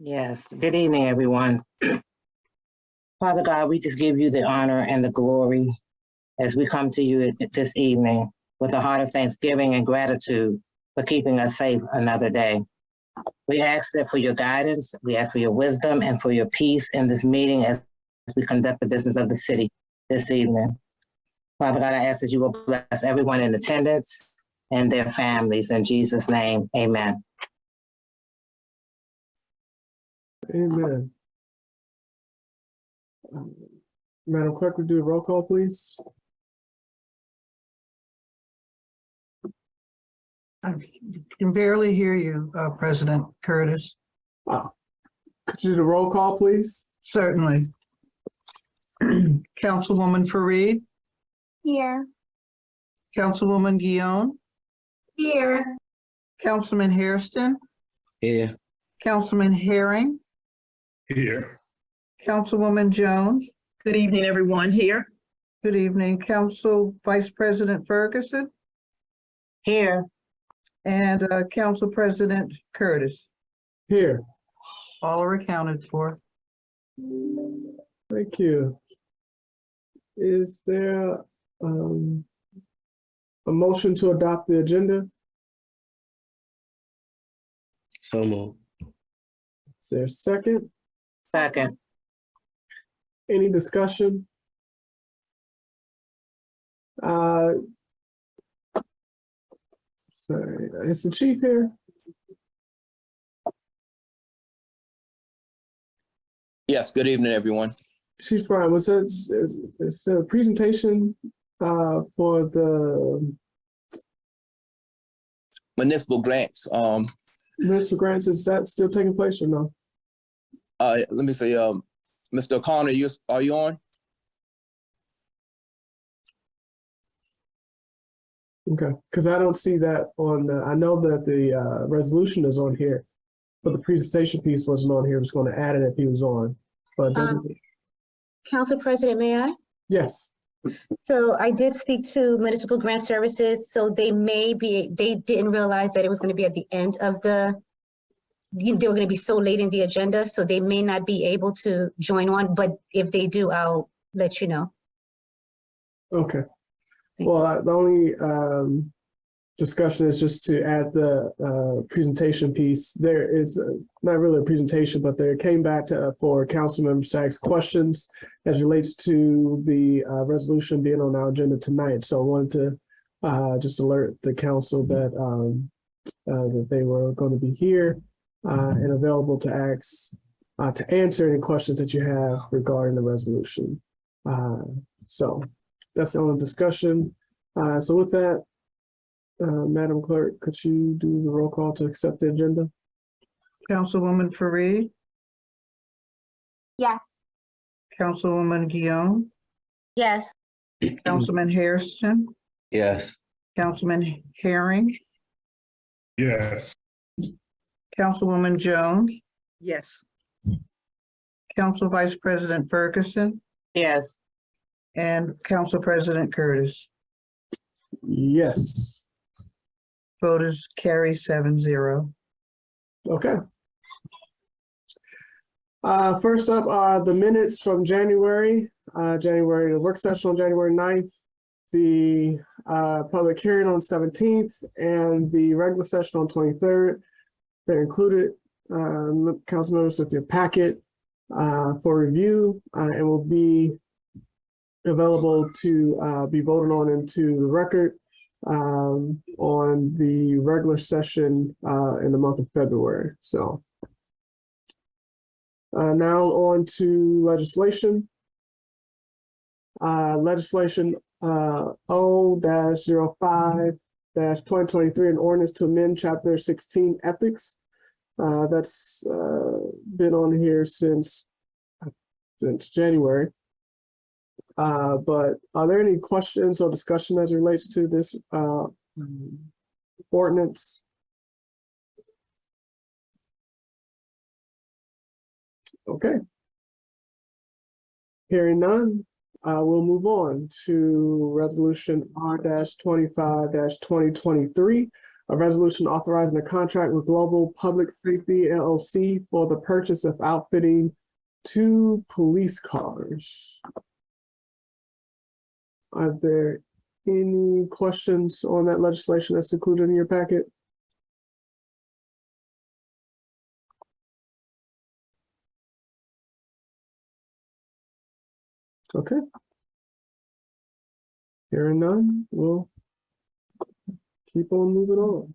Yes, good evening, everyone. Father God, we just give you the honor and the glory as we come to you this evening with a heart of thanksgiving and gratitude for keeping us safe another day. We ask that for your guidance, we ask for your wisdom and for your peace in this meeting as we conduct the business of the city this evening. Father God, I ask that you will bless everyone in attendance and their families. In Jesus' name, amen. Amen. Madam Clerk, would you do a roll call, please? I can barely hear you, President Curtis. Could you do the roll call, please? Certainly. Councilwoman Fareed, Here. Councilwoman Guillaume, Here. Councilman Hairston, Here. Councilman Herring, Here. Councilwoman Jones. Good evening, everyone here. Good evening, Council Vice President Ferguson, Here, and Council President Curtis. Here. All are accounted for. Thank you. Is there a motion to adopt the agenda? So moved. Is there a second? second. Any discussion? Sorry, is the chief here? Yes, good evening, everyone. Chief Brian, was it, is the presentation for the Municipal grants. municipal grants, is that still taking place or no? Let me see, Mr. O'Connor, are you on? Okay, because I don't see that on the, I know that the resolution is on here, but the presentation piece wasn't on here. I was going to add it if he was on, but it doesn't. Council President, may I? Yes. So I did speak to Municipal Grant Services, so they didn't realize that it was going to be at the end of they were going to be so late in the agenda, so they may not be able to join on, but if they do, I'll let you know. Okay. Well, the only discussion is just to add the presentation piece. There is not really a presentation, but there came back for Councilmember Sachs questions as relates to the resolution being on our agenda tonight. So I wanted to just alert the council that that they were going to be here and available to answer any questions that you have regarding the resolution. So that's the only discussion. So with that, Madam Clerk, could you do the roll call to accept the agenda? Councilwoman Fareed, Yes. Councilwoman Guillaume, Yes. Councilman Hairston, Yes. Councilman Herring, Yes. Councilwoman Jones, Yes. Council Vice President Ferguson, Yes, and Council President Curtis. Yes. Voters carry 7-0. Okay. First up are the minutes from January, the work session on January 9th, the public hearing on 17th, and the regular session on 23rd. They're included, council members, with your packet for review and will be available to be voted on into the record on the regular session in the month of February. So now on to legislation. Legislation O-05-2023, an ordinance to amend Chapter 16 Ethics. That's been on here since January. But are there any questions or discussion as it relates to this ordinance? Okay. Hearing none, we'll move on to resolution R-25-2023, A resolution authorizing a contract with Global Public Safety LLC for the purchase of outfitting 2 police cars. Are there any questions on that legislation that's included in your packet? Okay. Hearing none, we'll keep on moving on.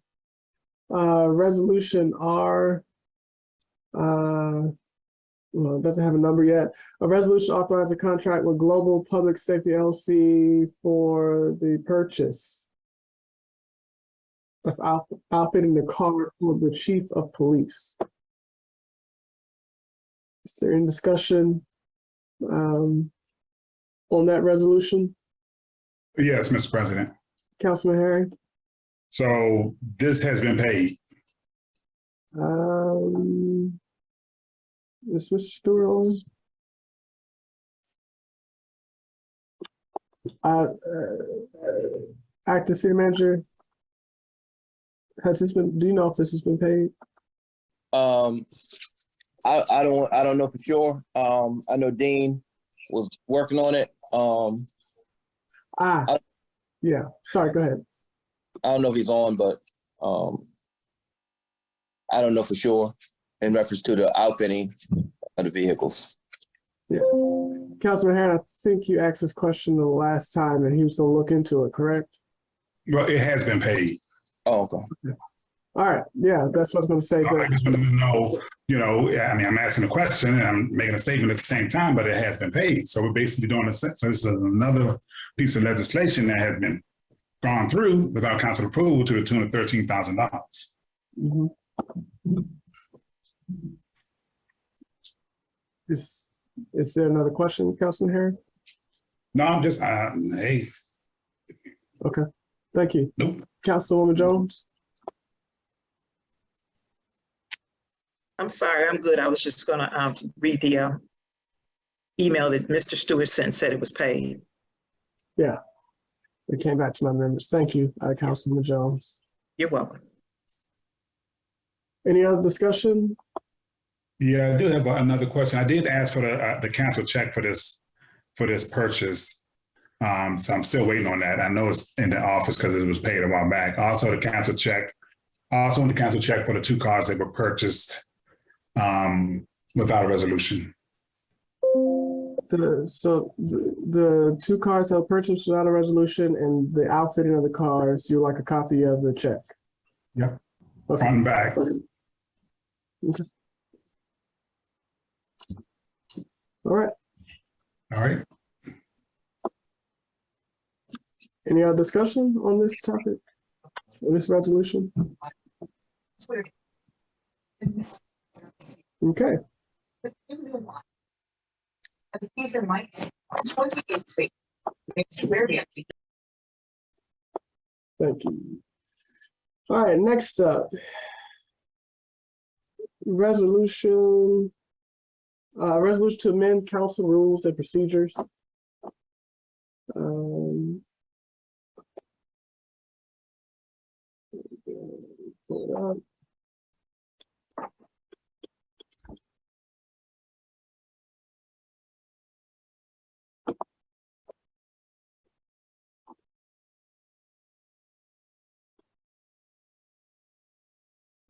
Resolution R, well, it doesn't have a number yet. A resolution authorizing a contract with Global Public Safety LLC for the purchase of outfitting the car for the chief of police. Is there any discussion on that resolution? Yes, Mr. President. Councilman Herring? So this has been paid. Is Mr. Stewart on? Acting City Manager, has this been, do you know if this has been paid? I don't know for sure. I know Dean was working on it. Yeah, sorry, go ahead. I don't know if he's on, but I don't know for sure in reference to the outfitting of the vehicles. Yes. Councilman Herring, I think you asked this question the last time and he was gonna look into it, correct? Well, it has been paid. Oh, okay. All right, yeah, that's what I was gonna say. So I just want to know, I mean, I'm asking a question and I'm making a statement at the same time, but it has been paid. So we're basically doing so this is another piece of legislation that has been gone through without council approval to the tune of $13,000. Mhm. Is there another question, Councilman Herring? No, I'm just, hey, Okay, thank you. nope. Councilwoman Jones? I'm sorry, I'm good. I was just gonna read the email that Mr. Stewart sent, said it was paid. Yeah, it came back to my members. Thank you, Councilwoman Jones. You're welcome. Any other discussion? Yeah, I do have another question. I did ask for the cancel check for this purchase. So I'm still waiting on that. I know it's in the office because it was paid a while back. Also the cancel check for the 2 cars that were purchased without a resolution. The 2 cars that were purchased without a resolution and the outfitting of the cars, you like a copy of the check? Yep. Okay. Front and back. Okay. All right. All right. Any other discussion on this topic, on this resolution? Okay. Thank you. All right, next up. Resolution to amend council rules and procedures. Pull it up.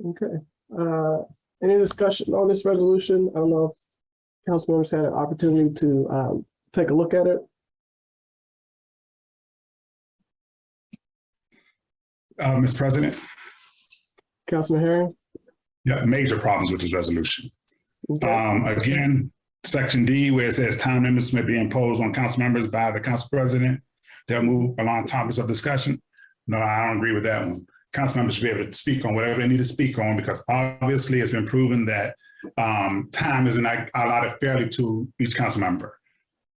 Okay. Any discussion on this resolution? I don't know if council members had an opportunity to take a look at it. Mr. President, Councilman Herring? yeah, major problems with this resolution. Okay. Again, section D, where it says time limits may be imposed on council members by the council president. They'll move along topics of discussion. No, I don't agree with that one. Council members should be able to speak on whatever they need to speak on, because obviously it's been proven that time isn't allotted fairly to each council member.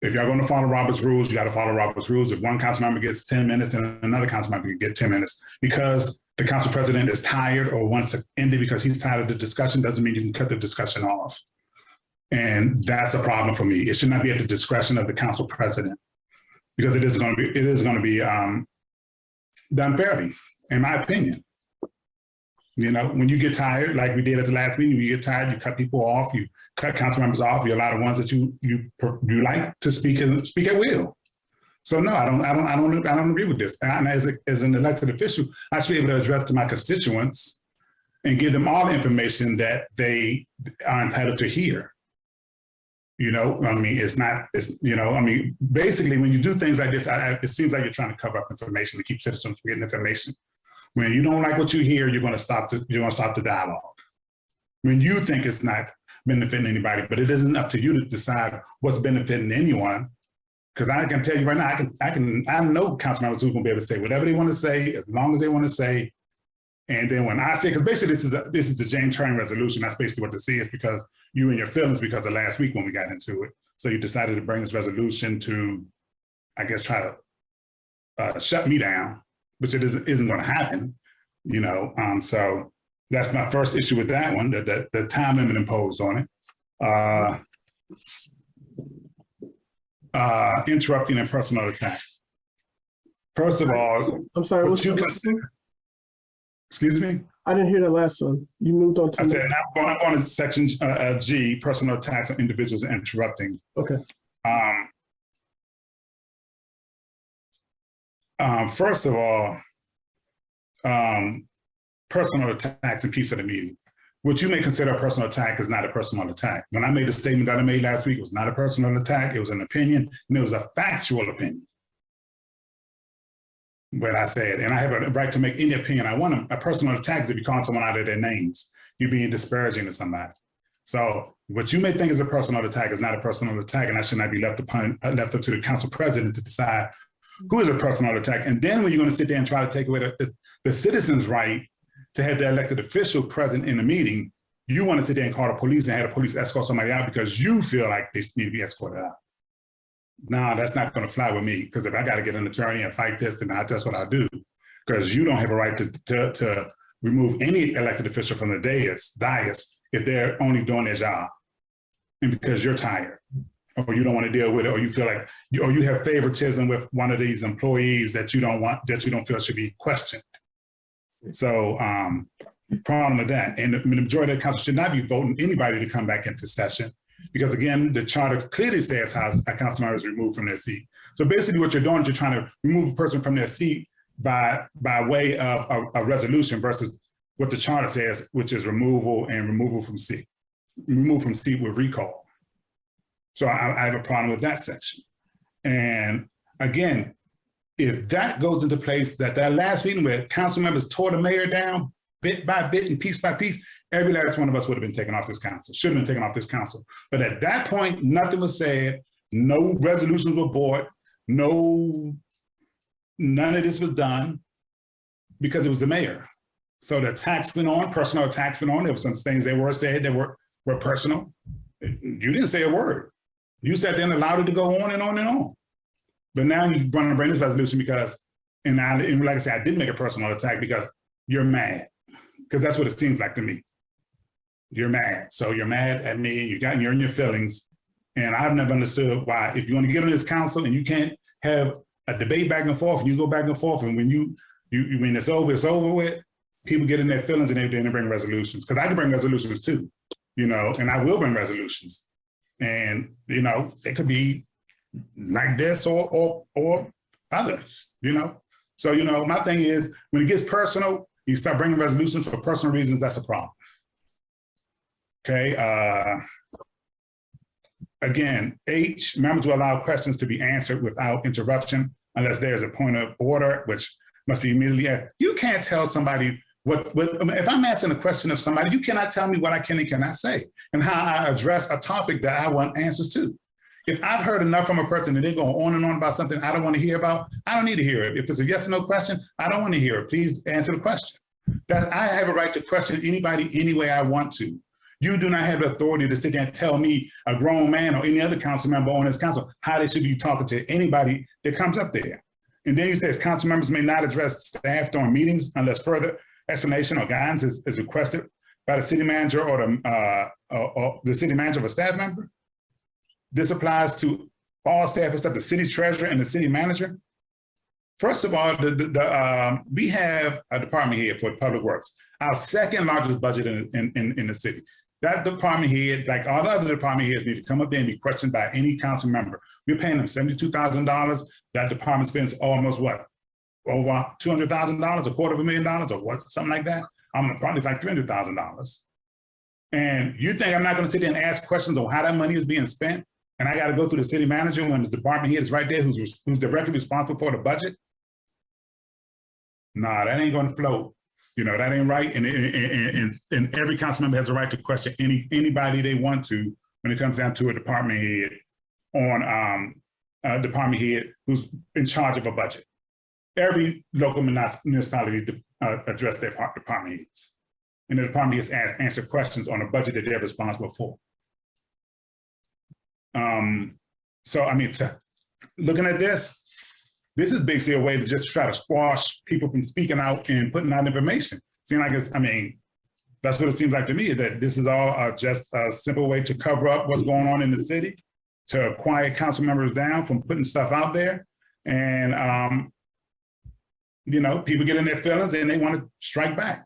If you're going to follow Robert's rules, you got to follow Robert's rules. If one council member gets 10 minutes, then another council member can get 10 minutes. Because the council president is tired or wants to end it because he's tired of the discussion, doesn't mean you can cut the discussion off. And that's a problem for me. It should not be at the discretion of the council president, because it is going to be done fairly, in my opinion. You know, when you get tired, like we did at the last meeting, you get tired, you cut people off, you cut council members off, you allow the ones that you like to speak at will. So no, I don't agree with this. And as an elected official, I should be able to address to my constituents and give them all the information that they are entitled to hear. You know, I mean, basically when you do things like this, it seems like you're trying to cover up information to keep citizens from getting information. When you don't like what you hear, you're going to stop the dialogue. When you think it's not benefiting anybody, but it isn't up to you to decide what's benefiting anyone. Because I can tell you right now, I know council members who are going to be able to say whatever they want to say, as long as they want to say. And then when I say, because basically this is the James Turner resolution, that's basically what this is, because you and your feelings because of last week when we got into it. So you decided to bring this resolution to, I guess, try to shut me down, which it isn't going to happen, you know. So that's my first issue with that one, the time limit imposed on it. Interrupting and personal attack. First of all, I'm sorry, what you consider, excuse me? I didn't hear the last one. You moved on to. I said, now I'm going to section G, personal attacks on individuals interrupting. Okay. First of all, personal attacks in peace of the meeting. What you may consider a personal attack is not a personal attack. When I made the statement that I made last week, it was not a personal attack. It was an opinion, and it was a factual opinion. What I said, and I have a right to make any opinion I want. A personal attack is if you call someone out of their names. You're being disparaging to somebody. So what you may think is a personal attack is not a personal attack, and that should not be left up to the council president to decide who is a personal attack. And then when you're going to sit there and try to take away the citizen's right to have the elected official present in the meeting, you want to sit there and call the police and have the police escort somebody out because you feel like they need to be escorted out. No, that's not going to fly with me, because if I got to get an attorney and fight this, then that's what I do. Because you don't have a right to remove any elected official from the dais if they're only doing their job, and because you're tired, or you don't want to deal with it, or you feel like, or you have favoritism with one of these employees that you don't feel should be questioned. So problem with that. And the majority of the council should not be voting anybody to come back into session, because again, the charter clearly says how a council member is removed from their seat. So basically what you're doing is you're trying to remove a person from their seat by way of a resolution versus what the charter says, which is removal from seat with recall. So I have a problem with that section. And again, if that goes into place, that last meeting where council members tore the mayor down bit by bit and piece by piece, every last one of us would have been taken off this council, should have been taken off this council. But at that point, nothing was said, no resolutions were brought, none of this was done, because it was the mayor. So the attacks went on, personal attacks went on. There were some things that were said that were personal. You didn't say a word. You sat there and allowed it to go on and on and on. But now you want to bring this resolution because, and like I said, I did make a personal attack because you're mad. Because that's what it seems like to me. You're mad. So you're mad at me, you're in your feelings. And I've never understood why, if you want to get on this council and you can't have a debate back and forth, and you go back and forth, and when when it's over with, people get in their feelings and they bring resolutions. Because I can bring resolutions too, you know, and I will bring resolutions. And, you know, they could be like this or others, you know. So, you know, my thing is, when it gets personal, you start bringing resolutions for personal reasons, that's a problem. Okay. Again, H, members will allow questions to be answered without interruption unless there's a point of order, which must be immediately asked. You can't tell somebody if I'm answering a question of somebody, you cannot tell me what I can and cannot say and how I address a topic that I want answers to. If I've heard enough from a person and they go on and on about something I don't want to hear about, I don't need to hear it. If it's a yes or no question, I don't want to hear it. Please answer the question. I have a right to question anybody any way I want to. You do not have the authority to sit there and tell me, a grown man or any other council member on this council, how they should be talking to anybody that comes up there. And then you say council members may not address staff during meetings unless further explanation or guidance is requested by the city manager or the city manager of a staff member. This applies to all staff except the city treasurer and the city manager. First of all, we have a department head for Public Works, our second largest budget in the city. That department head, like all the other department heads, need to come up there and be questioned by any council member. We're paying them $72,000. That department spends almost what? Over $200,000, $250,000, or what, something like that. Probably like $300,000. And you think I'm not going to sit there and ask questions on how that money is being spent? And I got to go through the city manager when the department head is right there, who's directly responsible for the budget? Nah, that ain't going to float. You know, that ain't right. And every council member has a right to question anybody they want to when it comes down to a department head a department head who's in charge of a budget. Every local municipality address their department heads. And the department heads answer questions on a budget that they're responsible for. So, I mean, looking at this is basically a way to just try to squash people from speaking out and putting out information. Seems like it's, I mean, that's what it seems like to me, that this is all just a simple way to cover up what's going on in the city, to quiet council members down from putting stuff out there. And, you know, people get in their feelings and they want to strike back.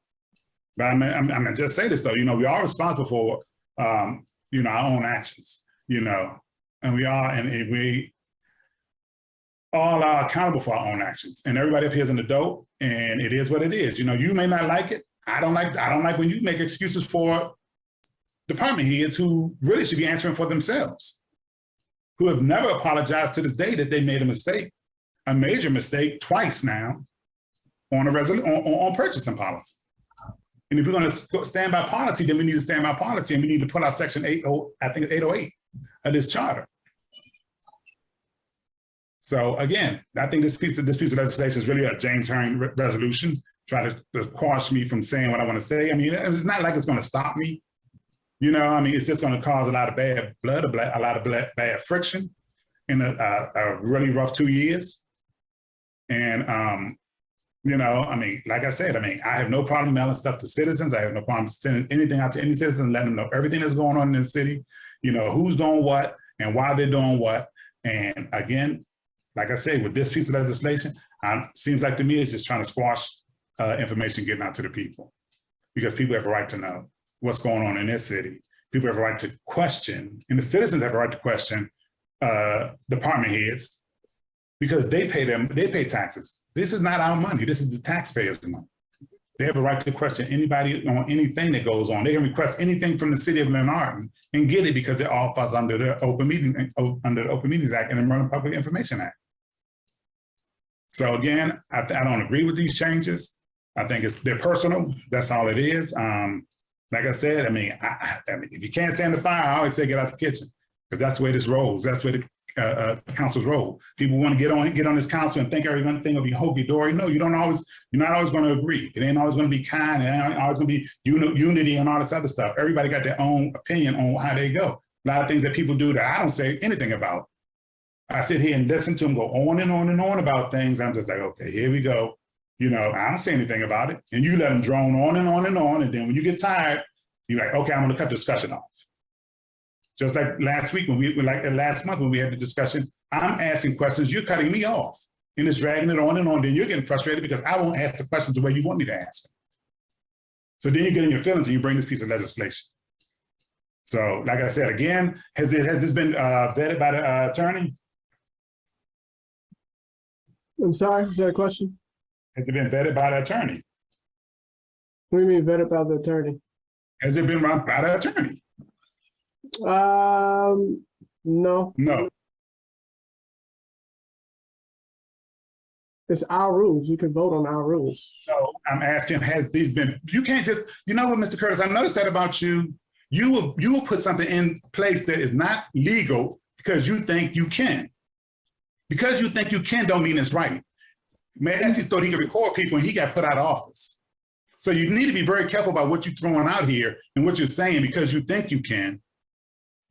But I'm gonna just say this though, you know, we are responsible for, you know, our own actions, you know, and we are, and we all are accountable for our own actions, and everybody up here is in the dope, and it is what it is. You know, you may not like it. I don't like when you make excuses for department heads who really should be answering for themselves, who have never apologized to this day that they made a mistake, a major mistake twice now on on purchasing policy. And if we're going to stand by policy, then we need to stand by policy, and we need to put out section 808 of this charter. So again, I think this piece of legislation is really a James Herring resolution, trying to quash me from saying what I want to say. I mean, it's not like it's going to stop me. You know, I mean, it's just going to cause a lot of bad blood, a lot of bad friction in a really rough 2 years. And, you know, I mean, like I said, I mean, I have no problem mailing stuff to citizens. I have no problem sending anything out to any citizen, letting them know everything that's going on in the city, you know, who's doing what and why they're doing what. And again, like I say, with this piece of legislation, seems like to me it's just trying to squash information getting out to the people, because people have a right to know what's going on in their city. People have a right to question, and the citizens have a right to question department heads, because they pay taxes. This is not our money. This is the taxpayers' money. They have a right to question anybody on anything that goes on. They can request anything from the city of Glenarden and get it, because it all falls under the Open Meetings Act and the Maryland Public Information Act. So again, I don't agree with these changes. I think they're personal. That's all it is. Like I said, I mean, if you can't stand the fire, I always say get out the kitchen, because that's the way this rolls. That's the way the councils roll. People want to get on this council and think everything will be hunky-dory. No, you're not always going to agree. It ain't always going to be kind. It ain't always going to be unity and all this other stuff. Everybody got their own opinion on how they go. A lot of things that people do that I don't say anything about. I sit here and listen to them go on and on and on about things. I'm just like, okay, here we go. You know, I don't say anything about it. And you let them drone on and on and on. And then when you get tired, you're like, okay, I'm going to cut the discussion off. Just like last week, last month when we had the discussion, I'm asking questions, you're cutting me off. And it's dragging it on and on. Then you're getting frustrated because I won't ask the questions the way you want me to ask them. So then you get in your feelings and you bring this piece of legislation. So like I said, again, has this been vetted by the attorney? I'm sorry, is that a question? Has it been vetted by the attorney? What do you mean vetted by the attorney? Has it been run by the attorney? No. No. It's our rules. You can vote on our rules. No, I'm asking, has these been, you can't just, you know what, Mr. Curtis, I noticed that about you. You will put something in place that is not legal because you think you can. Because you think you can don't mean it's right. Massey thought he could record people and he got put out of office. So you need to be very careful about what you're throwing out here and what you're saying because you think you can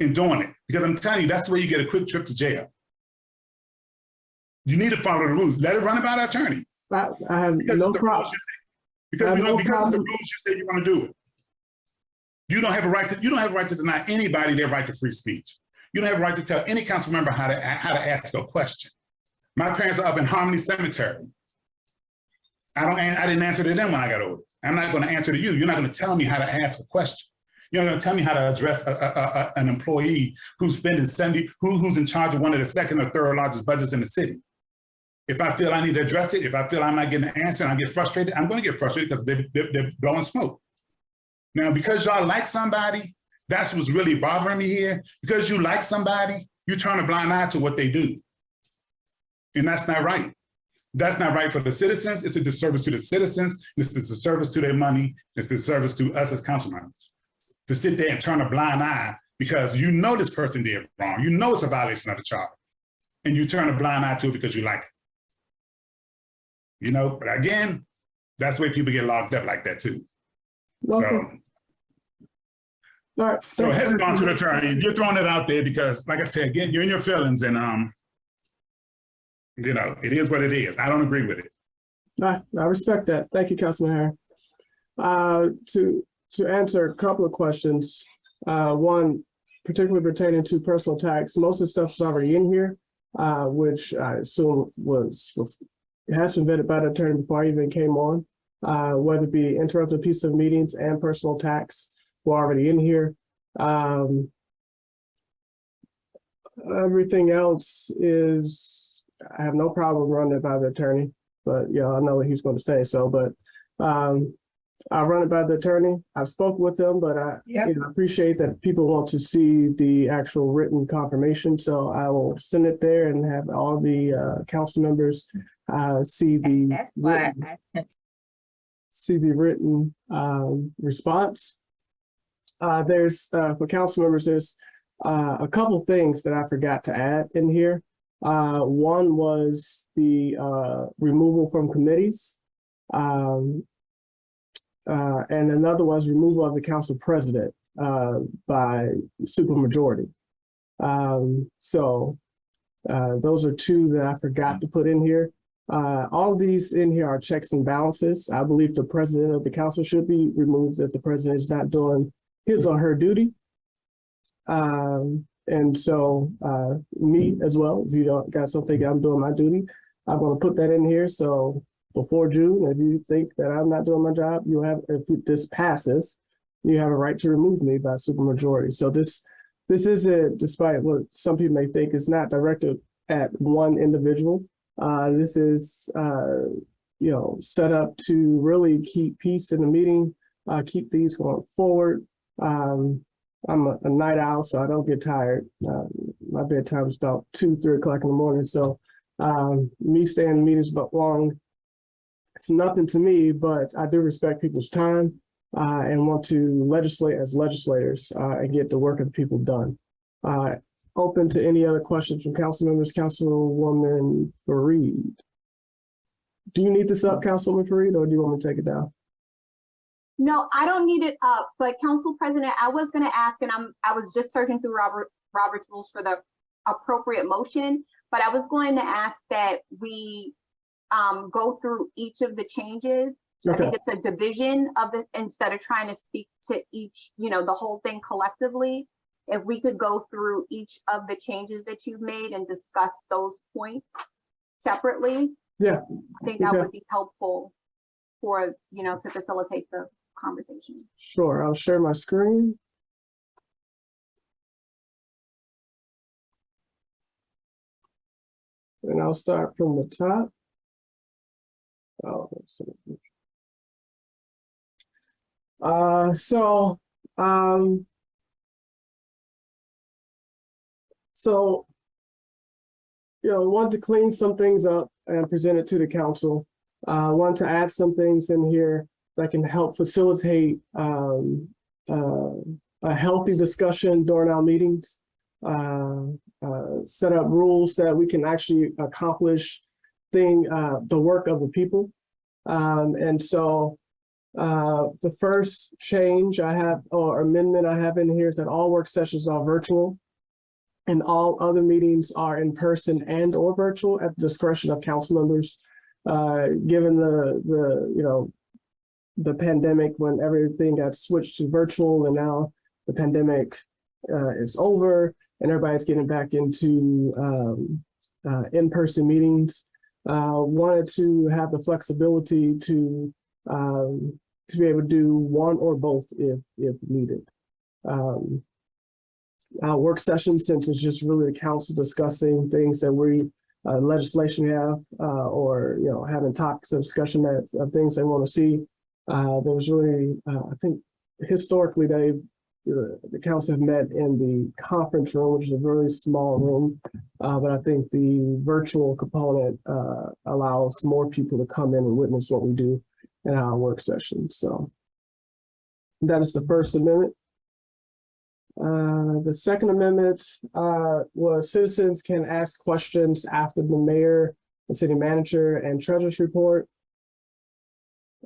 in doing it. Because I'm telling you, that's the way you get a quick trip to jail. You need to follow the rules. Let it run about our attorney. I have no problem. Because it's the rules you say you want to do it. You don't have a right to deny anybody their right to free speech. You don't have a right to tell any council member how to ask a question. My parents are up in Harmony Cemetery. I didn't answer to them when I got older. I'm not going to answer to you. You're not going to tell me how to ask a question. You're not going to tell me how to address an employee who's spending who's in charge of one of the second or third largest budgets in the city. If I feel I need to address it, if I feel I'm not getting an answer and I get frustrated, I'm going to get frustrated because they're blowing smoke. Now, because y'all like somebody, that's what's really bothering me here. Because you like somebody, you turn a blind eye to what they do. And that's not right. That's not right for the citizens. It's a disservice to the citizens. It's a disservice to their money. It's a disservice to us as council members. To sit there and turn a blind eye because you know this person did wrong. You know it's a violation of the charter. And you turn a blind eye to it because you like it. You know, but again, that's the way people get locked up like that too. Okay. All right. So heading on to the attorney, you're throwing it out there because, like I said, again, you're in your feelings and you know, it is what it is. I don't agree with it. I respect that. Thank you, Councilman Harris. To answer a couple of questions, one particularly pertaining to personal tax, most of the stuff is already in here, which I assume it has been vetted by the attorney before I even came on, whether it be interrupted piece of meetings and personal tax were already in here. Everything else is, I have no problem running it by the attorney, but yeah, I know what he's going to say. So, but I'll run it by the attorney. I've spoken with him, but I appreciate that people want to see the actual written confirmation. So I will send it there and have all the council members see the written response. There's for council members, there's a couple things that I forgot to add in here. One was the removal from committees. And another was removal of the council president by supermajority. So those are two that I forgot to put in here. All of these in here are checks and balances. I believe the president of the council should be removed if the president is not doing his or her duty. And so me as well, if you guys don't think I'm doing my duty, I'm going to put that in here. So before June, if you think that I'm not doing my job, you have, if this passes, you have a right to remove me by supermajority. So this isn't, despite what some people may think, is not directed at one individual. This is, you know, set up to really keep peace in the meeting, keep these going forward. I'm a night owl, so I don't get tired. My bedtime is about 2, 3 o'clock in the morning. So me staying in meetings long, it's nothing to me, but I do respect people's time and want to legislate as legislators and get the work of the people done. Open to any other questions from council members. Councilwoman Fareed. Do you need this up, Councilwoman Fareed, or do you want me to take it down? No, I don't need it up, but Council President, I was going to ask, and I was just searching through Robert's rules for the appropriate motion, but I was going to ask that we go through each of the changes. Okay. I think it's a division of it instead of trying to speak to each, you know, the whole thing collectively. If we could go through each of the changes that you've made and discuss those points separately. Yeah, I think that would be helpful for, you know, to facilitate the conversation. Sure, I'll share my screen. And I'll start from the top. So, you know, want to clean some things up and present it to the council. Want to add some things in here that can help facilitate a healthy discussion during our meetings. Set up rules that we can actually accomplish the work of the people. And so the first change I have, or amendment I have in here, is that all work sessions are virtual and all other meetings are in person and or virtual at the discretion of council members. Given the pandemic, when everything got switched to virtual, and now the pandemic is over and everybody's getting back into in-person meetings. Wanted to have the flexibility to be able to do one or both if needed. Our work session, since it's just really the council discussing things that we legislation we have, or having topics of discussion of things they want to see. There was really, I think, historically the council have met in the conference room, which is a very small room, but I think the virtual component allows more people to come in and witness what we do in our work sessions. So that is the First Amendment. The Second Amendment was citizens can ask questions after the mayor, the city manager, and treasurer's report.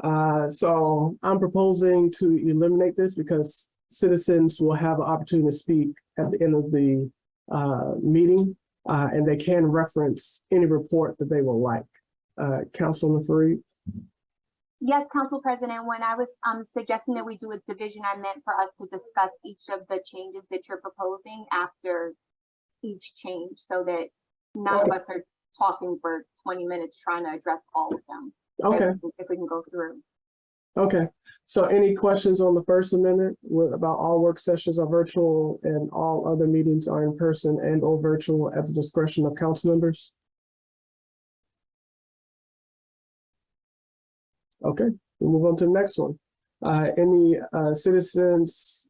So I'm proposing to eliminate this because citizens will have an opportunity to speak at the end of the meeting, and they can reference any report that they will like. Councilwoman Fareed? Yes, Council President, when I was suggesting that we do a division, I meant for us to discuss each of the changes that you're proposing after each change so that none of us are talking for 20 minutes trying to address all of them. Okay. If we can go through. Okay. So any questions on the First Amendment about all work sessions are virtual and all other meetings are in person and or virtual at the discretion of council members? Okay, we'll move on to the next one. Any citizens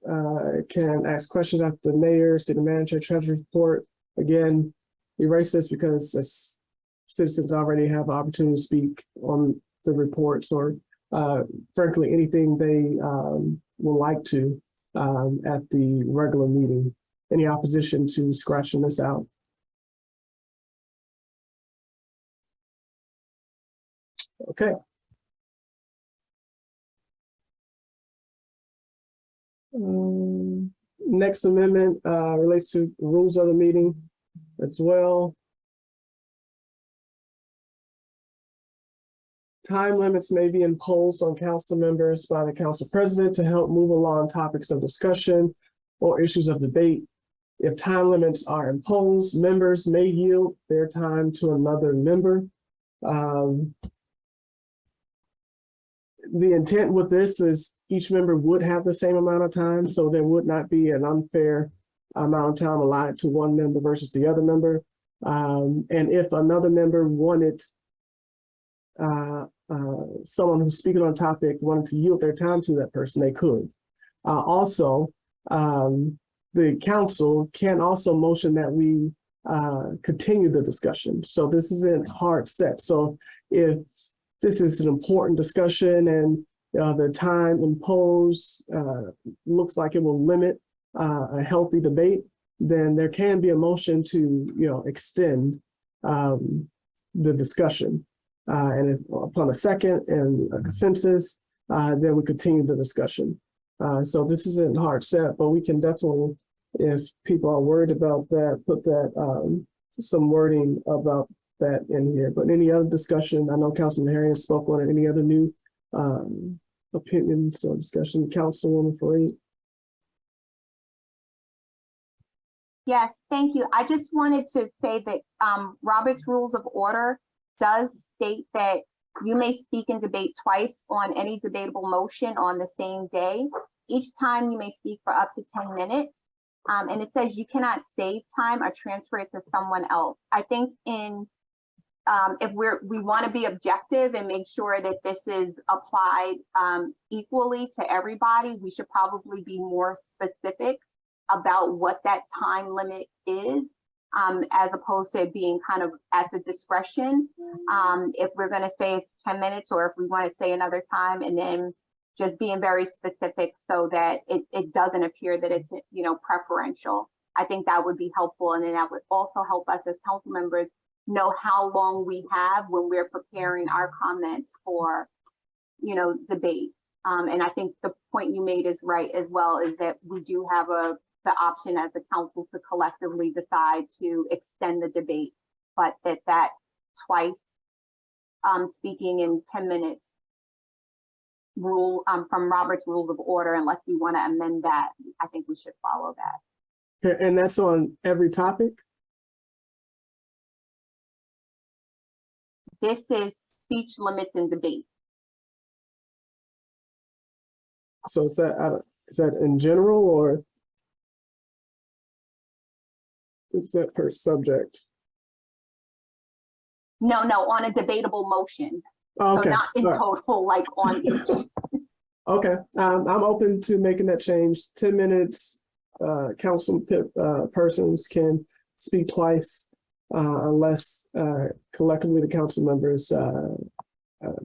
can ask questions after the mayor, city manager, treasurer report. Again, erase this because citizens already have the opportunity to speak on the reports or frankly, anything they would like to at the regular meeting. Any opposition to scratching this out? Okay. Next amendment relates to rules of the meeting as well. Time limits may be imposed on council members by the council president to help move along topics of discussion or issues of debate. If time limits are imposed, members may yield their time to another member. The intent with this is each member would have the same amount of time, so there would not be an unfair amount of time allotted to one member versus the other member. And if another member wanted someone who's speaking on a topic wanted to yield their time to that person, they could. Also, the council can also motion that we continue the discussion. So this isn't hard set. So if this is an important discussion and the time imposed looks like it will limit a healthy debate, then there can be a motion to extend the discussion. And if upon a second and a consensus, then we continue the discussion. So this isn't hard set, but we can definitely, if people are worried about that, put that some wording about that in here. But any other discussion, I know Councilman Harry spoke on it. Any other new opinions or discussion? Councilwoman Fareed? Yes, thank you. I just wanted to say that Robert's Rules of Order does state that you may speak and debate twice on any debatable motion on the same day. Each time you may speak for up to 10 minutes. And it says you cannot save time or transfer it to someone else. I think if we want to be objective and make sure that this is applied equally to everybody, we should probably be more specific about what that time limit is, as opposed to it being kind of at the discretion. If we're going to say it's 10 minutes, or if we want to say another time, and then just being very specific so that it doesn't appear that it's preferential. I think that would be helpful, and then that would also help us as council members know how long we have when we're preparing our comments for debate. And I think the point you made is right as well, is that we do have the option as a council to collectively decide to extend the debate, but that twice speaking in 10 minutes rule from Robert's Rules of Order, unless we want to amend that, I think we should follow that. And that's on every topic? this is speech limits and debate. So is that in general or is that per subject? No, on a debatable motion. Oh, So okay. not in All right. total, like on each. Okay, I'm open to making that change. 10 minutes, council persons can speak twice unless collectively the council members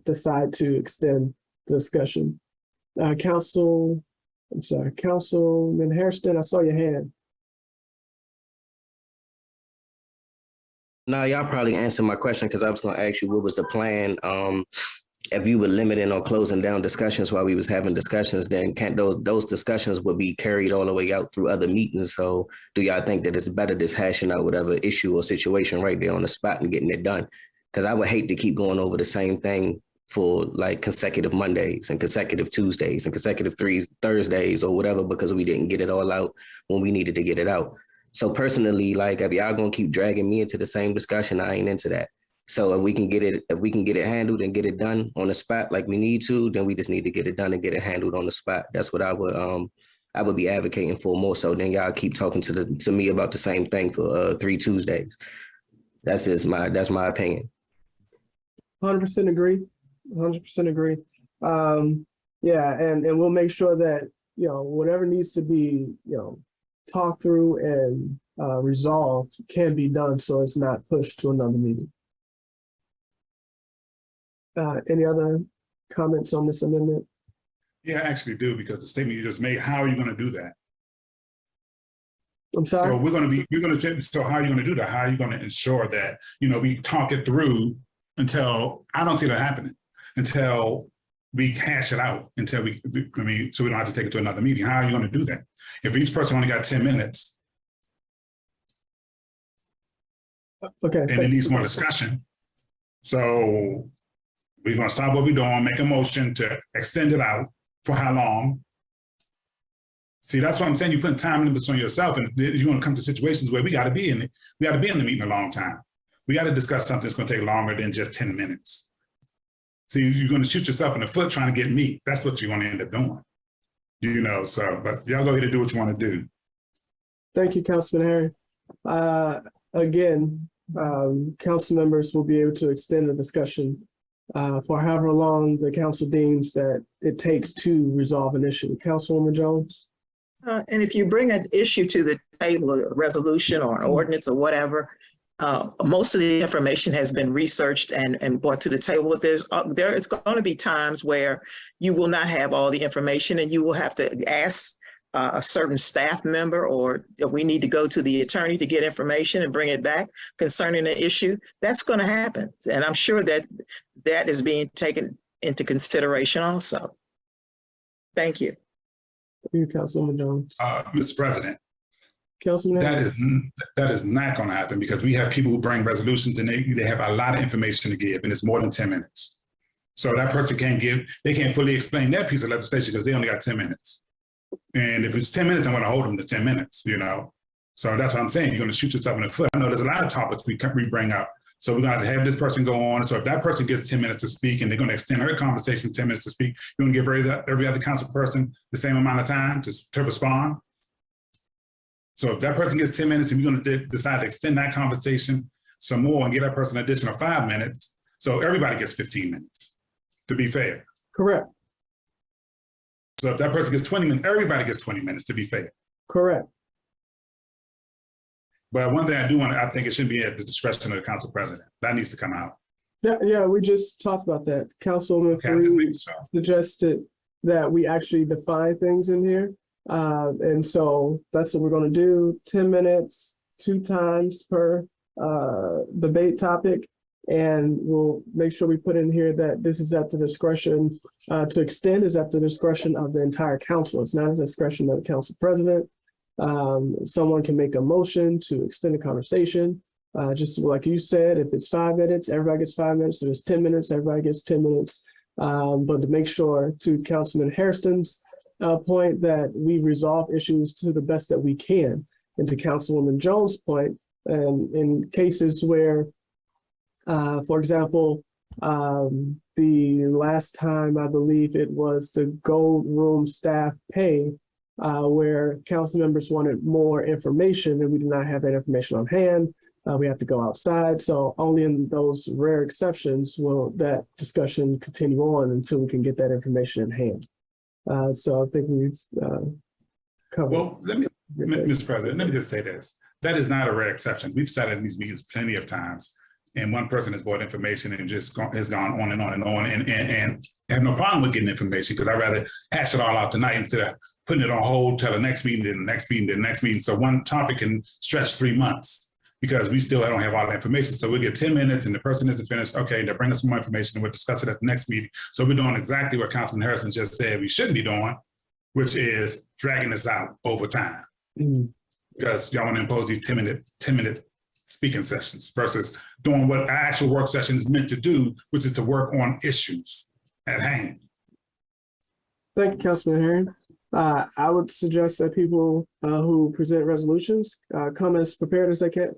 decide to extend the discussion. Councilman Hairston, I saw your hand. No, y'all probably answered my question because I was going to ask you what was the plan. If you were limiting or closing down discussions while we was having discussions, then can't those discussions would be carried all the way out through other meetings. So do y'all think that it's better just hashing out whatever issue or situation right there on the spot and getting it done? Because I would hate to keep going over the same thing for like consecutive Mondays and consecutive Tuesdays and consecutive Thursdays or whatever, because we didn't get it all out when we needed to get it out. So personally, like if y'all gonna keep dragging me into the same discussion, I ain't into that. So if we can get it handled and get it done on the spot like we need to, then we just need to get it done and get it handled on the spot. That's what I would be advocating for more so than y'all keep talking to me about the same thing for 3 Tuesdays. That's my opinion. 100% agree. 100% agree. Yeah, and we'll make sure that, whatever needs to be, talked through and resolved can be done so it's not pushed to another meeting. Any other comments on this amendment? Yeah, I actually do, because the statement you just made, how are you going to do that? I'm sorry? So how are you going to do that? How are you going to ensure that, we talk it through until, I don't see that happening, until we hash it out, so we don't have to take it to another meeting. How are you going to do that? If each person only got 10 minutes, Okay. and it needs more discussion. So we're going to stop what we're doing, make a motion to extend it out for how long? See, that's what I'm saying. You put time limits on yourself, and you're going to come to situations where we got to be in the meeting a long time. We got to discuss something that's going to take longer than just 10 minutes. See, you're going to shoot yourself in the foot trying to get meat. That's what you're going to end up doing. But y'all go ahead and do what you want to do. Thank you, Councilman Harry. Again, council members will be able to extend the discussion for however long the council deems that it takes to resolve an issue. Councilwoman Jones? And if you bring an issue to the table, a resolution or an ordinance or whatever, most of the information has been researched and brought to the table. There's going to be times where you will not have all the information and you will have to ask a certain staff member, or we need to go to the attorney to get information and bring it back concerning an issue. That's going to happen. And I'm sure that is being taken into consideration also. Thank you. Thank you, Councilwoman Jones. Mr. President, Councilman Harris? that is not going to happen, because we have people who bring resolutions and they have a lot of information to give, and it's more than 10 minutes. So that person can't fully explain that piece of legislation because they only got 10 minutes. And if it's 10 minutes, I'm going to hold them to 10 minutes, So that's what I'm saying. You're going to shoot yourself in the foot. I know there's a lot of topics we bring up. So we're going to have this person go on. So if that person gets 10 minutes to speak and they're going to extend her conversation 10 minutes to speak, you're going to give every other council person the same amount of time to respond. So if that person gets 10 minutes and we're going to decide to extend that conversation some more and give that person an additional 5 minutes, so everybody gets 15 minutes, to be fair. Correct. So if that person gets 20 minutes, everybody gets 20 minutes, to be fair. Correct. But one thing I think it should be at the discretion of the council president. That needs to come out. Yeah, we just talked about that. Councilwoman Fareed suggested that we actually define things in here. And so that's what we're going to do. 10 minutes, 2 times per debate topic. And we'll make sure we put in here that this is at the discretion, to extend is at the discretion of the entire council. It's not at the discretion of the council president. Someone can make a motion to extend the conversation. Just like you said, if it's 5 minutes, everybody gets 5 minutes. If it's 10 minutes, everybody gets 10 minutes. But to make sure, to Councilman Hairston's point, that we resolve issues to the best that we can. And to Councilwoman Jones' point, and in cases where For example, the last time I believe it was the Gold Room staff pay, where council members wanted more information and we did not have that information on hand. We have to go outside. So only in those rare exceptions will that discussion continue on until we can get that information in hand. So I think we've covered. Well, Mr. President, let me just say this. That is not a rare exception. We've sat in these meetings plenty of times, and one person has brought information and just has gone on and on and on, and have no problem with getting information, because I'd rather hash it all out tonight instead of putting it on hold till the next meeting, then the next meeting, then the next meeting. So one topic can stretch 3 months because we still don't have all the information. So we get 10 minutes and the person isn't finished. Okay, they'll bring us some more information and we'll discuss it at the next meeting. So we're doing exactly what Councilman Harrison just said we shouldn't be doing, which is dragging this out over time. Because y'all want to impose these 10-minute speaking sessions versus doing what our actual work session is meant to do, which is to work on issues at hand. Thank you, Councilman Herring. I would suggest that people who present resolutions come as prepared as they can.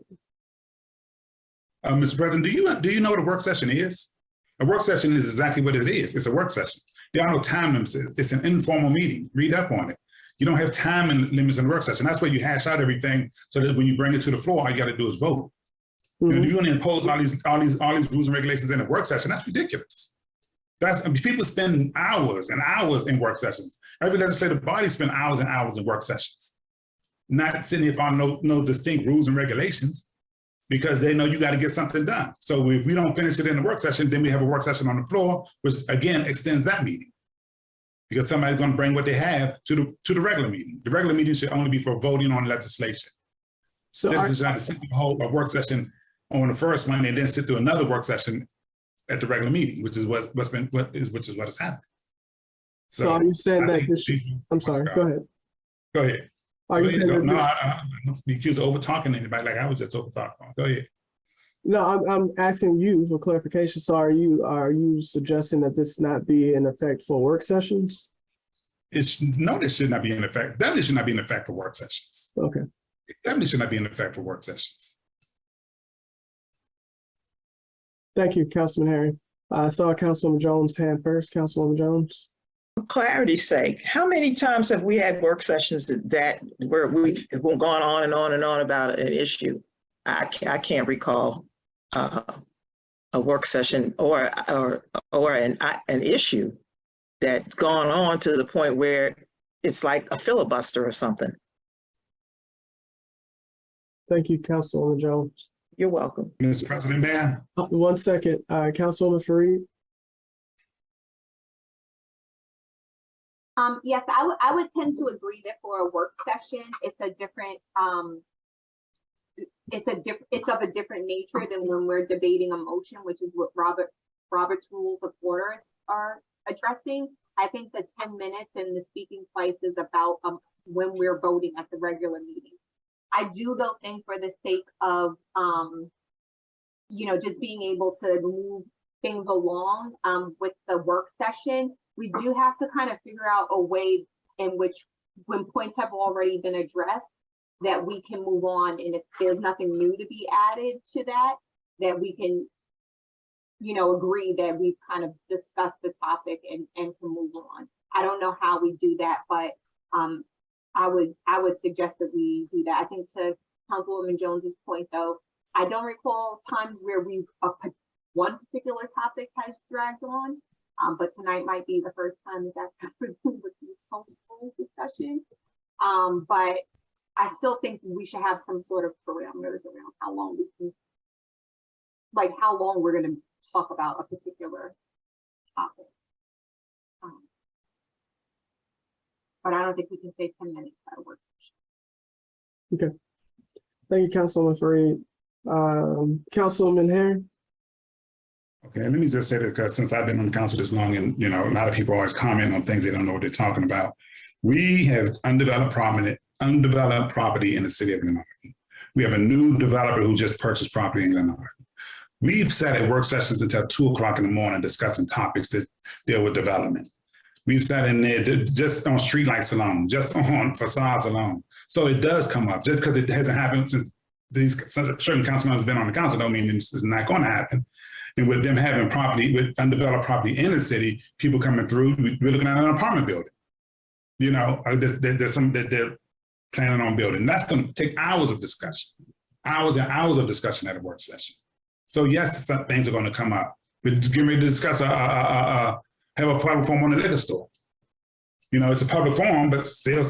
Mr. President, do you know what a work session is? A work session is exactly what it is. It's a work session. Y'all know time limits. It's an informal meeting. Read up on it. You don't have time limits in the work session. That's where you hash out everything so that when you bring it to the floor, all you got to do is vote. And if you want to impose all these rules and regulations in a work session, that's ridiculous. People spend hours and hours in work sessions. Every legislative body spend hours and hours in work sessions, not sitting here following no distinct rules and regulations, because they know you got to get something done. So if we don't finish it in the work session, then we have a work session on the floor, which again extends that meeting, because somebody's going to bring what they have to the regular meeting. The regular meeting should only be for voting on legislation. So citizens have to sit through a work session on the first one and then sit through another work session at the regular meeting, which is what has happened. So are you saying that I'm sorry, go ahead. Go ahead. Are you saying that no, I must be accused of over talking anybody like I was just over talking. Go ahead. No, I'm asking you for clarification. So are you suggesting that this not be in effect for work sessions? This should not be in effect. Definitely should not be in effect for work sessions. Okay. It definitely should not be in effect for work sessions. Thank you, Councilman Herring. I saw Councilwoman Jones' hand first. Councilwoman Jones. For clarity's sake, how many times have we had work sessions where we've gone on and on and on about an issue? I can't recall a work session or an issue that's gone on to the point where it's like a filibuster or something. Thank you, Councilwoman Jones. You're welcome. Mr. President, ma'am. 1 second, Councilwoman Fareed. Yes, I would tend to agree that for a work session, it's a different, it's of a different nature than when we're debating a motion, which is what Robert's Rules of Order are addressing. I think the 10 minutes and the speaking twice is about when we're voting at the regular meeting. I do though think, for the sake of, just being able to move things along with the work session, we do have to kind of figure out a way in which, when points have already been addressed, that we can move on. And if there's nothing new to be added to that, that we can, agree that we've kind of discussed the topic and can move on. I don't know how we do that, but I would suggest that we do that. I think, to Councilwoman Jones's point though, I don't recall times where one particular topic has dragged on, but tonight might be the first time that's happened with the post-polls discussion. But I still think we should have some sort of parameters around how long we're going to talk about a particular topic. But I don't think we can say 10 minutes per work session. Okay. Thank you, Councilwoman Fareed. Councilwoman Herring. Okay, let me just say that, because since I've been on the council this long, and a lot of people always comment on things they don't know what they're talking about. We have undeveloped property in the city of Glenarden. We have a new developer who just purchased property in Glenarden. We've sat at work sessions until 2 o'clock in the morning discussing topics that deal with development. We've sat in there just on streetlights alone, just on facades alone. So it does come up. Just because it hasn't happened since certain council members have been on the council don't mean it's not going to happen. And with them having property, with undeveloped property in the city, people coming through, we're looking at an apartment building. You know, there's some that they're planning on building. That's going to take hours of discussion, hours and hours of discussion at a work session. So yes, some things are going to come up. We're getting ready to discuss have a public forum on the liquor store. You know, it's a public forum, but still,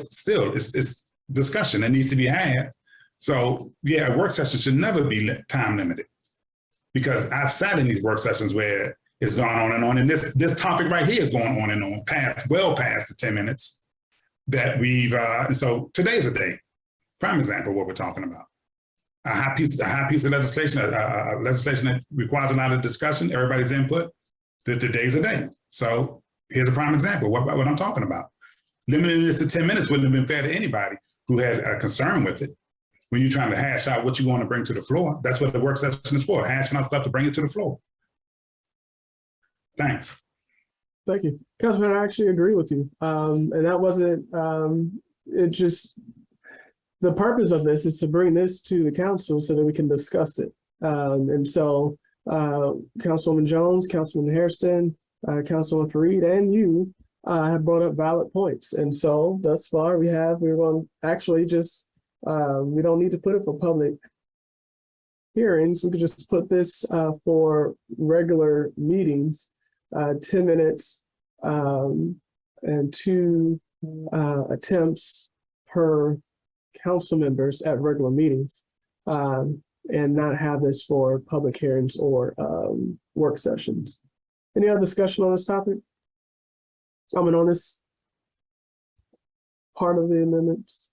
it's discussion that needs to be had. So yeah, a work session should never be time limited, because I've sat in these work sessions where it's gone on, and this topic right here is going on and on, well past the 10 minutes that we've. And so today's a day, prime example of what we're talking about. A high piece of legislation, legislation that requires a lot of discussion, everybody's input. Today's a day. So here's a prime example of what I'm talking about. Limiting this to 10 minutes wouldn't have been fair to anybody who had a concern with it. When you're trying to hash out what you want to bring to the floor, that's what the work session is for, hashing out stuff to bring it to the floor. Thanks. Thank you. Councilman, I actually agree with you. And that wasn't, it just, the purpose of this is to bring this to the council so that we can discuss it. And so Councilwoman Jones, Councilman Hairston, Councilwoman Fareed, and you have brought up valid points. And so thus far we're going to actually just, we don't need to put it for public hearings. We could just put this for regular meetings, 10 minutes and 2 attempts per council members at regular meetings, and not have this for public hearings or work sessions. Any other discussion on this topic? I mean, on this part of the amendments?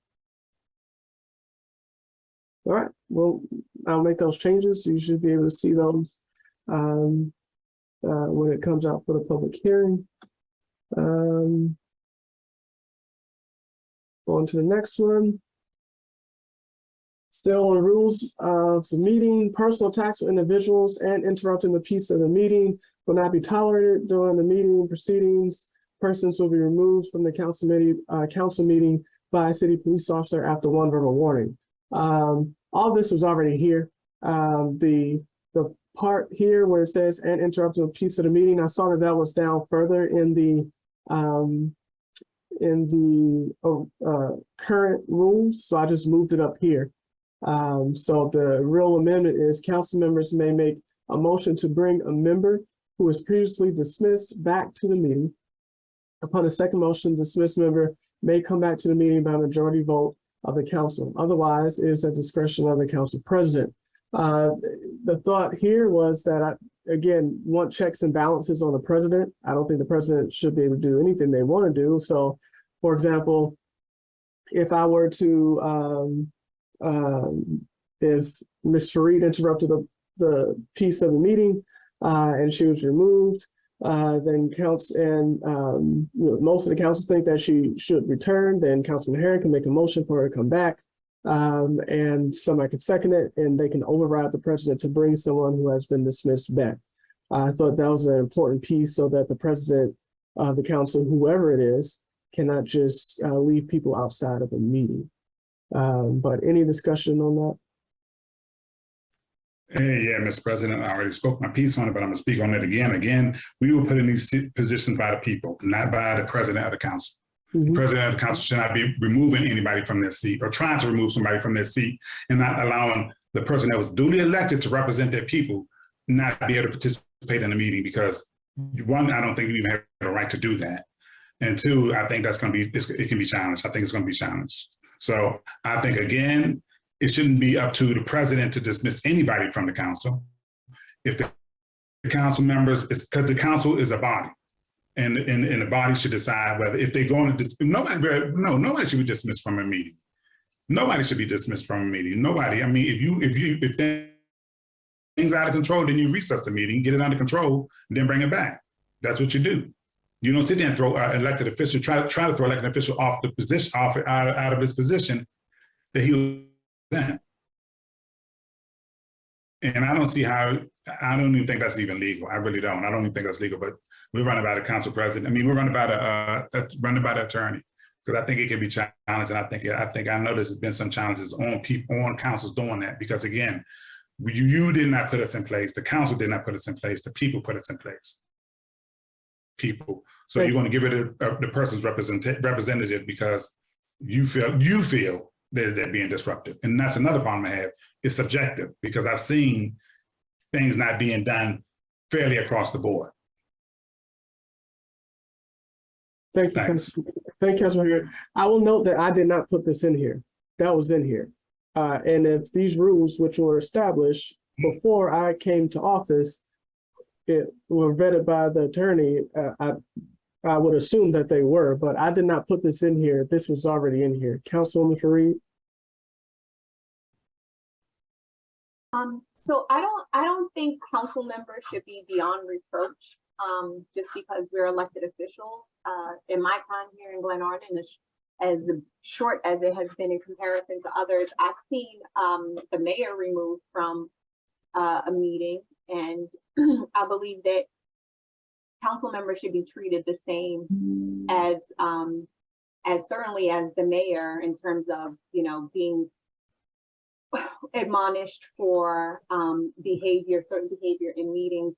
All right, well, I'll make those changes. You should be able to see those when it comes out for the public hearing. On to the next one. Still on rules of the meeting, personal attacks on individuals and interrupting the peace of the meeting will not be tolerated during the meeting proceedings. Persons will be removed from the council meeting by a city police officer after 1 verbal warning. All this was already here. The part here where it says and interrupting the peace of the meeting, I saw that was down further in the current rules, so I just moved it up here. So the real amendment is council members may make a motion to bring a member who was previously dismissed back to the meeting. Upon a second motion, the dismissed member may come back to the meeting by majority vote of the council. Otherwise, it is at discretion of the council president. The thought here was that I, again, want checks and balances on the president. I don't think the president should be able to do anything they want to do. So, for example, if I were to, if Ms. Fareed interrupted the piece of the meeting and she was removed, then most of the councils think that she should return. Then Councilman Herring can make a motion for her to come back, and somebody can second it, and they can override the president to bring someone who has been dismissed back. I thought that was an important piece so that the president of the council, whoever it is, cannot just leave people outside of a meeting. But any discussion on that? Yeah, Mr. President, I already spoke my piece on it, but I'm gonna speak on it again. Again, we were put in these positions by the people, not by the president of the council. The president of the council should not be removing anybody from their seat or trying to remove somebody from their seat and not allowing the person that was duly elected to represent their people not be able to participate in the meeting, because 1, I don't think we even have the right to do that. And 2, I think that's gonna be, it can be challenged. I think it's gonna be challenged. So I think, again, it shouldn't be up to the president to dismiss anybody from the council. If the council members, because the council is a body, and the body should decide whether, if they're going to, nobody should be dismissed from a meeting. Nobody should be dismissed from a meeting. Nobody. I mean, if things are out of control, then you recess the meeting, get it under control, and then bring it back. That's what you do. You don't sit there and throw elected official, try to throw elected official off the position, out of his position that he was in. And I don't see how, I don't even think that's even legal. I really don't. I don't even think that's legal, but we're running by the council president. I mean, we're running by the attorney, because I think it can be challenged. And I know there's been some challenges on councils doing that, because again, You did not put us in place. The council did not put us in place. The people put us in place. People. So you're going to give it the person's representative because you feel that they're being disruptive. And that's another problem I have. It's subjective because I've seen things not being done fairly across the board. Thank you. Thanks. Thank you, Councilman. I will note that I did not put this in here. That was in here. And if these rules, which were established before I came to office, it were vetted by the attorney, I would assume that they were, but I did not put this in here. This was already in here. Councilwoman Fareed? So I don't think council members should be beyond reproach, just because we're elected officials. In my time here in Glenarden, as short as it has been in comparison to others, I've seen the mayor removed from a meeting, and I believe that council members should be treated the same as certainly as the mayor in terms of, you know, being admonished for certain behavior in meetings.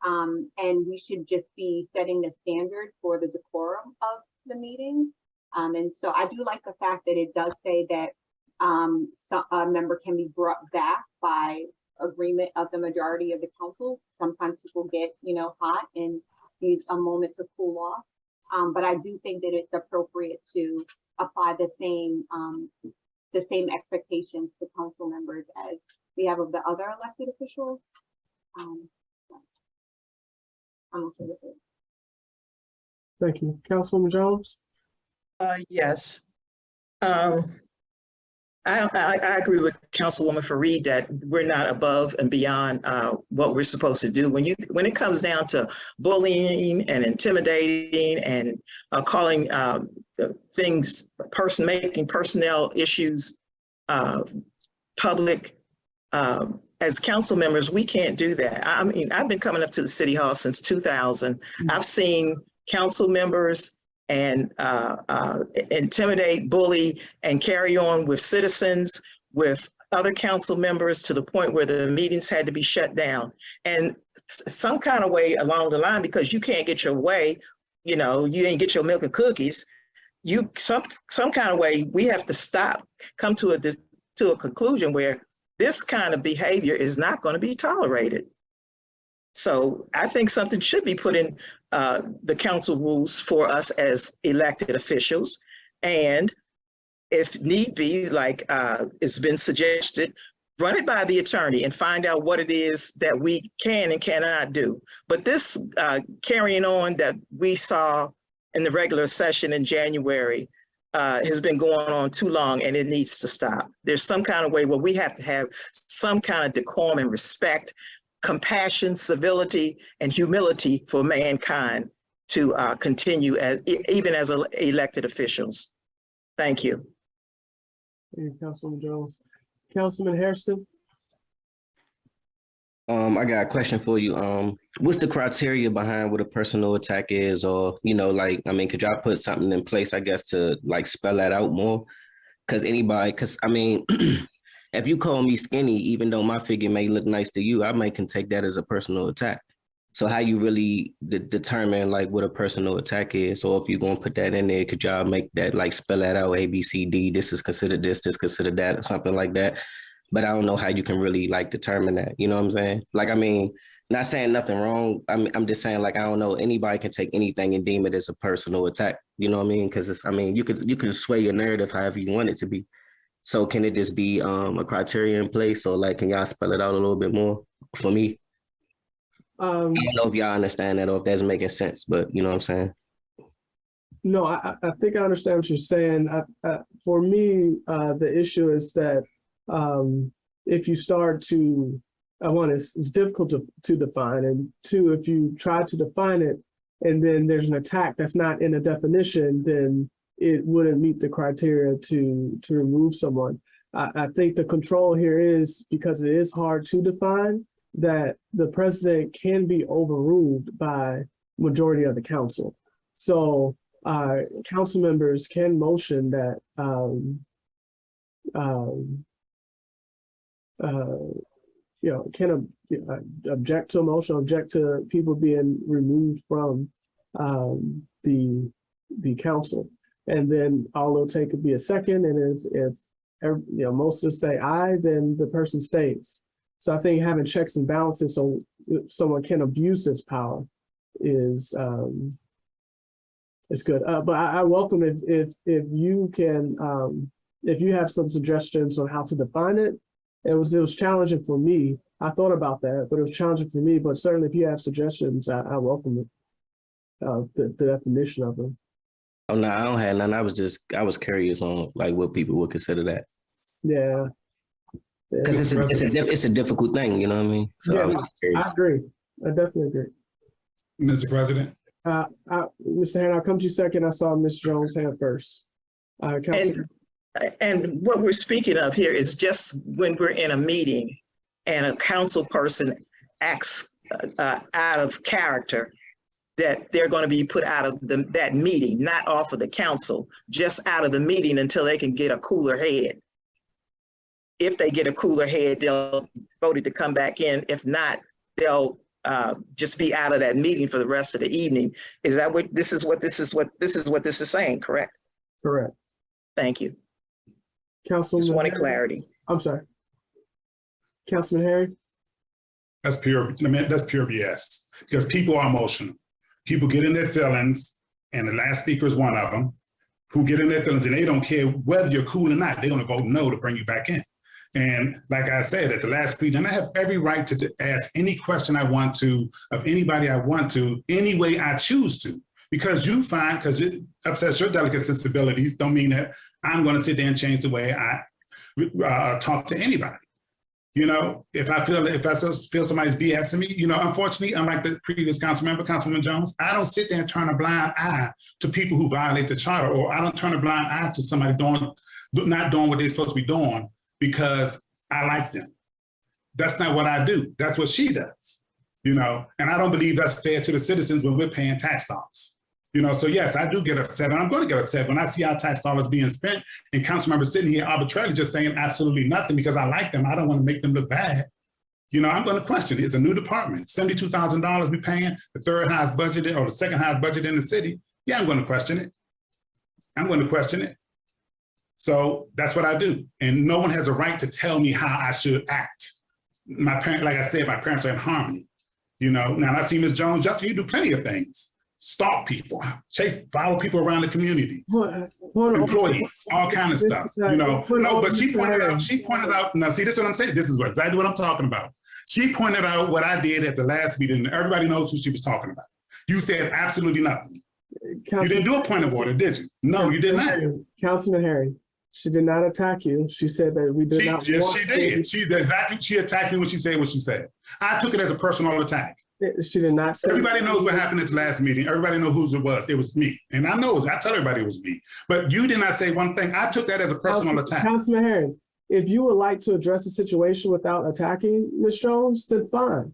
And we should just be setting the standard for the decorum of the meeting. And so I do like the fact that it does say that a member can be brought back by agreement of the majority of the council. Sometimes people get, you know, hot and need a moment to cool off. But I do think that it's appropriate to apply the same expectations to council members as we have of the other elected officials. I'm okay with it. Thank you. Councilwoman Jones? Yes. I agree with Councilwoman Fareed that we're not above and beyond what we're supposed to do. When it comes down to bullying and intimidating and calling things making personnel issues public, as council members, we can't do that. I mean, I've been coming up to the city hall since 2000. I've seen council members and intimidate, bully, and carry on with citizens, with other council members to the point where the meetings had to be shut down. And some kind of way along the line, because you can't get your way, you know, you ain't get your milk and cookies, some kind of way we have to come to a conclusion where this kind of behavior is not going to be tolerated. So I think something should be put in the council rules for us as elected officials. And if need be, like it's been suggested, run it by the attorney and find out what it is that we can and cannot do. But this carrying on that we saw in the regular session in January has been going on too long, and it needs to stop. There's some kind of way where we have to have some kind of decorum and respect, compassion, civility, and humility for mankind to continue even as elected officials. Thank you. Thank you, Councilwoman Jones. Councilman Hairston? I got a question for you. What's the criteria behind what a personal attack is? Or, you know, like, I mean, could y'all put something in place, I guess, to like spell that out more? Because I mean, if you call me skinny, even though my figure may look nice to you, I can take that as a personal attack. So how you really determine like what a personal attack is? So if you're going to put that in there, could y'all make that like spell that out, A, B, C, D, this is considered this is considered that, or something like that? But I don't know how you can really like determine that. You know what I'm saying? Like, I mean, not saying nothing wrong. I'm just saying, like, I don't know, anybody can take anything and deem it as a personal attack. You know what I mean? Because I mean, you could sway your narrative however you want it to be. So can it just be a criteria in place? Or like, can y'all spell it out a little bit more for me? I don't know if y'all understand that or if that's making sense, but you know what I'm saying? No, I think I understand what you're saying. For me, the issue is that if you start to, one, it's difficult to define, and two, if you try to define it and then there's an attack that's not in a definition, then it wouldn't meet the criteria to remove someone. I think the control here is, because it is hard to define, that the president can be overruled by majority of the council. So council members can motion that can object to a motion, object to people being removed from the council. And then all it'll take would be a second. And if most of us say aye, then the person stays. So I think having checks and balances so someone can abuse this power is good. But I welcome if you can, if you have some suggestions on how to define it. It was challenging for me. I thought about that, but it was challenging for me. But certainly if you have suggestions, I welcome it. The definition of them. Oh no, I don't have none. I was curious on like what people would consider that. Yeah. Because it's a difficult thing, you know what I mean? So Yeah, I was just curious. I agree. I definitely agree. Mr. President. Mr. Hand, I'll come to you second. I saw Ms. Jones' hand first. And what we're speaking of here is just when we're in a meeting and a council person acts out of character, that they're going to be put out of that meeting, not off of the council, just out of the meeting until they can get a cooler head. If they get a cooler head, they'll vote to come back in. If not, they'll just be out of that meeting for the rest of the evening. Is that what this is saying, correct? Correct. Thank you. Councilman, Just wanted clarity. I'm sorry. Councilman Harry? That's pure BS, because people are emotional. People get in their feelings, and the last speaker is one of them, who get in their feelings and they don't care whether you're cool or not. They're gonna vote no to bring you back in. And like I said, at the last speech, and I have every right to ask any question I want to, of anybody I want to, any way I choose to, because it upsets your delicate sensibilities, don't mean that I'm gonna sit there and change the way I talk to anybody. If I feel somebody's BSing me, unfortunately, unlike the previous council member, Councilwoman Jones, I don't sit there and turn a blind eye to people who violate the charter, or I don't turn a blind eye to somebody not doing what they're supposed to be doing because I like them. That's not what I do. That's what she does, and I don't believe that's fair to the citizens when we're paying tax dollars. So yes, I do get upset, and I'm going to get upset when I see our tax dollars being spent and council members sitting here arbitrarily just saying absolutely nothing because I like them. I don't want to make them look bad. I'm going to question it. It's a new department, $72,000 we're paying, the third highest budget or the second highest budget in the city. Yeah, I'm going to question it. I'm going to question it. So that's what I do. And no one has a right to tell me how I should act. My parents, like I said, my parents are in harmony. Now I see Ms. Jones, Justin, you do plenty of things. Stalk people, follow people around the community, employees, all kind of stuff, No, but she pointed out, now see, this is what I'm saying. This is exactly what I'm talking about. She pointed out what I did at the last meeting, and everybody knows who she was talking about. You said absolutely nothing. You didn't do a point of order, did you? No, you did not. Councilman Harry, she did not attack you. She said that we did not. Yes, she did. She attacked me when she said what she said. I took it as a personal attack. She did not say. Everybody knows what happened at the last meeting. Everybody knows whose it was. It was me. And I know, I tell everybody it was me. But you did not say one thing. I took that as a personal attack. Councilman Harry, if you would like to address the situation without attacking Ms. Jones, then fine.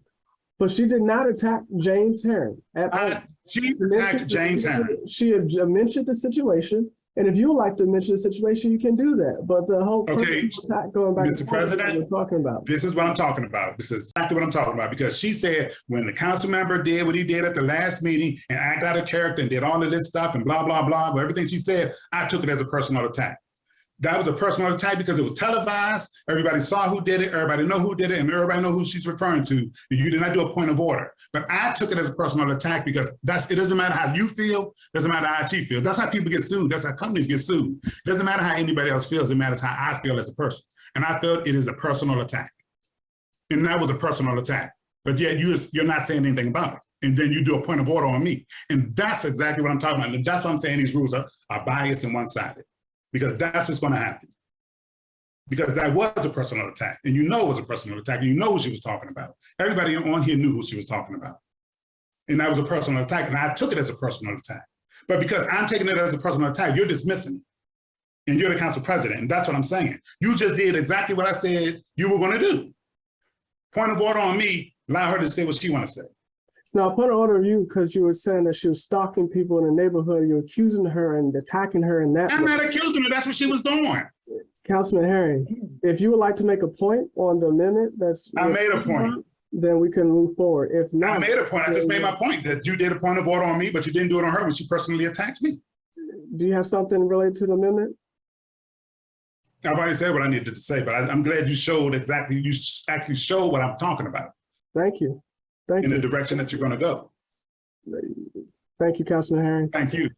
But she did not attack James Herring at all. She attacked James Herring. She mentioned the situation. And if you would like to mention the situation, you can do that. But the whole attack going back Mr. President, we're talking about. This is what I'm talking about. This is exactly what I'm talking about. Because she said when the council member did what he did at the last meeting and acted out of character and did all of this stuff and blah, blah, blah, but everything she said, I took it as a personal attack. That was a personal attack because it was televised. Everybody saw who did it. Everybody know who did it, and everybody know who she's referring to. You did not do a point of order. But I took it as a personal attack because it doesn't matter how you feel. Doesn't matter how she feels. That's how people get sued. That's how companies get sued. It doesn't matter how anybody else feels. It matters how I feel as a person. And I felt it is a personal attack. And that was a personal attack. But yet you're not saying anything about it. And then you do a point of order on me. And that's exactly what I'm talking about. And that's why I'm saying these rules are biased and one-sided. Because that's what's going to happen. Because that was a personal attack. And you know it was a personal attack. And you know who she was talking about. Everybody on here knew who she was talking about. And that was a personal attack. And I took it as a personal attack. But because I'm taking it as a personal attack, you're dismissing it. And you're the council president. And that's what I'm saying. You just did exactly what I said you were going to do. Point of order on me, allow her to say what she want to say. No, I put an order on you because you were saying that she was stalking people in the neighborhood. You're accusing her and attacking her in that way. I'm not accusing her. That's what she was doing. Councilman Harry, If you would like to make a point on the amendment, I made a point. then we can move forward. If not, I made a point. I just made my point that you did a point of order on me, but you didn't do it on her when she personally attacked me. do you have something related to the amendment? I've already said what I needed to say, but I'm glad you showed exactly, you actually showed what I'm talking about Thank you. Thank in you. the direction that you're going to go. Thank you, Councilman Herring. Thank you.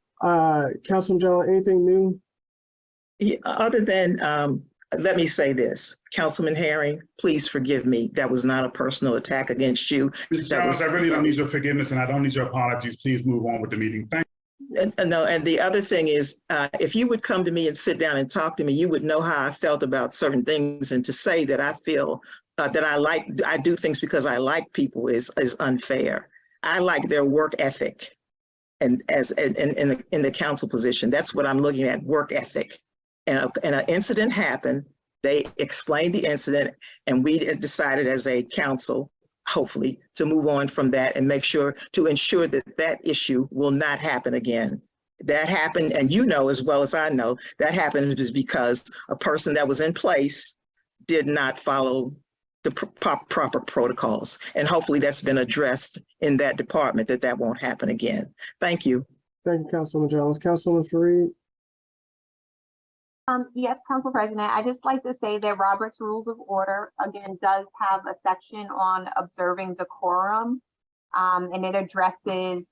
Councilman John, anything new? Yeah, other than, let me say this, Councilman Herring, please forgive me. That was not a personal attack against you. Ms. That Jones, was- I really don't need your forgiveness and I don't need your apologies. Please move on with the meeting. Thank No, and the other thing is, if you would come to me and sit down and talk to me, you would know how I felt about certain things. And to say that I feel that I do things because I like people is unfair. I like their work ethic, and as in the council position, that's what I'm looking at, work ethic. And an incident happened. They explained the incident, and we decided as a council, hopefully, to move on from that and make sure to ensure that that issue will not happen again. That happened, and you know as well as I know, that happened is because a person that was in place did not follow the proper protocols. And hopefully that's been addressed in that department, that won't happen again. Thank you. Thank you, Councilman Jones. Councilman Fareed? Yes, Council President, I just like to say that Robert's Rules of Order, again, does have a section on observing decorum. And it addresses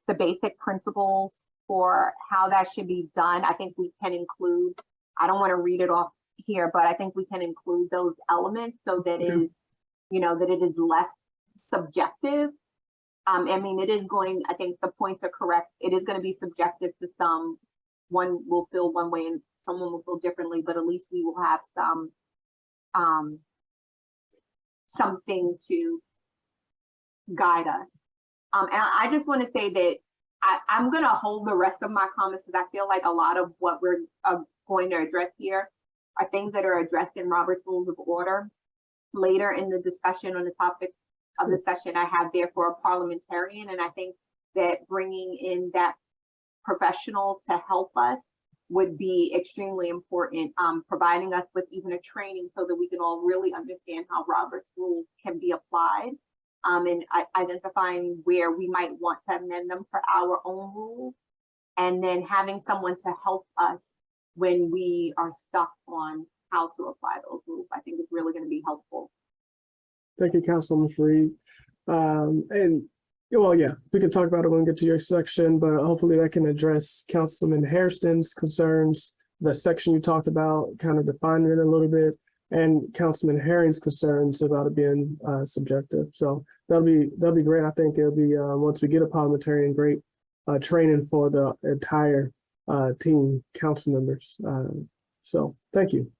the basic principles for how that should be done. I think we can include, I don't want to read it off here, but I think we can include those elements so that is, that it is less subjective. I mean, it is going, I think the points are correct. It is going to be subjective to some. One will feel one way and someone will feel differently, but at least we will have some something to guide us. And I just want to say that I'm going to hold the rest of my comments because I feel like a lot of what we're going to address here are things that are addressed in Robert's Rules of Order. Later in the discussion on the topic of discussion, I have there for a parliamentarian, and I think that bringing in that professional to help us would be extremely important, providing us with even a training so that we can all really understand how Robert's rules can be applied, and identifying where we might want to amend them for our own rules, and then having someone to help us when we are stuck on how to apply those rules. I think it's really going to be helpful. Thank you, Councilman Fareed. And well, yeah, we can talk about it when we get to your section, but hopefully that can address Councilman Hairston's concerns, the section you talked about, kind of defining it a little bit, and Councilman Herring's concerns about it being subjective. So that'll be great. I think it'll be once we get a parliamentarian, great training for the entire team, council members. So thank you.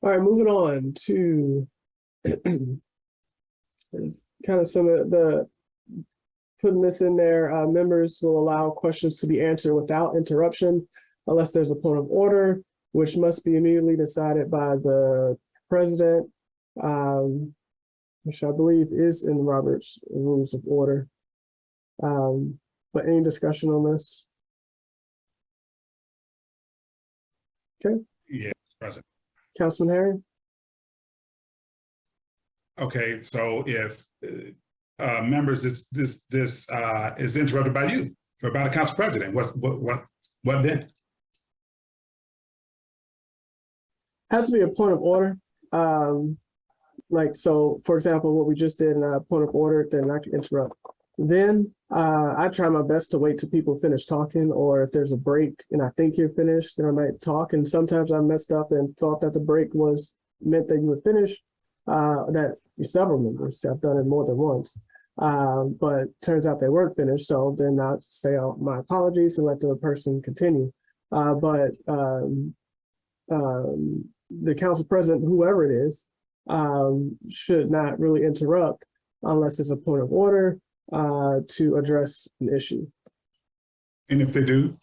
All right, moving on to there's kind of some of the putting this in there. Members will allow questions to be answered without interruption unless there's a point of order, which must be immediately decided by the president, which I believe is in Robert's Rules of Order. But any discussion on this? Okay. Yes, President. Councilman Herring? Okay, so if members, this is interrupted by you or by the council president, what then? Has to be a point of order. Like, so for example, what we just did in a point of order, then I can interrupt. Then I try my best to wait till people finish talking, or if there's a break and I think you're finished, then I might talk. And sometimes I messed up and thought that the break meant that you would finish. That several members have done it more than once, but turns out they weren't finished. So then I'll say my apologies and let the person continue. But the council president, whoever it is, should not really interrupt unless it's a point of order to address an issue. And if they do?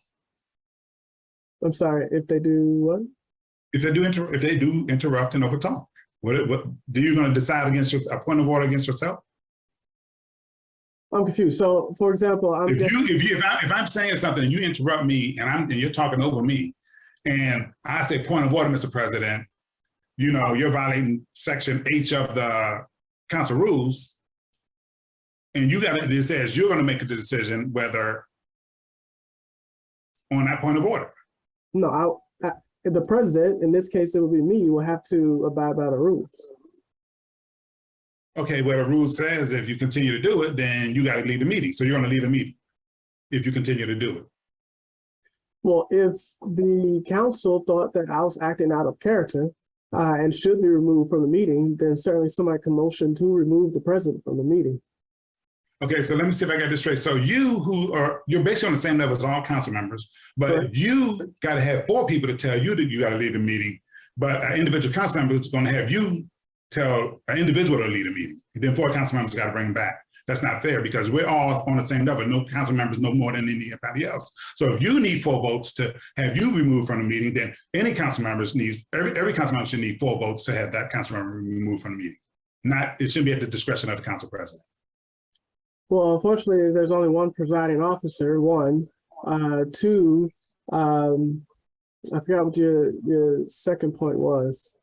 I'm sorry, if they do what? If they do interrupt and overtalk, what do you going to decide against a point of order against yourself? I'm confused. So, for example, if I'm saying something and you interrupt me and you're talking over me, and I say point of order, Mr. President, you're violating section H of the council rules. And it says you're gonna make a decision whether on that point of order. No, the president, in this case, it would be me, will have to abide by the rules. Okay, well, the rule says if you continue to do it, then you gotta leave the meeting. So you're gonna leave the meeting if you continue to do it. Well, if the council thought that I was acting out of character and should be removed from the meeting, then certainly somebody can motion to remove the president from the meeting. Okay, so let me see if I got this straight. So you're basically on the same level as all council members, but Right. you gotta have 4 people to tell you that you gotta leave the meeting, but an individual council member is gonna have you tell an individual to leave the meeting. Then 4 council members gotta bring them back. That's not fair because we're all on the same level. No council members know more than anybody else. So if you need 4 votes to have you removed from the meeting, then any council members every council member should need 4 votes to have that council member removed from the meeting. It shouldn't be at the discretion of the council president. Well, unfortunately, there's only one presiding officer, one. 2, I forgot what your second point was.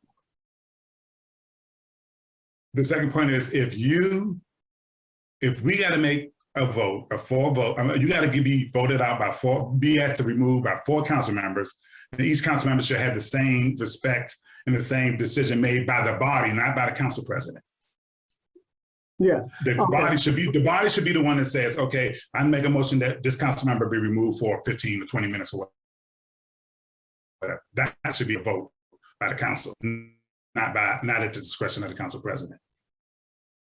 The second point is if we got to make a vote, a 4 vote, you got to be voted out by 4, be asked to remove by 4 council members, and each council member should have the same respect and the same decision made by the body, not by the council president. Yeah. The body should be the one that says, okay, I make a motion that this council member be removed for 15 or 20 minutes or whatever. That should be a vote by the council, not at the discretion of the council president.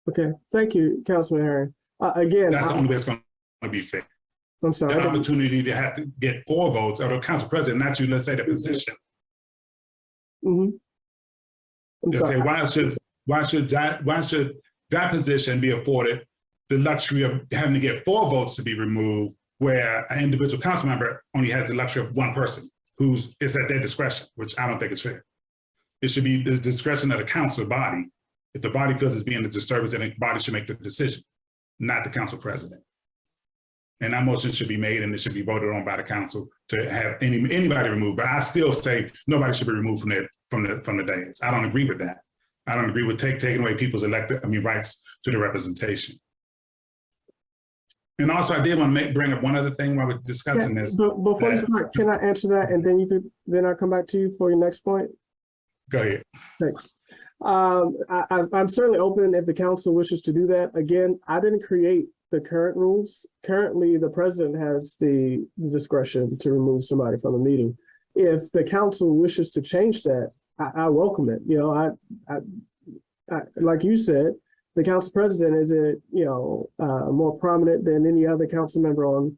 Okay, thank you, Councilman Herring. Again, That's the only way it's going to be fair. I'm sorry. The opportunity to have to get 4 votes of the council president, not you, let's say the position. I'm Let's say, sorry. why should that position be afforded the luxury of having to get 4 votes to be removed, where an individual council member only has the luxury of 1 person who's it's at their discretion, which I don't think is fair. It should be the discretion of the council body. If the body feels it's being a disturbance, then the body should make the decision, not the council president. And that motion should be made and it should be voted on by the council to have anybody removed. But I still say nobody should be removed from the dais. I don't agree with that. I don't agree with taking away people's rights to the representation. And also, I did want to bring up one other thing while we're discussing this. Before you start, can I answer that and then I'll come back to you for your next point? Go ahead. Thanks. I'm certainly open if the council wishes to do that. Again, I didn't create the current rules. Currently, the president has the discretion to remove somebody from the meeting. If the council wishes to change that, I welcome it. I like you said, the council president is more prominent than any other council member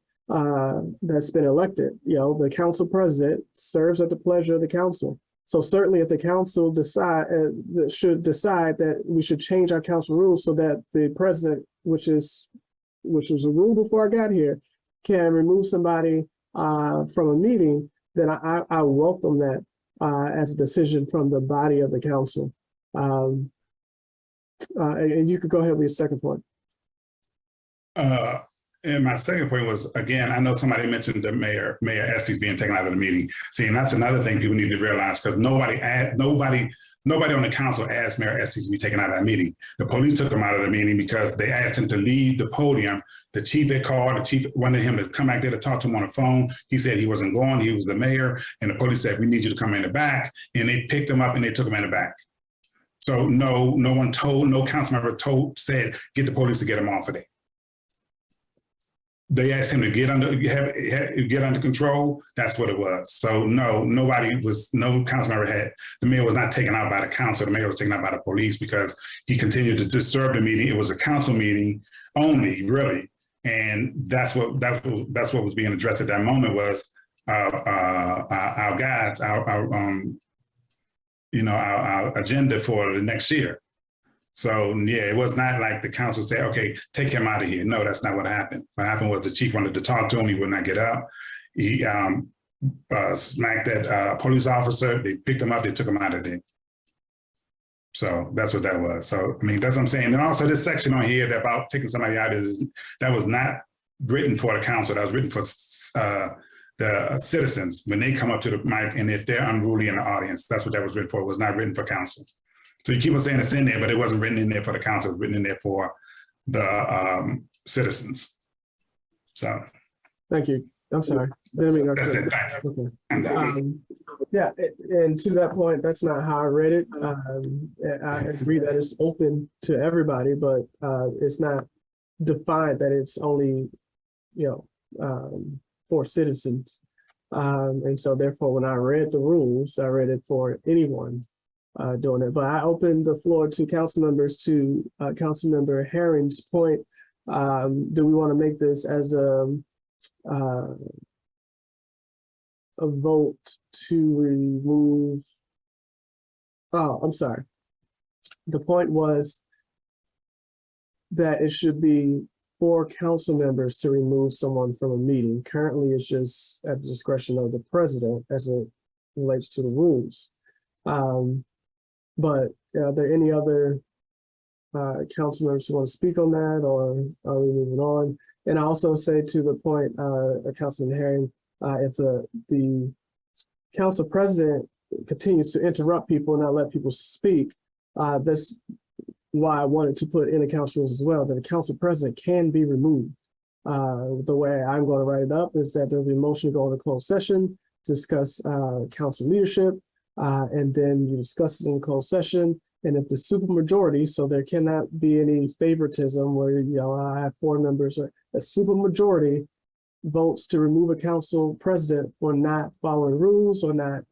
that's been elected. The council president serves at the pleasure of the council. So certainly, if the council should decide that we should change our council rules so that the president, which was a rule before I got here, can remove somebody from a meeting, then I welcome that as a decision from the body of the council. And you could go ahead with your second point. And my second point was, again, I know somebody mentioned the Mayor Estes being taken out of the meeting. See, and that's another thing people need to realize, because nobody on the council asked Mayor Estes to be taken out of that meeting. The police took him out of the meeting because they asked him to leave the podium. The chief had called, the chief wanted him to come back there to talk to him on the phone. He said he wasn't going, he was the mayor. And the police said, we need you to come in the back. And they picked him up and they took him in the back. So no council member said, get the police to get him off of there. They asked him to get under control. That's what it was. So no council member the mayor was not taken out by the council. The mayor was taken out by the police because he continued to disturb the meeting. It was a council meeting only, really. And that's what was being addressed at that moment was our guides, our agenda for the next year. So yeah, it was not like the council said, okay, take him out of here. No, that's not what happened. What happened was the chief wanted to talk to him. He would not get up. He smacked that police officer. They picked him up. They took him out of there. So that's what that was. So, I mean, that's what I'm saying. And also this section on here about taking somebody out that was not written for the council. That was written for the citizens, when they come up to the mic, and if they're unruly in the audience, that's what that was written for. It was not written for council. So you keep on saying it's in there, but it wasn't written in there for the council. It was written in there for the citizens. So Thank you. I'm sorry. Didn't mean to- that's it. Thank you. Okay. And, Yeah, and to that point, that's not how I read it. I agree that it's open to everybody, but it's not defined that it's only, for citizens. And so therefore, when I read the rules, I read it for anyone doing it. But I opened the floor to council members to Councilmember Herring's point. Do we want to make this as a vote to remove? Oh, I'm sorry. The point was that it should be for council members to remove someone from a meeting. Currently, it's just at the discretion of the president as it relates to the rules. But are there any other council members who want to speak on that, or are we moving on? And I also say to the point, Councilman Herring, if the council president continues to interrupt people and not let people speak, that's why I wanted to put in the council rules as well, that the council president can be removed. The way I'm going to write it up is that there'll be a motion to go into closed session, discuss council leadership, and then you discuss it in closed session. And if the supermajority, so there cannot be any favoritism where, I have 4 members, a supermajority votes to remove a council president for not following rules or not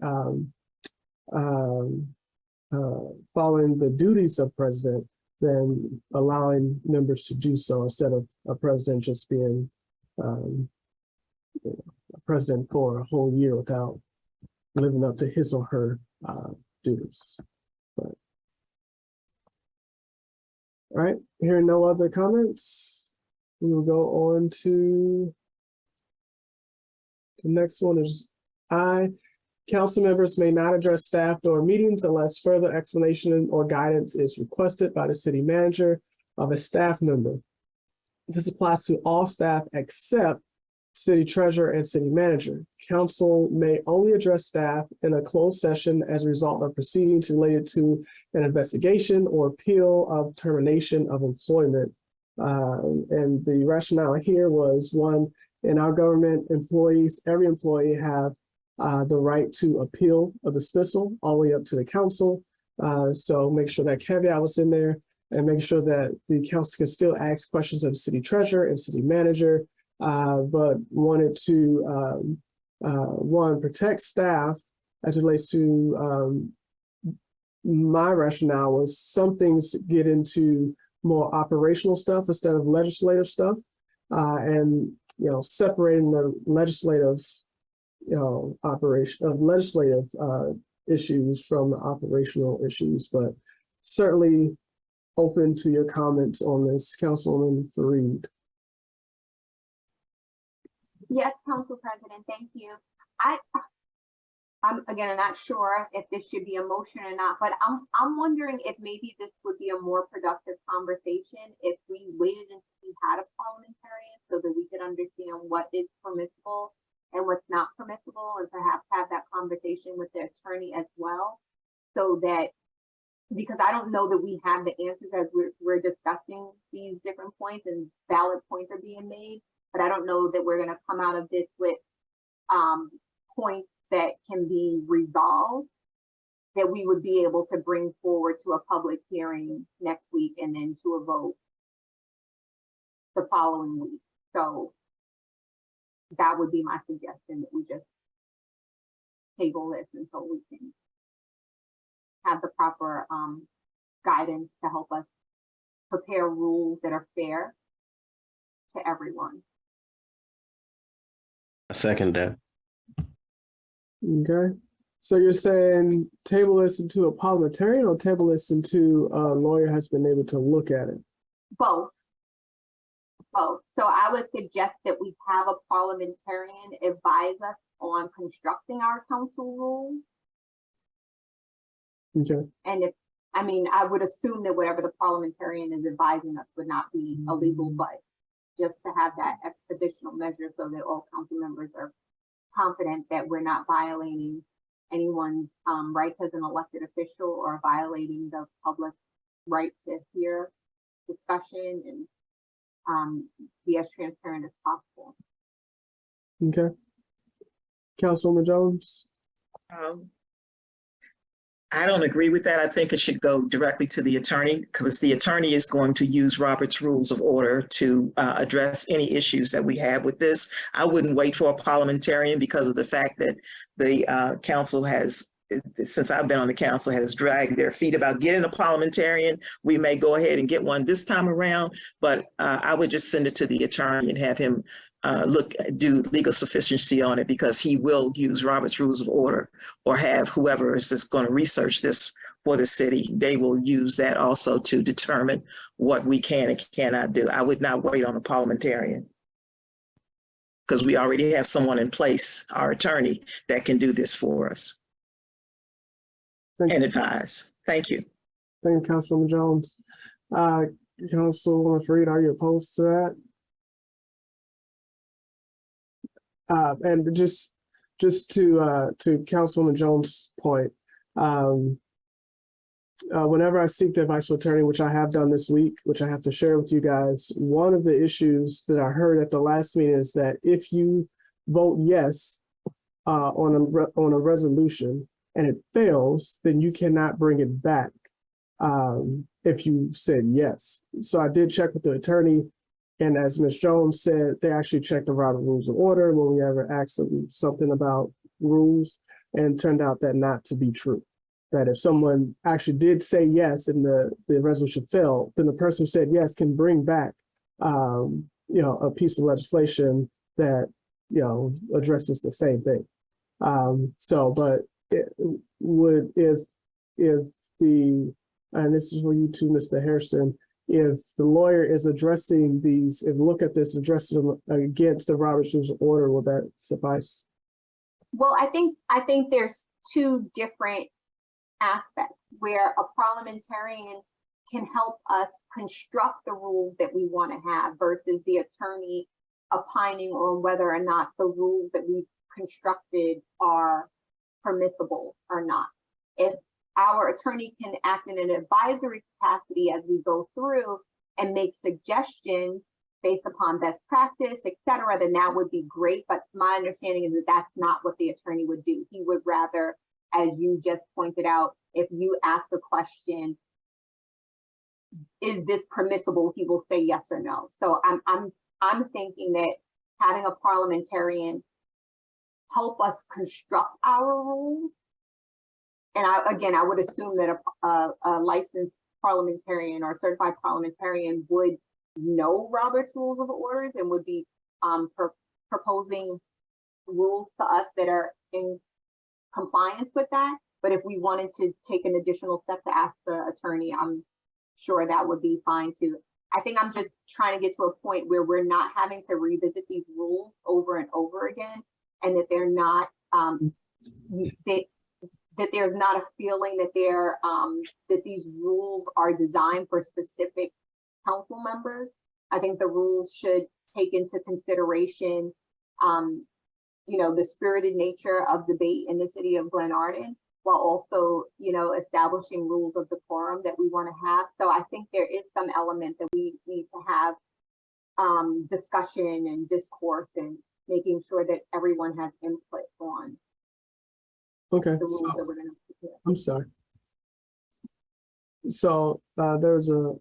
following the duties of president, then allowing members to do so instead of a president just being a president for a whole year without living up to his or her duties. But, all right, hearing no other comments, we will go on to the next one is I. Council members may not address staff during meetings unless further explanation or guidance is requested by the city manager of a staff member. This applies to all staff except city treasurer and city manager. Council may only address staff in a closed session as a result of proceedings related to an investigation or appeal of termination of employment. And the rationale here was, one, in our government, employees, every employee have the right to appeal a dismissal all the way up to the council. So make sure that caveat was in there and make sure that the council can still ask questions of the city treasurer and city manager, but wanted to, one, protect staff as it relates to my rationale was some things get into more operational stuff instead of legislative stuff, and separating the legislative legislative issues from the operational issues, but certainly open to your comments on this, Councilwoman Fareed. Yes, Council President, thank you. I'm again not sure if this should be a motion or not, but I'm wondering if maybe this would be a more productive conversation if we waited until we had a parliamentarian so that we could understand what is permissible and what's not permissible, and perhaps have that conversation with the attorney as well, so that, because I don't know that we have the answers as we're discussing these different points and valid points are being made, but I don't know that we're going to come out of this with points that can be resolved, that we would be able to bring forward to a public hearing next week and then to a vote the following week. So that would be my suggestion, that we just table this until we can have the proper guidance to help us prepare rules that are fair to everyone. I second that. Okay, so you're saying table this into a parliamentarian or table this into a lawyer has been able to look at it? Both. So I would suggest that we have a parliamentarian advise us on constructing our council rules. Okay. And I would assume that whatever the parliamentarian is advising us would not be illegal, but just to have that additional measure so that all council members are confident that we're not violating anyone's rights as an elected official or violating the public right to hear discussion and be as transparent as possible. Okay. Councilwoman Jones? I don't agree with that. I think it should go directly to the attorney because the attorney is going to use Robert's Rules of Order to address any issues that we have with this. I wouldn't wait for a parliamentarian because of the fact that the council has, since I've been on the council, has dragged their feet about getting a parliamentarian. We may go ahead and get one this time around, but I would just send it to the attorney and have him do legal sufficiency on it, because he will use Robert's Rules of Order, or have whoever is just going to research this for the city. They will use that also to determine what we can and cannot do. I would not wait on a parliamentarian because we already have someone in place, our attorney, that can do this for us and advise. Thank you. Thank you, Councilwoman Jones. Councilwoman Fareed, are you opposed to that? And just to Councilwoman Jones' point, whenever I seek the advice of attorney, which I have done this week, which I have to share with you guys, one of the issues that I heard at the last meeting is that if you vote yes on a resolution and it fails, then you cannot bring it back if you said yes. So I did check with the attorney. And as Ms. Jones said, they actually checked the Robert Rules of Order when we ever asked them something about rules, and it turned out that not to be true. That if someone actually did say yes and the resolution failed, then the person who said yes can bring back, a piece of legislation that, addresses the same thing. But it would, if the, and this is for you too, Mr. Harrison, if the lawyer is addressing these, and look at this, addressing them against the Robert's Rules of Order, will that suffice? Well, I think there's two different aspects where a parliamentarian can help us construct the rules that we want to have versus the attorney opining on whether or not the rules that we've constructed are permissible or not. If our attorney can act in an advisory capacity as we go through and make suggestions based upon best practice, et cetera, then that would be great. But my understanding is that that's not what the attorney would do. He would rather, as you just pointed out, if you ask the question, is this permissible? He will say yes or no. So I'm thinking that having a parliamentarian help us construct our rules. And I would assume that a licensed parliamentarian or certified parliamentarian would know Robert's Rules of Orders and would be proposing rules to us that are in compliance with that. But if we wanted to take an additional step to ask the attorney, I'm sure that would be fine too. I think I'm just trying to get to a point where we're not having to revisit these rules over and over again, and that they're not that there's not a feeling that they're that these rules are designed for specific council members. I think the rules should take into consideration, the spirited nature of debate in the city of Glenarden, while also, establishing rules of decorum that we want to have. So I think there is some element that we need to have discussion and discourse and making sure that everyone has input on Okay, the rules that we're going to prepare. I'm sorry. So there's a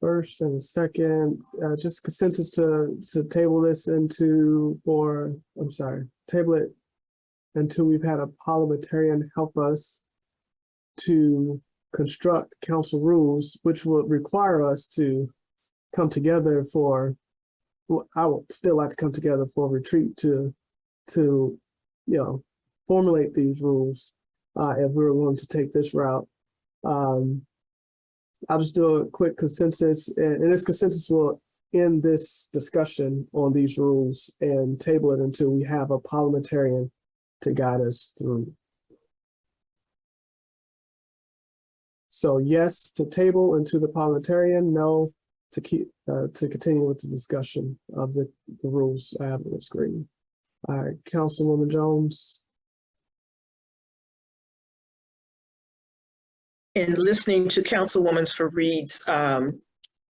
first and a second, just consensus to table this table it until we've had a parliamentarian help us to construct council rules, which will require us to come together for, well, I would still like to come together for a retreat to formulate these rules if we were willing to take this route. I'll just do a quick consensus, and this consensus will end this discussion on these rules and table it until we have a parliamentarian to guide us through. So yes to table and to the parliamentarian, no to keep to continue with the discussion of the rules I have on the screen. All right, Councilwoman Jones. In listening to Councilwoman Fareed's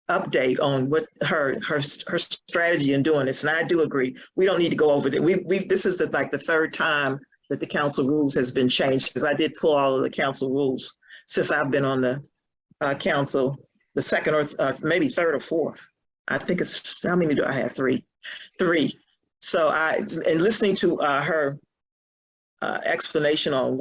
update on what her strategy in doing this, and I do agree, we don't need to go over it. This is like the third time that the council rules has been changed, because I did pull all of the council rules since I've been on the council, the second or maybe third or fourth. I think it's, how many do I have? Three. So in listening to her explanation on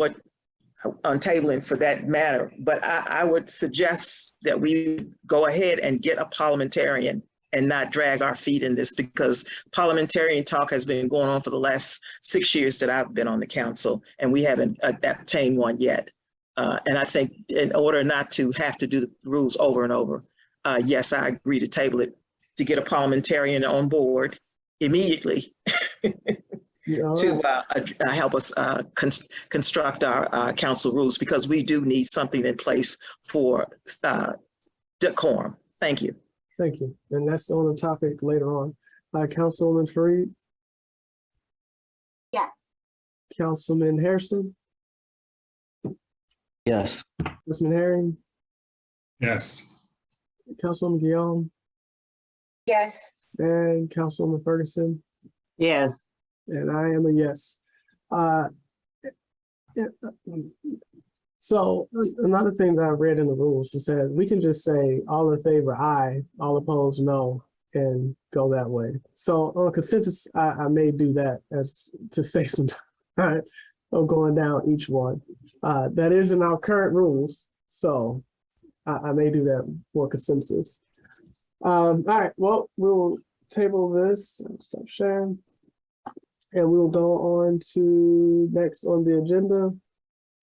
tabling for that matter, but I would suggest that we go ahead and get a parliamentarian and not drag our feet in this, because parliamentarian talk has been going on for the last 6 years that I've been on the council, and we haven't obtained one yet. And I think in order not to have to do the rules over and over, yes, I agree to table it, to get a parliamentarian on board immediately to help us construct our council rules, because we do need something in place for decorum. Thank you. Thank you. And that's on the topic later on. Councilwoman Fareed? Yes. Councilman Hairston? Yes. Councilman Herring? Yes. Councilwoman Guillaume? Yes. And Councilwoman Ferguson? Yes. And I am a yes. So another thing that I read in the rules is that we can just say all in favor, aye, all opposed, no, and go that way. So on consensus, I may do that as to save some time of going down each one. That is in our current rules, so I may do that for consensus. All right, well, we'll table this and stop sharing. And we'll go on to next on the agenda,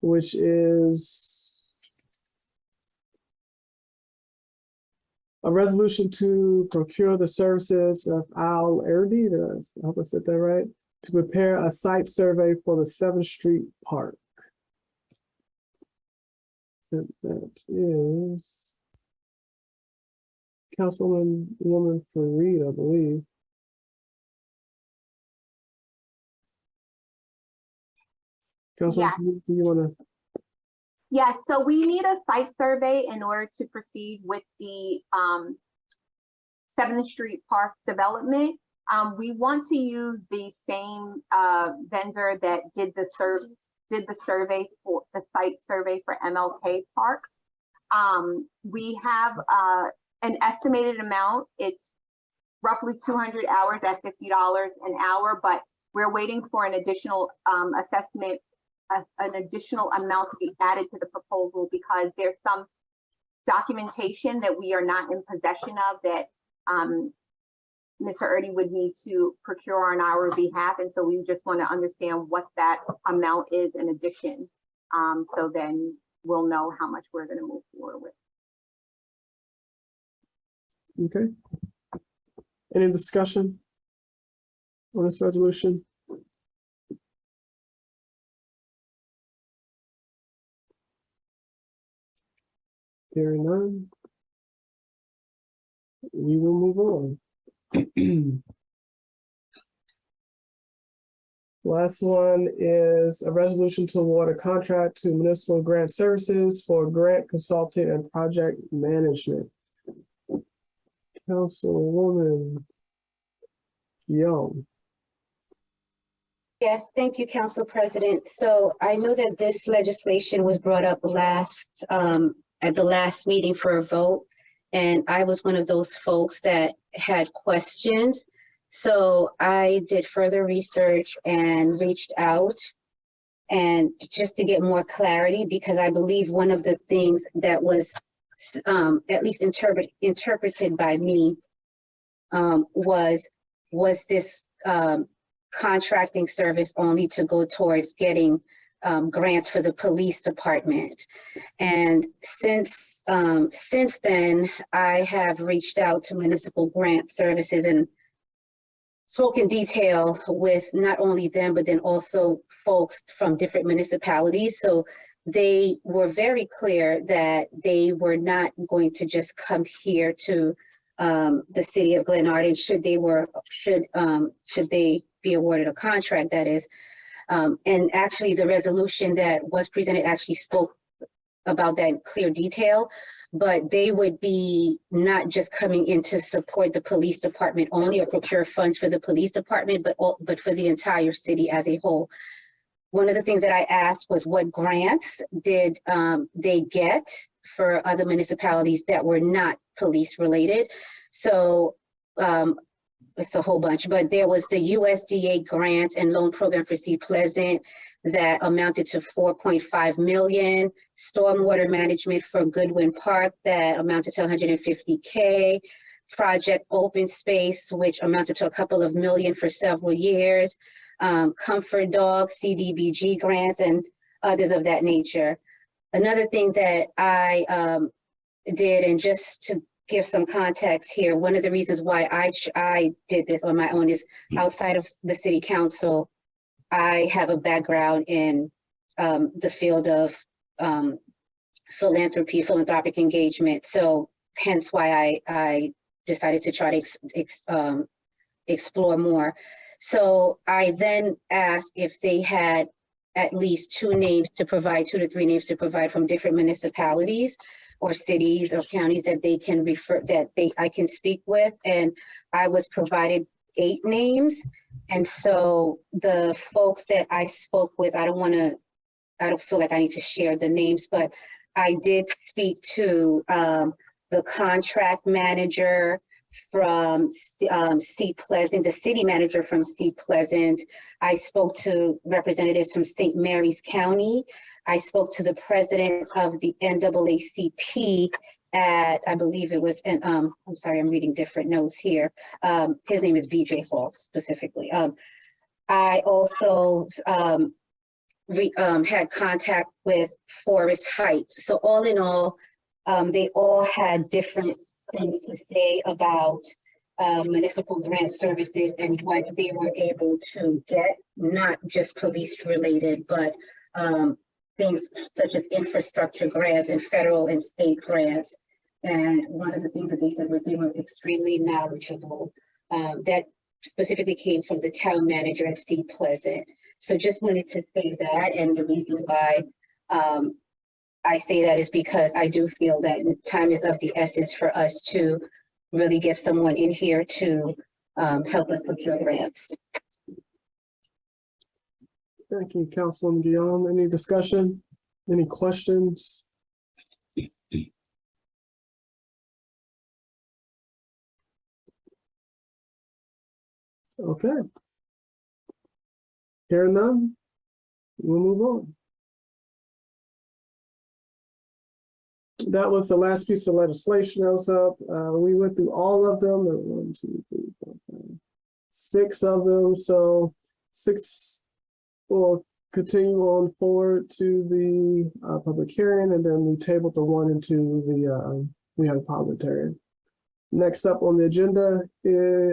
which is a resolution to procure the services of Al Erdi, I hope I said that right, to prepare a site survey for the 7th Street Park. And that is Councilwoman Fareed, I believe. Councilwoman, Yes. do you want to? Yes, so we need a site survey in order to proceed with the 7th Street Park development. We want to use the same vendor that did the survey for the site survey for MLK Park. We have an estimated amount. It's roughly 200 hours at $50 an hour, but we're waiting for an additional assessment, an additional amount to be added to the proposal, because there's some documentation that we are not in possession of that Mr. Erdi would need to procure on our behalf. And so we just want to understand what that amount is in addition. So then we'll know how much we're going to move forward with. Okay. Any discussion on this resolution? Hearing none, we will move on. Last one is a resolution to award a contract to Municipal Grant Services for grant consulting and project management. Councilwoman Young. Yes, thank you, Council President. So I know that this legislation was brought up at the last meeting for a vote, and I was one of those folks that had questions. So I did further research and reached out and just to get more clarity, because I believe one of the things that was at least interpreted by me was this contracting service only to go towards getting grants for the police department. And since then, I have reached out to Municipal Grant Services and spoke in detail with not only them, but then also folks from different municipalities. So they were very clear that they were not going to just come here to the city of Glenarden should they be awarded a contract, that is. And actually, the resolution that was presented actually spoke about that in clear detail, but they would be not just coming in to support the police department only or procure funds for the police department, but for the entire city as a whole. One of the things that I asked was what grants did they get for other municipalities that were not police related. So it's a whole bunch, but there was the USDA grant and loan program for Seat Pleasant that amounted to 4.5 million, stormwater management for Goodwin Park that amounted to 150K, Project Open Space, which amounted to a couple of million for several years, Comfort Dog, CDBG grants, and others of that nature. Another thing that I did, and just to give some context here, one of the reasons why I did this on my own is outside of the city council, I have a background in the field of philanthropic engagement. So hence why I decided to try to explore more. So I then asked if they had at least 2 to 3 names to provide from different municipalities or cities or counties that they can refer, I can speak with. And I was provided 8 names. And so the folks that I spoke with, I don't feel like I need to share the names, but I did speak to the contract manager from Seat Pleasant, the city manager from Seat Pleasant. I spoke to representatives from St. Mary's County. I spoke to the president of the NAACP at, I believe it was, I'm sorry, I'm reading different notes here. His name is BJ Falk specifically. I also had contact with Forest Heights. So all in all, they all had different things to say about municipal grant services and what they were able to get, not just police related, but things such as infrastructure grants and federal and state grants. And one of the things that they said was they were extremely knowledgeable. That specifically came from the town manager at Seat Pleasant. So just wanted to say that, and the reason why I say that is because I do feel that time is of the essence for us to really get someone in here to help us procure grants. Thank you, Councilwoman Guillaume. Any discussion? Any questions? Okay. Hearing none, we'll move on. That was the last piece of legislation that was up. We went through all of them. 1, 2, 3, 4, 5, 6 of them. So 6 will continue on forward to the public hearing, and then we tabled the 1 and 2. We have a parliamentarian. Next up on the agenda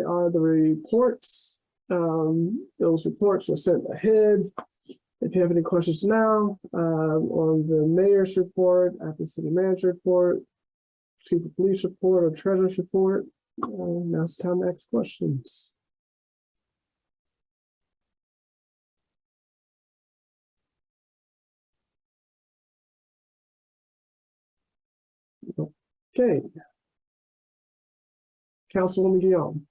are the reports. Those reports were sent ahead. If you have any questions now on the mayor's report, at the city manager report, chief of police report, or treasurer's report, now's the time to ask questions. Okay. Councilwoman Guillaume.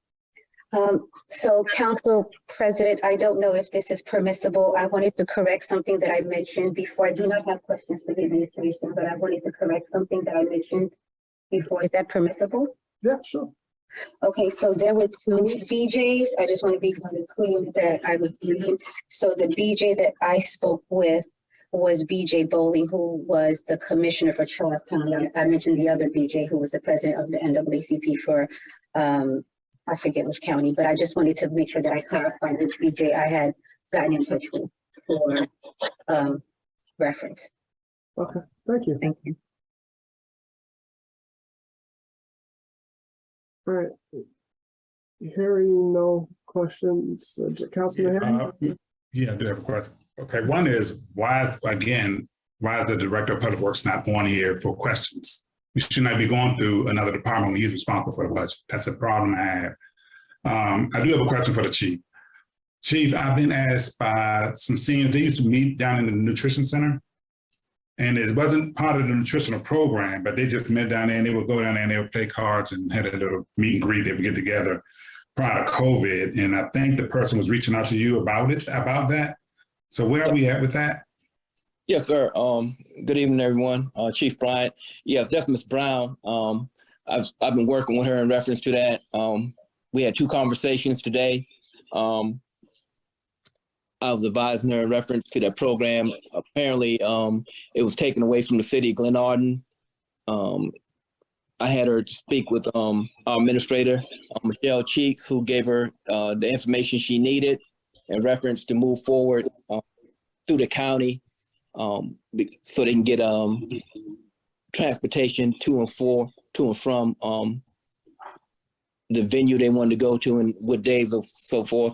So Council President, I don't know if this is permissible. I wanted to correct something that I mentioned before. I do not have questions for the administration, but I wanted to correct something that I mentioned before. Is that permissible? Yeah, sure. Okay, so there were 2 BJs. I just want to be clear that I was reading. So the BJ that I spoke with was BJ Bowling, who was the commissioner for Charles County. I mentioned the other BJ, who was the president of the NAACP for I forget which county, but I just wanted to make sure that I clarified which BJ I had gotten in touch with for reference. Okay, thank you. Thank you. All right. Hearing no questions, Councilman Henry? Yeah, I do have a question. Okay, one is why is the director of public works not on here for questions? We should not be going through another department when he's responsible for the budget. That's a problem I have. I do have a question for the chief. Chief, I've been asked by some seniors, they used to meet down in the nutrition center. And it wasn't part of the nutritional program, but they just met down there and they would go down there and they would play cards and had a little meet and greet. They would get together prior to COVID. And I think the person was reaching out to you about that. So where are we at with that? Yes, sir. Good evening, everyone. Chief Bryant. Yes, that's Ms. Brown. I've been working with her in reference to that. We had 2 conversations today. I was advising her in reference to that program. Apparently, it was taken away from the city of Glenarden. I had her speak with our administrator, Michelle Cheeks, who gave her the information she needed in reference to move forward through the county so they can get transportation to and from the venue they wanted to go to and what days and so forth.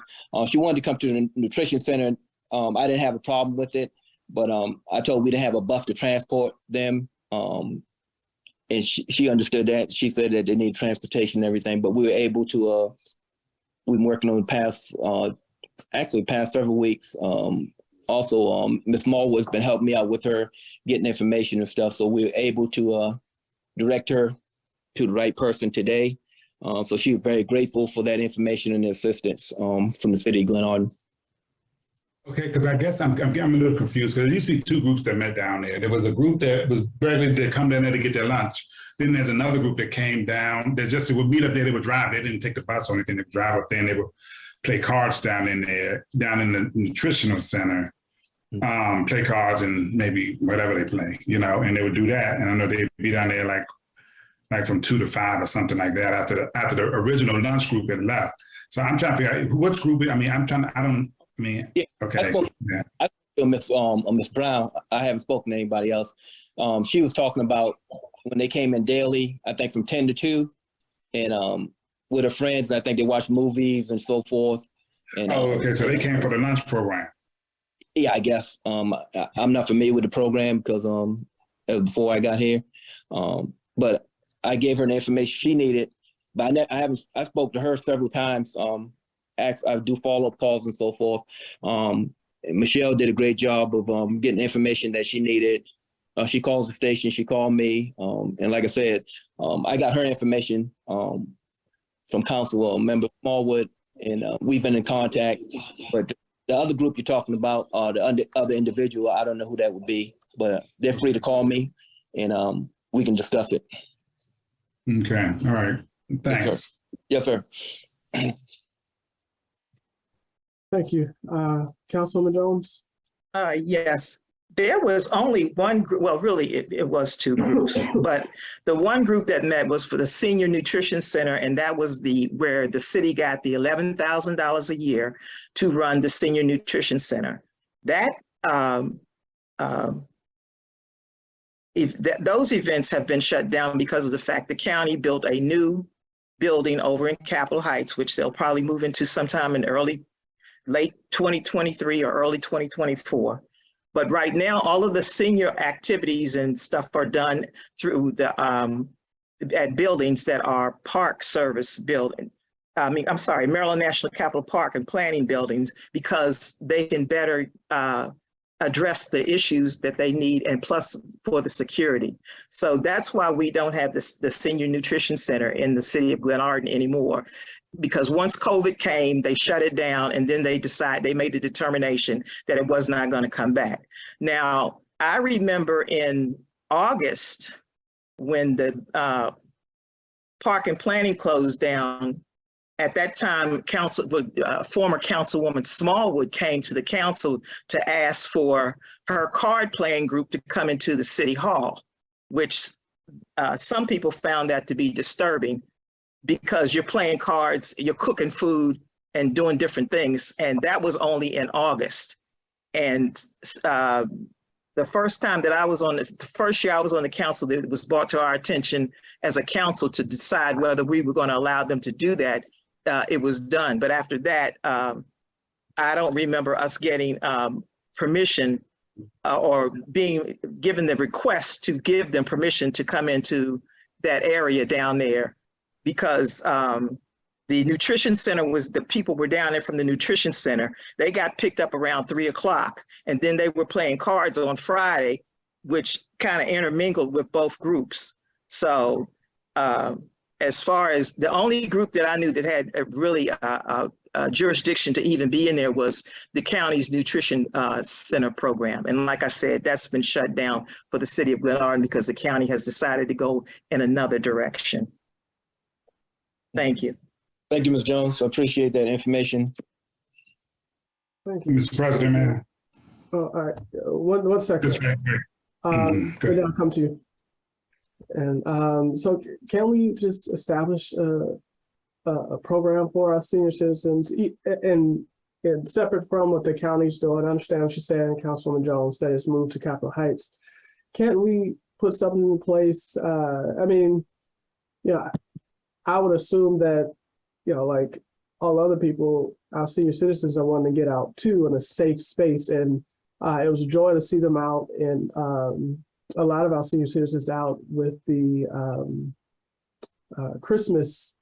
She wanted to come to the nutrition center. I didn't have a problem with it, but I told her we didn't have a bus to transport them. And she understood that. She said that they need transportation and everything, but we were able to, we've been working on the past several weeks. Also, Ms. Smallwood's been helping me out with her getting information and stuff. So we were able to direct her to the right person today. So she was very grateful for that information and assistance from the city of Glenarden. Okay, because I guess I'm a little confused because there used to be 2 groups that met down there. There was a group that was regularly to come down there to get their lunch. Then there's another group that came down that just would meet up there. They would drive. They didn't take the bus or anything. They would drive up there and they would play cards down in there, down in the nutritional center. Play cards and maybe whatever they play, and they would do that. And I know they'd be down there like from 2 to 5 or something like that after the original lunch group had left. So I'm trying to figure out which group. Okay. I spoke to Miss Brown. I haven't spoken to anybody else. She was talking about when they came in daily, I think from 10 to 2 and with her friends, I think they watched movies and so forth. And okay. So they came for the lunch program. Yeah, I guess. I'm not familiar with the program because it was before I got here. But I gave her the information she needed. But I spoke to her several times. I do follow-up calls and so forth. Michelle did a great job of getting the information that she needed. She calls the station, she called me. And like I said, I got her information from Council Member Smallwood, and we've been in contact. But the other group you're talking about, the other individual, I don't know who that would be, but they're free to call me and we can discuss it. Okay, all right, thanks. Yes, sir. Thank you. Councilwoman Jones? Yes, there was only one group, well, really it was 2 groups, but the one group that met was for the Senior Nutrition Center, and that was where the city got the $11,000 a year to run the Senior Nutrition Center. Those events have been shut down because of the fact the county built a new building over in Capitol Heights, which they'll probably move into sometime in late 2023 or early 2024. But right now, all of the senior activities and stuff are done through at buildings that are Park Service building. Maryland National Capital Park and planning buildings, because they can better address the issues that they need, and plus for the security. So that's why we don't have the Senior Nutrition Center in the city of Glenarden anymore. Because once COVID came, they shut it down, and then they made the determination that it was not going to come back. Now, I remember in August when the park and planning closed down. At that time, former Councilwoman Smallwood came to the council to ask for her card playing group to come into the city hall, which some people found that to be disturbing, because you're playing cards, you're cooking food and doing different things. And that was only in August. And the first year I was on the council, it was brought to our attention as a council to decide whether we were going to allow them to do that. It was done. But after that, I don't remember us getting permission or being given the request to give them permission to come into that area down there, because The nutrition center the people were down there from the nutrition center. They got picked up around 3 o'clock, and then they were playing cards on Friday, which kind of intermingled with both groups. So as far as the only group that I knew that had a really jurisdiction to even be in there was the county's nutrition center program. And like I said, that's been shut down for the city of Glenarden because the county has decided to go in another direction. Thank you. Thank you, Ms. Jones. I appreciate that information. Thank you. Mr. President, man. Oh, all right, one second. Just right quick. And then I'll come to you. And so can we just establish a program for our senior citizens and separate from what the county's doing? I understand what you're saying, Councilwoman Jones, that it's moved to Capitol Heights. Can't we put something in place? I mean, you know, I would assume that, you know, like all other people, our senior citizens are wanting to get out too in a safe space. And it was a joy to see them out, and a lot of our senior citizens out with the Christmas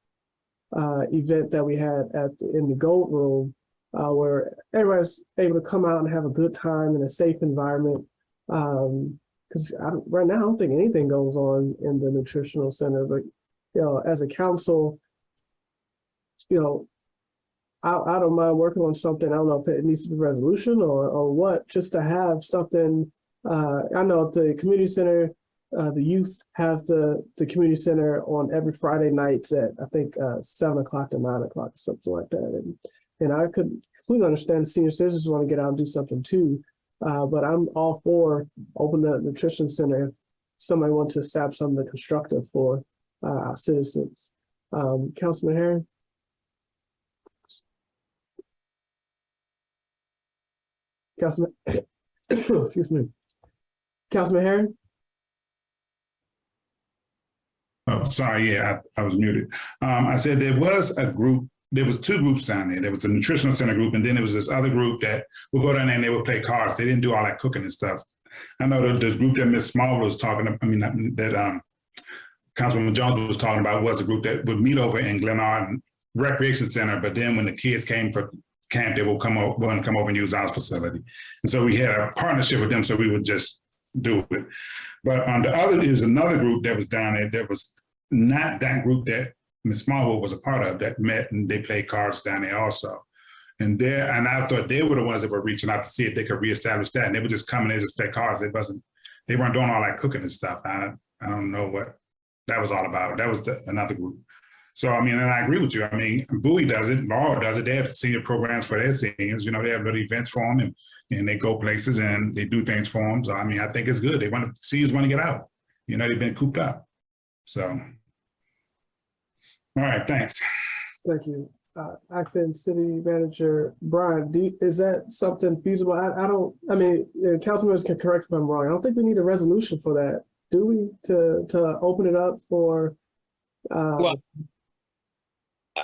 event that we had in the Gold Room, where everybody's able to come out and have a good time in a safe environment. Because right now, I don't think anything goes on in the nutritional center, but you know, as a council, you know, I don't mind working on something. I don't know if it needs to be a resolution or what, just to have something. I know at the community center, the youth have the community center on every Friday nights at, I think, 7 o'clock to 9 o'clock, something like that. And I could completely understand senior citizens want to get out and do something too. But I'm all for opening the nutrition center if somebody wants to establish something constructive for our citizens. Councilman Herring? Councilman, excuse me. Councilman Herring? Oh, sorry, yeah, I was muted. I said there was a group, there was two groups down there. There was a nutritional center group, and then there was this other group that would go down there and they would play cards. They didn't do all that cooking and stuff. I know that this group that Ms. Small was talking about, that Councilwoman Jones was talking about, was a group that would meet over in Glenarden Recreation Center, but then when the kids came for camp, they will come over and use our facility. And so we had a partnership with them, so we would just do it. But on the other, there's another group that was down there that was not that group that Ms. Smallwood was a part of, that met and they played cards down there also. And I thought they were the ones that were reaching out to see if they could reestablish that. And they would just come in and just play cards. They weren't doing all that cooking and stuff. I don't know what that was all about. That was another group. So, I mean, and I agree with you. I mean, Bowie does it, Laurel does it. They have senior programs for their seniors. You know, they have little events for them, and they go places and they do things for them. So, I mean, I think it's good. Seniors want to get out. You know, they've been cooped up. So, all right, thanks. Thank you. Acting City Manager Brian, is that something feasible? I mean, council members can correct me if I'm wrong. I don't think we need a resolution for that, do we? To open it up for. Well,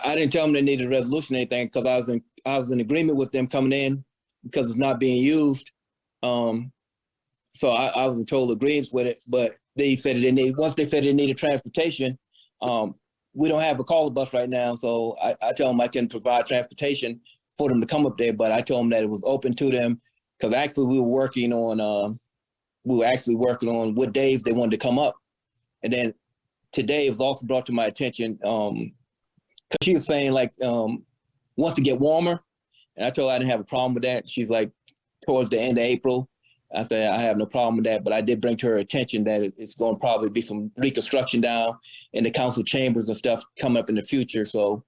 I didn't tell them they needed a resolution or anything, because I was in agreement with them coming in because it's not being used. So I was in total agreement with it, but they said once they said they needed transportation, we don't have a caller bus right now. So I told them I can provide transportation for them to come up there, but I told them that it was open to them, because actually we were working on what days they wanted to come up. And then today it was also brought to my attention, because she was saying like, wants to get warmer. And I told her I didn't have a problem with that. She's like, towards the end of April. I said, I have no problem with that, but I did bring to her attention that it's going to probably be some reconstruction down in the council chambers and stuff coming up in the future. So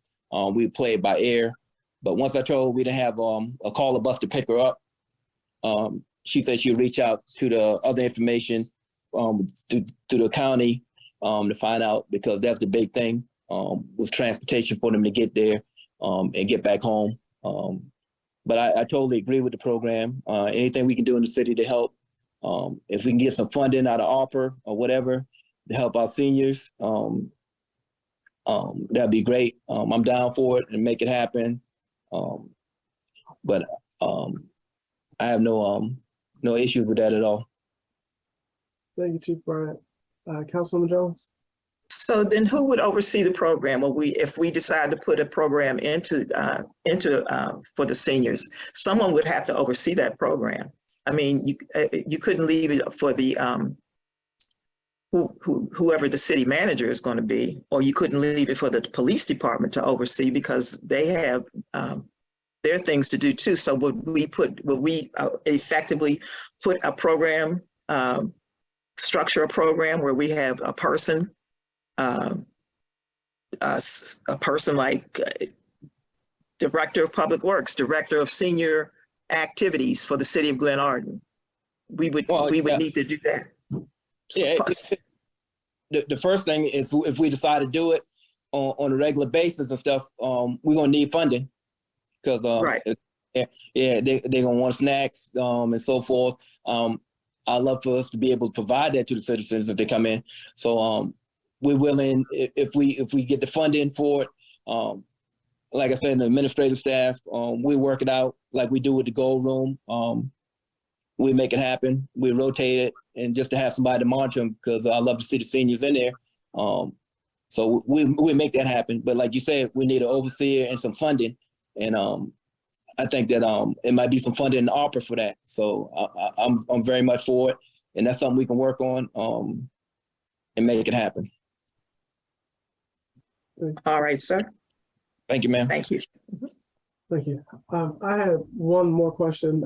we play it by ear. But once I told her we didn't have a caller bus to pick her up, she said she'd reach out to the other information to the county to find out, because that's the big thing, was transportation for them to get there and get back home. But I totally agree with the program. Anything we can do in the city to help, if we can get some funding out of ARPA or whatever to help our seniors, that'd be great. I'm down for it and make it happen. But I have no issues with that at all. Thank you, Chief Bryant. Councilwoman Jones? So then who would oversee the program? Well, if we decide to put a program into for the seniors, someone would have to oversee that program. I mean, you couldn't leave it for the whoever the city manager is going to be, or you couldn't leave it for the police department to oversee because they have their things to do too. So would we effectively put a program, structure a program where we have a person like Director of Public Works, Director of Senior Activities for the City of Glenarden? We would need to do that. Yeah, the first thing is if we decide to do it on a regular basis and stuff, we're gonna need funding because right. they're gonna want snacks and so forth. I'd love for us to be able to provide that to the citizens if they come in. So we're willing if we get the funding for it. Like I said, the administrative staff, we work it out like we do with the Gold Room. We make it happen. We rotate it, and just to have somebody to monitor them because I love to see the seniors in there. So we make that happen. But like you said, we need an overseer and some funding, and I think that it might be some funding in the ARPA for that. So I'm very much for it, and that's something we can work on and make it happen. All right, sir. Thank you, ma'am. Thank you. Thank you. I had one more question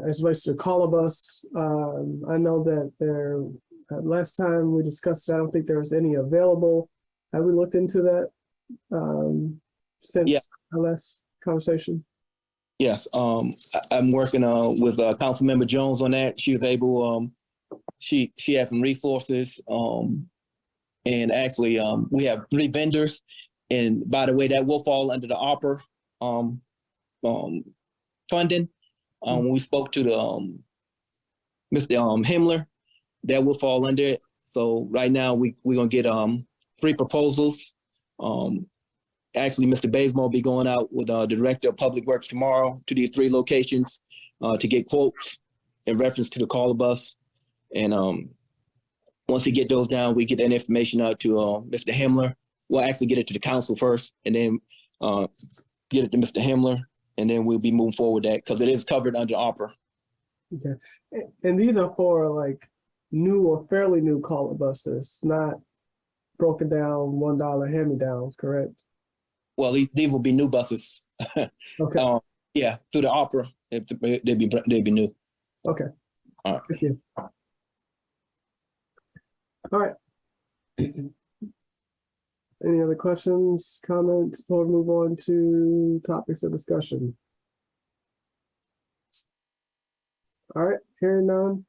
as relates to Colobus. I know that there, last time we discussed it, I don't think there was any available. Have we looked into that since our last conversation? Yes, I'm working with Councilmember Jones on that. She was able, she has some resources, and actually we have 3 vendors. And by the way, that will fall under the ARPA funding. When we spoke to the Mr. Himmler, that will fall under it. So right now we're gonna get 3 proposals. Actually, Mr. Bazemore will be going out with the Director of Public Works tomorrow to these 3 locations to get quotes in reference to the Colobus. And once we get those down, we get that information out to Mr. Himmler. We'll actually get it to the council first, and then get it to Mr. Himmler, and then we'll be moving forward with that because it is covered under ARPA. Okay, and these are for like new or fairly new Colobuses, not broken down $1 hand-me-downs, correct? Well, these will be new buses. Okay. Yeah, through the ARPA, they'd be new. Okay. All right. Thank you. All right. Any other questions, comments before we move on to topics of discussion? All right, hearing none,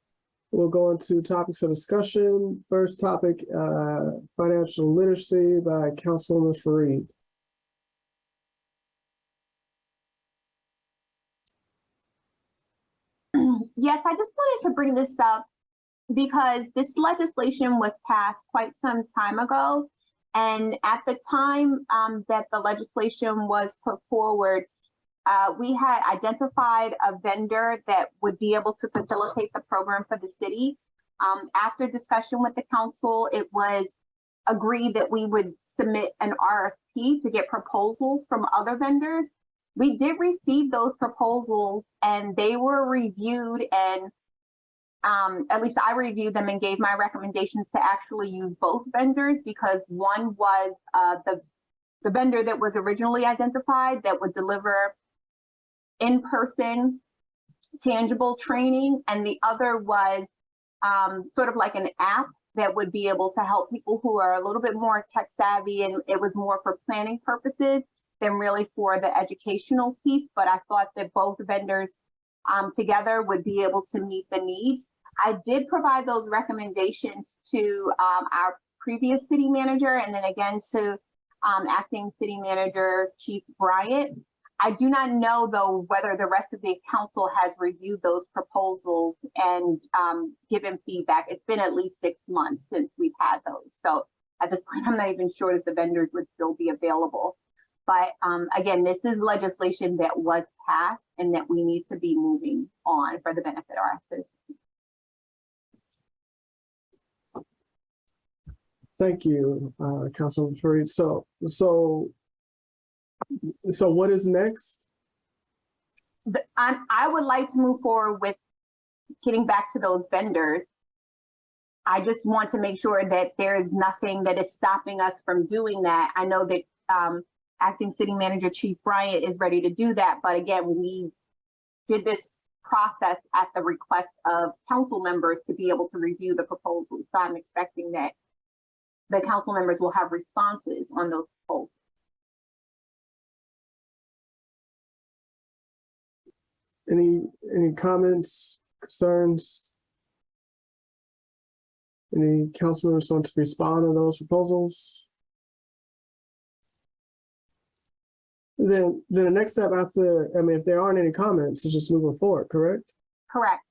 we'll go on to topics of discussion. First topic, financial literacy by Councilwoman Fareed. Yes, I just wanted to bring this up because this legislation was passed quite some time ago. And at the time that the legislation was put forward, we had identified a vendor that would be able to facilitate the program for the city. After discussion with the council, it was agreed that we would submit an RFP to get proposals from other vendors. We did receive those proposals and they were reviewed, and at least I reviewed them and gave my recommendations to actually use both vendors, because one was the vendor that was originally identified that would deliver in-person tangible training, and the other was sort of like an app that would be able to help people who are a little bit more tech savvy, and it was more for planning purposes than really for the educational piece. But I thought that both vendors together would be able to meet the needs. I did provide those recommendations to our previous city manager, and then again to acting city manager Chief Bryant. I do not know though whether the rest of the council has reviewed those proposals and given feedback. It's been at least 6 months since we've had those. So at this point, I'm not even sure that the vendors would still be available. But again, this is legislation that was passed and that we need to be moving on for the benefit of our citizens. Thank you, Councilman Fareed. So what is next? I would like to move forward with getting back to those vendors. I just want to make sure that there is nothing that is stopping us from doing that. I know that Acting City Manager Chief Bryant is ready to do that, but again, we did this process at the request of council members to be able to review the proposals. So I'm expecting that the council members will have responses on those proposals. Any comments, concerns? Any council members want to respond to those proposals? Then the next step after, I mean, if there aren't any comments, is just moving forward, correct? Correct.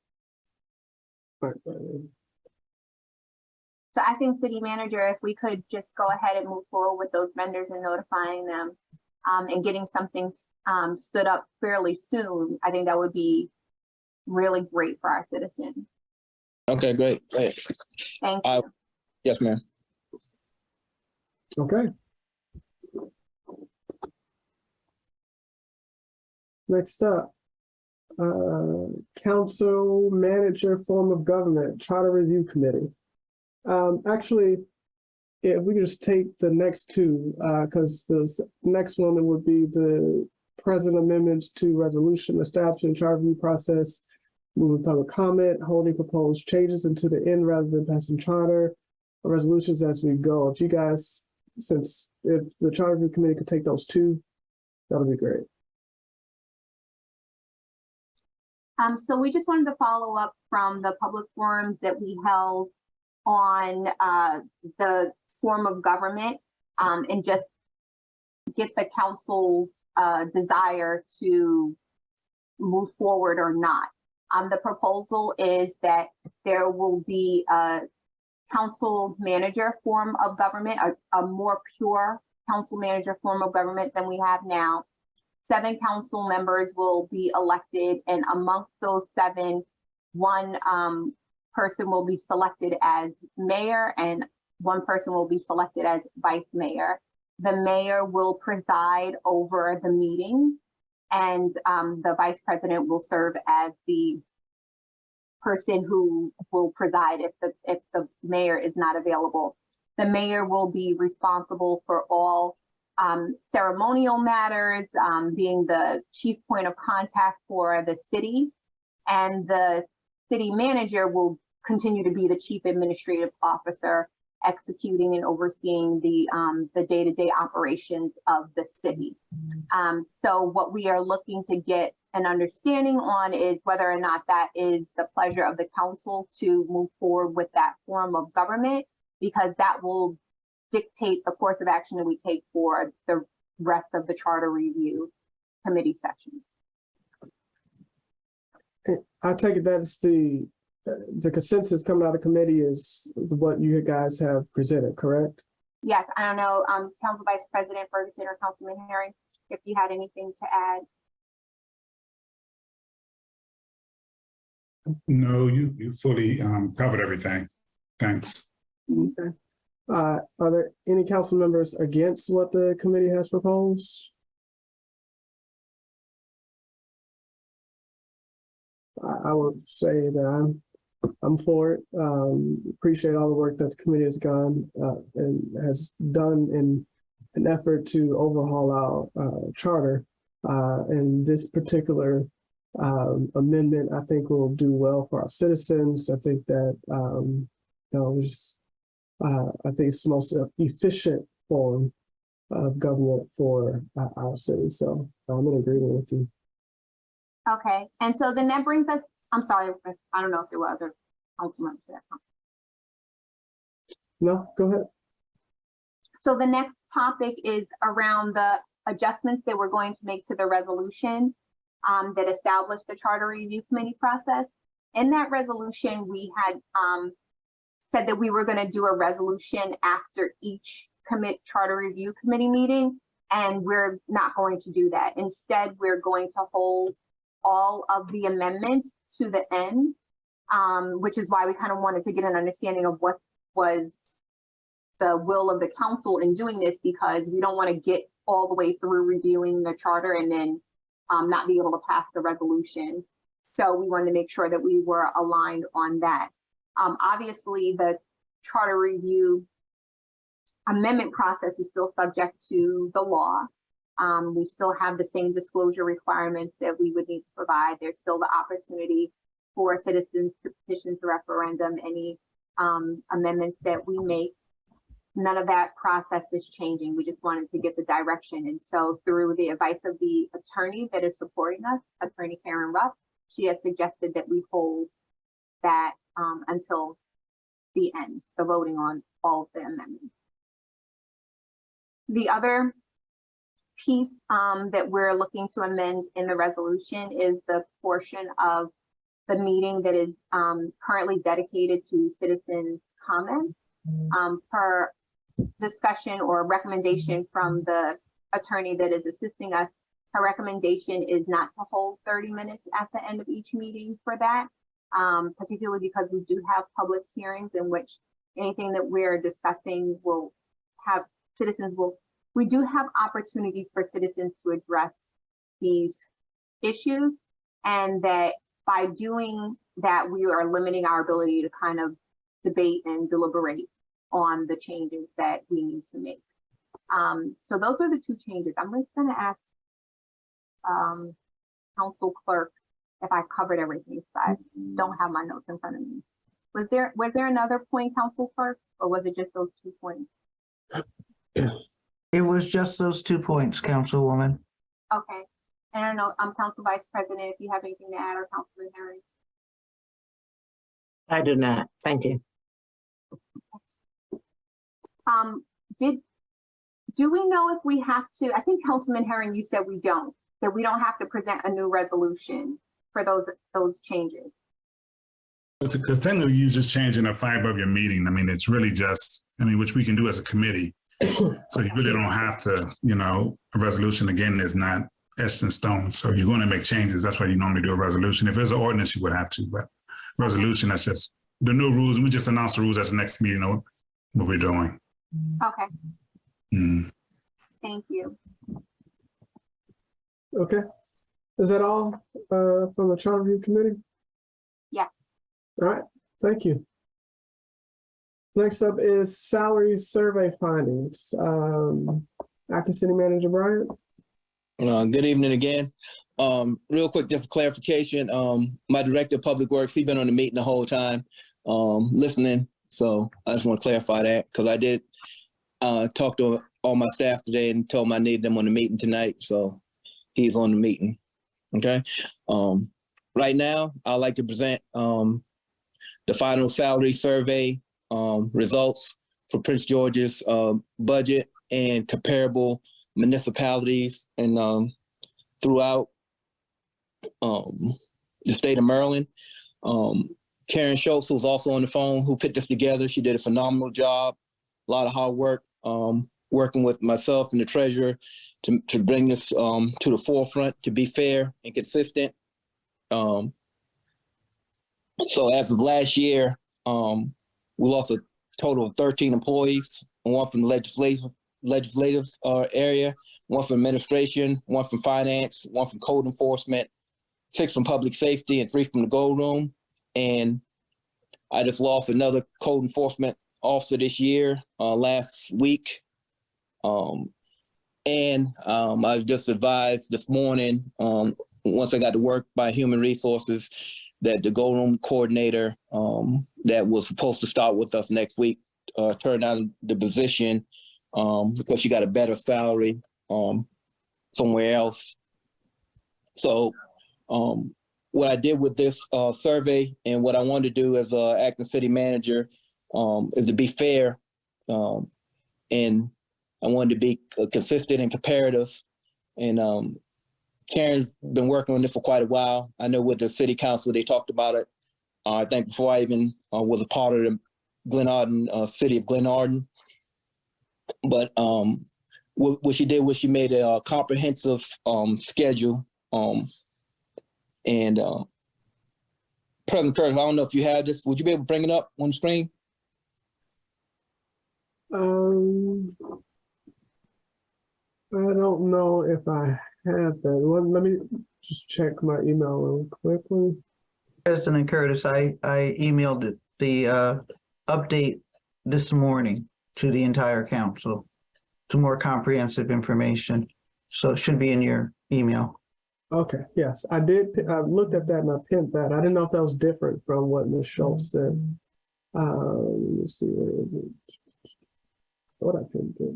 All right. So Acting City Manager, if we could just go ahead and move forward with those vendors and notifying them and getting something stood up fairly soon, I think that would be really great for our citizens. Okay, great. Thank you. Yes, ma'am. Okay. Next up, Council Manager Form of Government Charter Review Committee. Actually, if we could just take the next two, because the next one would be the present amendments to resolution establishing charter review process, moving public comment, holding proposed changes into the end rather than passing charter resolutions as we go. If you guys, if the charter review committee could take those two, that'll be great. So we just wanted to follow up from the public forums that we held on the form of government and just get the council's desire to move forward or not. The proposal is that there will be a council manager form of government, a more pure council manager form of government than we have now. 7 council members will be elected, and amongst those 7, one person will be selected as mayor and one person will be selected as vice mayor. The mayor will preside over the meeting, and the vice president will serve as the person who will preside if the mayor is not available. The mayor will be responsible for all ceremonial matters, being the chief point of contact for the city, and the city manager will continue to be the chief administrative officer, executing and overseeing the day-to-day operations of the city. So what we are looking to get an understanding on is whether or not that is the pleasure of the council to move forward with that form of government, because that will dictate the course of action that we take for the rest of the charter review committee session. I take it that's the consensus coming out of committee is what you guys have presented, correct? Yes, I don't know, Council Vice President Ferguson or Councilman Herring, if you had anything to add. No, you fully covered everything. Thanks. Okay. Are there any council members against what the committee has proposed? I would say that I'm for it. Appreciate all the work that the committee has done in an effort to overhaul our charter. And this particular amendment, I think, will do well for our citizens. I think that I think it's the most efficient form of government for our city. So I'm in agreement with you. Okay, and so then that brings us, I'm sorry, I don't know if there were other council members that. No, go ahead. So the next topic is around the adjustments that we're going to make to the resolution that established the charter review committee process. In that resolution, we had said that we were going to do a resolution after each charter review committee meeting, and we're not going to do that. Instead, we're going to hold all of the amendments to the end, which is why we kind of wanted to get an understanding of what was the will of the council in doing this, because we don't want to get all the way through reviewing the charter and then not be able to pass the resolution. So we wanted to make sure that we were aligned on that. Obviously, the charter review amendment process is still subject to the law. We still have the same disclosure requirements that we would need to provide. There's still the opportunity for citizens to petition to referendum any amendments that we make. None of that process is changing. We just wanted to get the direction. And so through the advice of the attorney that is supporting us, Attorney Karen Ruff, she has suggested that we hold that until the end, the voting on all of the amendments. The other piece that we're looking to amend in the resolution is the portion of the meeting that is currently dedicated to citizen comments. Per discussion or recommendation from the attorney that is assisting us, her recommendation is not to hold 30 minutes at the end of each meeting for that, particularly because we do have public hearings in which anything that we're discussing will have we do have opportunities for citizens to address these issues, and that by doing that, we are limiting our ability to kind of debate and deliberate on the changes that we need to make. So those are the two changes. I'm just going to ask Council Clerk if I covered everything, so I don't have my notes in front of me. Was there another point, Council Clerk, or was it just those 2 points? It was just those 2 points, Councilwoman. Okay. And I don't know, Council Vice President, if you have anything to add, or Councilman Harris. I do not. Thank you. Do we know if we have to, I think Councilman Herring, you said we don't have to present a new resolution for those changes. But to continue, you just changing the fiber of your meeting. I mean, it's really just, which we can do as a committee. So you really don't have to, a resolution again is not etched in stone. So you're going to make changes. That's why you normally do a resolution. If there's an ordinance, you would have to, but resolution, that's just the new rules. And we just announce the rules at the next meeting, what we're doing. Okay. Mm. Thank you. Okay. Is that all from the Charter Review Committee? Yes. All right. Thank you. Next up is salary survey findings. Acting City Manager Bryant. Good evening again. Real quick, just a clarification. My Director of Public Works, he's been on the meeting the whole time, listening. So I just want to clarify that, because I did talk to all my staff today and told them I needed them on the meeting tonight. So he's on the meeting. Okay. Right now, I'd like to present the final salary survey results for Prince George's budget and comparable municipalities and throughout the state of Maryland. Karen Schultz, who's also on the phone, who put this together, she did a phenomenal job, a lot of hard work, working with myself and the treasurer to bring this to the forefront, to be fair and consistent. So as of last year, we lost a total of 13 employees, one from the legislative area, one from administration, one from finance, one from code enforcement, 6 from public safety, and 3 from the gold room. And I just lost another code enforcement officer this year, last week. And I was just advised this morning, once I got to work by Human Resources, that the gold room coordinator that was supposed to start with us next week turned down the position because she got a better salary somewhere else. So what I did with this survey, and what I wanted to do as acting city manager, is to be fair, and I wanted to be consistent and comparative. And Karen's been working on this for quite a while. I know with the city council, they talked about it. I think before I even was a part of the Glenarden, city of Glenarden. But what she did was she made a comprehensive schedule. And President Curtis, I don't know if you have this. Would you be able to bring it up on the screen? I don't know if I have that. Let me just check my email real quickly. President Curtis, I emailed the update this morning to the entire council. To more comprehensive information. So it should be in your email. Okay, yes, I did. I looked at that and I pinned that. I didn't know if that was different from what Ms. Schultz said. Let me see where is it. What I pinned it.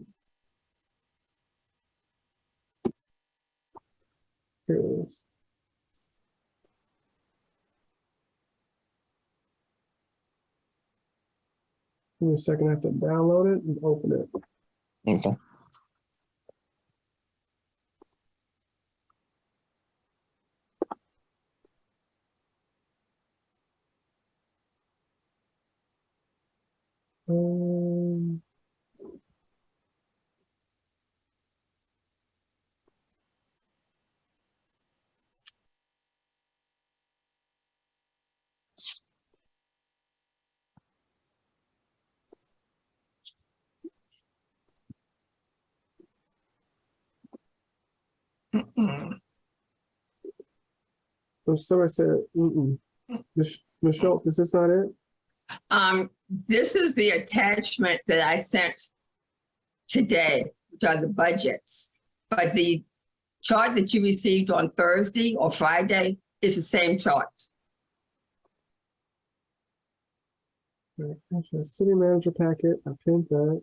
Here it is. Give me a second. I have to download it and open it. Okay. Um, I'm sorry, I said, Ms. Schultz, is this not it? This is the attachment that I sent today, which are the budgets. But the chart that you received on Thursday or Friday is the same chart. Actually, city manager packet, I pinned that.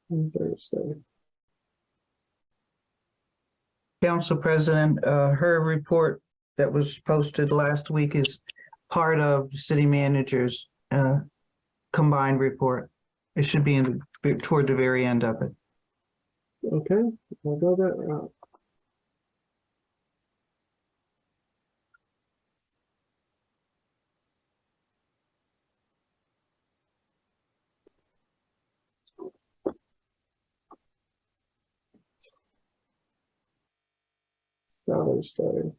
On Thursday. Council President, her report that was posted last week is part of the city manager's combined report. It should be in the, toward the very end of it. Okay, I'll go that route. Salary study.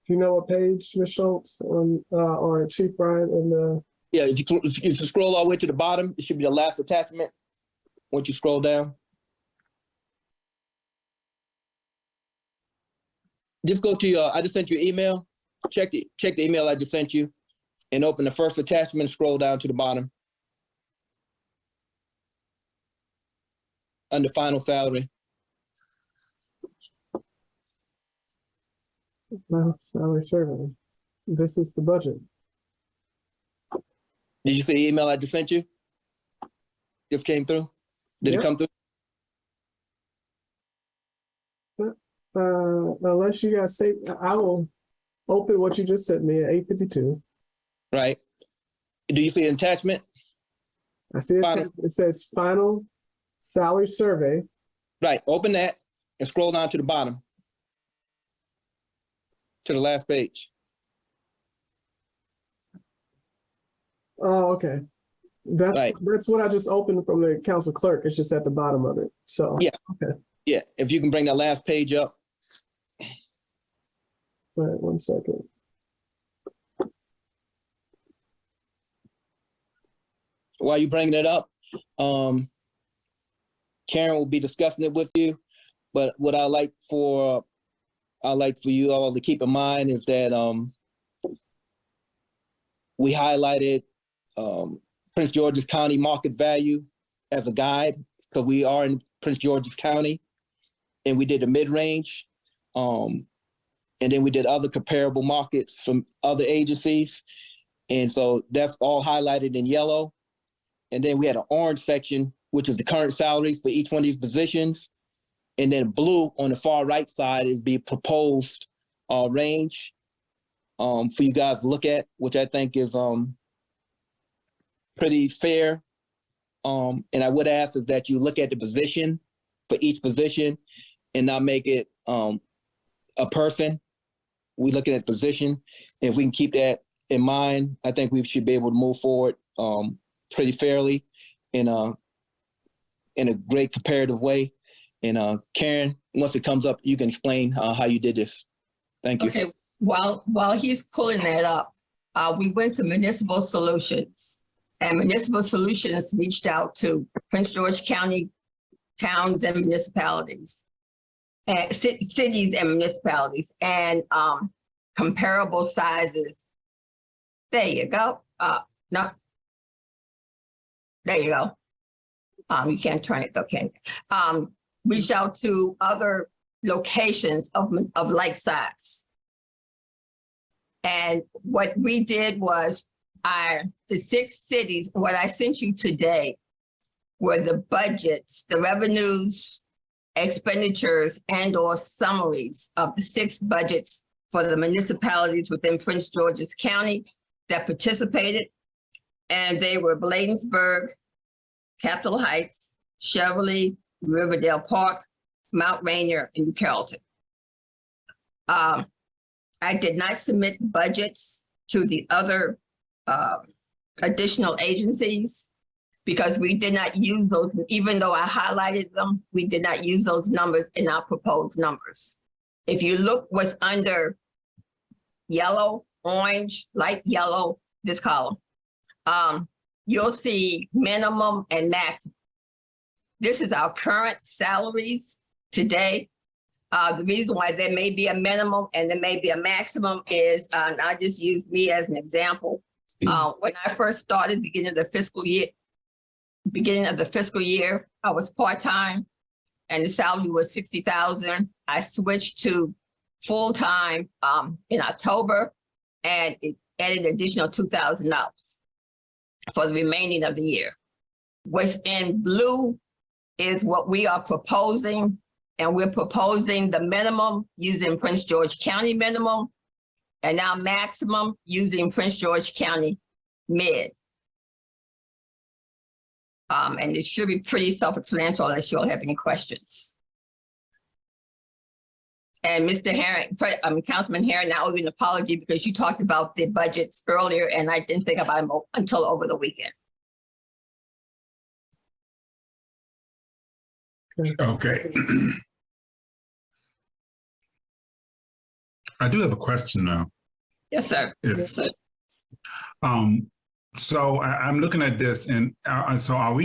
Do you know what page, Ms. Schultz, on or Chief Brian in the? Yeah, if you scroll all the way to the bottom, it should be the last attachment. Once you scroll down. Just go to your, I just sent you an email. Check the email I just sent you and open the first attachment and scroll down to the bottom. Under final salary. No, salary survey. This is the budget. Did you see the email I just sent you? Just came through? Did Yep. it come through? Unless you guys say, I will open what you just sent me at 8:52. Right. Do you see an attachment? I see it says final salary survey. Right. Open that and scroll down to the bottom. To the last page. Oh, okay. That's Right. That's what I just opened from the council clerk. It's just at the bottom of it. So Yeah. Okay. Yeah. If you can bring that last page up. Wait 1 second. While you're bringing it up, Karen will be discussing it with you. But what I'd like for you all to keep in mind is that we highlighted Prince George's County market value as a guide because we are in Prince George's County, and we did a mid-range, and then we did other comparable markets from other agencies, and so that's all highlighted in yellow. And then we had an orange section, which is the current salaries for each one of these positions. And then blue on the far right side is the proposed range for you guys to look at, which I think is pretty fair. And I would ask is that you look at the position for each position and not make it a person. We're looking at position. If we can keep that in mind, I think we should be able to move forward pretty fairly in a great comparative way. And Karen, once it comes up, you can explain how you did this. Thank you. Okay, while he's pulling that up, we went to Municipal Solutions, and Municipal Solutions reached out to Prince George County towns and municipalities, and cities and municipalities, and comparable sizes. There you go. No. There you go. You can't turn it though, can you? Reach out to other locations of like size. And what we did was the 6 cities, what I sent you today were the budgets, the revenues, expenditures, and/or summaries of the 6 budgets for the municipalities within Prince George's County that participated. And they were Bladensburg, Capitol Heights, Cheverly, Riverdale Park, Mount Rainier, and New Carrollton. I did not submit budgets to the other additional agencies because we did not use those, even though I highlighted them, we did not use those numbers in our proposed numbers. If you look what's under yellow, orange, light yellow, this column, you'll see minimum and maximum. This is our current salaries today. The reason why there may be a minimum and there may be a maximum is, and I just use me as an example. When I first started, beginning of the fiscal year, I was part-time and the salary was $60,000. I switched to full-time in October, and it added an additional $2,000 for the remaining of the year. What's in blue is what we are proposing, and we're proposing the minimum using Prince George County minimum, and now maximum using Prince George County mid. And it should be pretty self-explanatory unless you all have any questions. And Mr. Herring, Councilman Herring, I owe you an apology because you talked about the budgets earlier and I didn't think about them until over the weekend. Okay. I do have a question now. Yes, sir. Yes, sir. So I'm looking at this, and so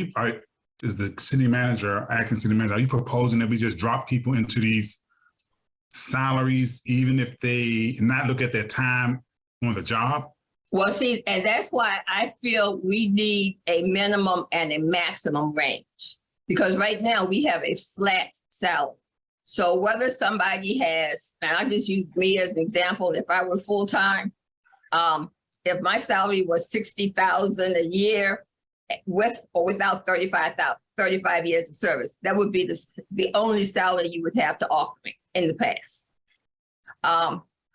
is the city manager, acting city manager, are you proposing that we just drop people into these salaries, even if they not look at their time on the job? Well, see, and that's why I feel we need a minimum and a maximum range, because right now we have a flat salary. So whether somebody has, and I just use me as an example, if I were full-time, if my salary was $60,000 a year with or without 35 years of service, that would be the only salary you would have to offer me in the past.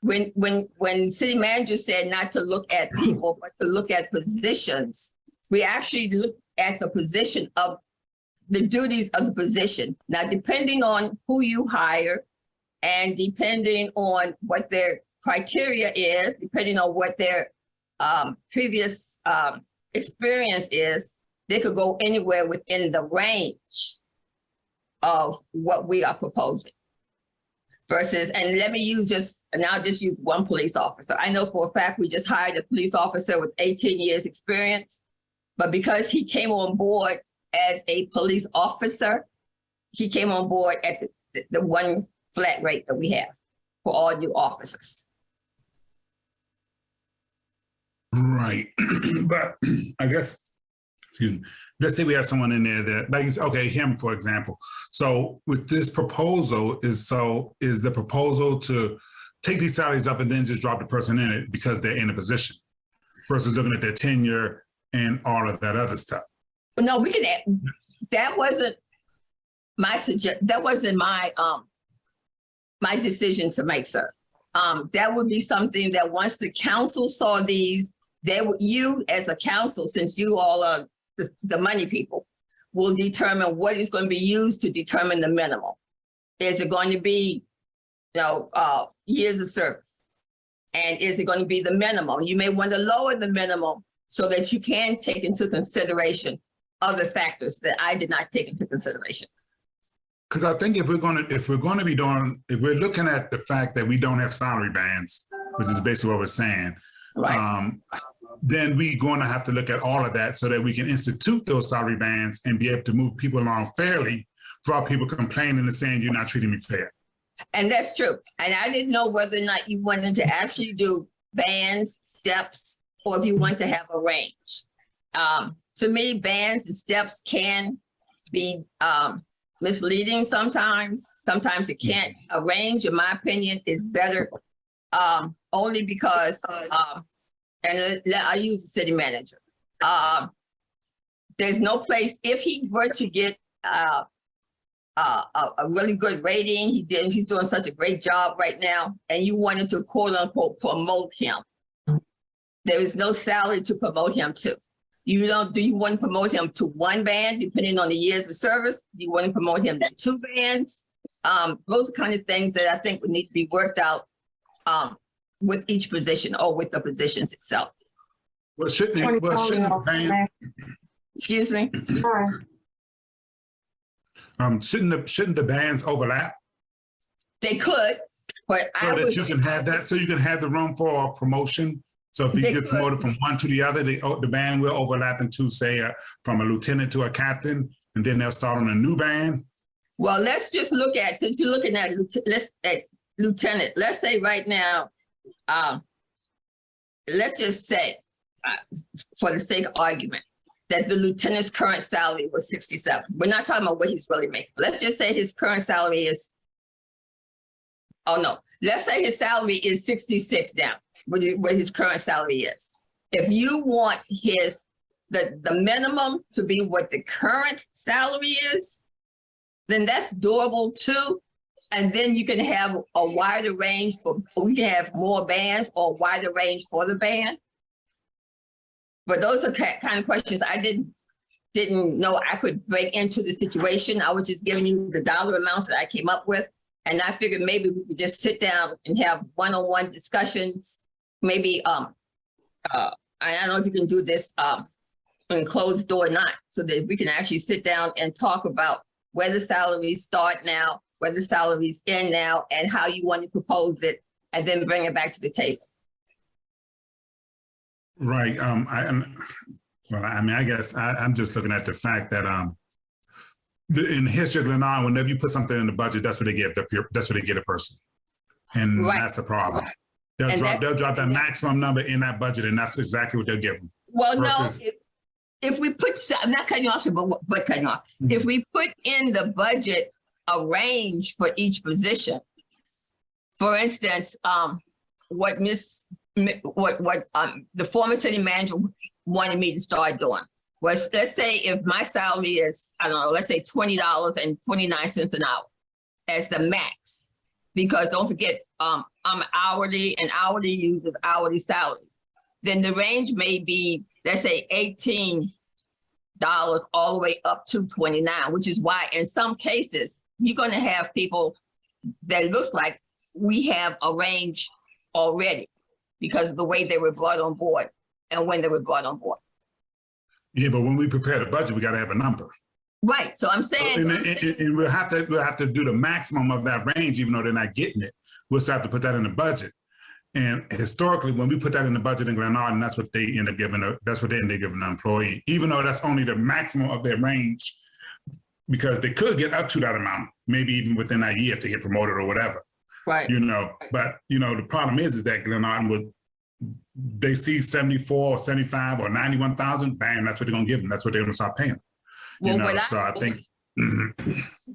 When city manager said not to look at people, but to look at positions, we actually look at the position of the duties of the position. Now, depending on who you hire and depending on what their criteria is, depending on what their previous experience is, they could go anywhere within the range of what we are proposing. Versus, and let me use I'll just use one police officer. I know for a fact we just hired a police officer with 18 years experience, but because he came on board as a police officer, he came on board at the one flat rate that we have for all new officers. Right. But I guess, excuse me, let's say we have someone in there that, like, okay, him, for example. So with this proposal is the proposal to take these salaries up and then just drop the person in it because they're in a position versus looking at their tenure and all of that other stuff? No, we can add, that wasn't my my decision to make, sir. That would be something that once the council saw these, you as a council, since you all are the money people, will determine what is going to be used to determine the minimum. Is it going to be, years of service? And is it going to be the minimum? You may want to lower the minimum so that you can take into consideration other factors that I did not take into consideration. Because I think if we're looking at the fact that we don't have salary bands, which is basically what we're saying, Right. then we're going to have to look at all of that so that we can institute those salary bands and be able to move people along fairly without people complaining and saying you're not treating me fair. And that's true. And I didn't know whether or not you wanted to actually do bands, steps, or if you want to have a range. To me, bands and steps can be misleading sometimes. Sometimes it can't. A range, in my opinion, is better only because, and I use the city manager. There's no place, if he were to get a really good rating, he's doing such a great job right now, and you wanted to quote unquote promote him. There is no salary to promote him to. Do you want to promote him to one band depending on the years of service? Do you want to promote him to 2 bands? Those are kind of things that I think would need to be worked out with each position or with the positions itself. Well, shouldn't the band, Excuse me? shouldn't the bands overlap? They could, but So that you can have that, so you can have the room for a promotion. So if you They get could. promoted from one to the other, the band will overlap into, say, from a lieutenant to a captain, and then they'll start on a new band. Well, let's just look at, since you're looking at, lieutenant, let's say right now, let's just say, for the sake of argument, that the lieutenant's current salary was 67. We're not talking about what he's really making. Let's just say his current salary is, let's say his salary is 66 now, what his current salary is. If you want the minimum to be what the current salary is, then that's doable too. And then you can have a wider range we can have more bands or a wider range for the band. But those are kind of questions I didn't know I could break into the situation. I was just giving you the dollar amounts that I came up with. And I figured maybe we could just sit down and have one-on-one discussions. Maybe, I don't know if you can do this in closed door or not, so that we can actually sit down and talk about where the salaries start now, where the salaries end now, and how you want to propose it, and then bring it back to the table. Right. I guess I'm just looking at the fact that in the history of Glenarden, whenever you put something in the budget, that's what they give that's what they get a person, and Right. that's a problem. And They'll drop that maximum number in that budget, and that's exactly what they'll give them. Well, versus- no, if we put, I'm not cutting you off, but cutting you off. If we put in the budget a range for each position, for instance, what the former city manager wanted me to start doing was, let's say if my salary is, I don't know, let's say $20.29 an hour as the max, because don't forget, I'm hourly, and hourly uses hourly salary. Then the range may be, let's say $18 all the way up to $29, which is why in some cases, you're going to have people that it looks like we have a range already because of the way they were brought on board and when they were brought on board. Yeah, but when we prepare the budget, we got to have a number. Right. So I'm saying, And we'll have to do the maximum of that range, even though they're not getting it. We'll still have to put that in the budget. And historically, when we put that in the budget in Glenarden, that's what they end up giving. That's what they end up giving the employee, even though that's only the maximum of their range, because they could get up to that amount, maybe even within that year if they get promoted or whatever. right. But the problem is that Glenarden they see 74 or 75 or 91,000, bang, that's what they're gonna give them. That's what they're gonna start paying. Well, I think.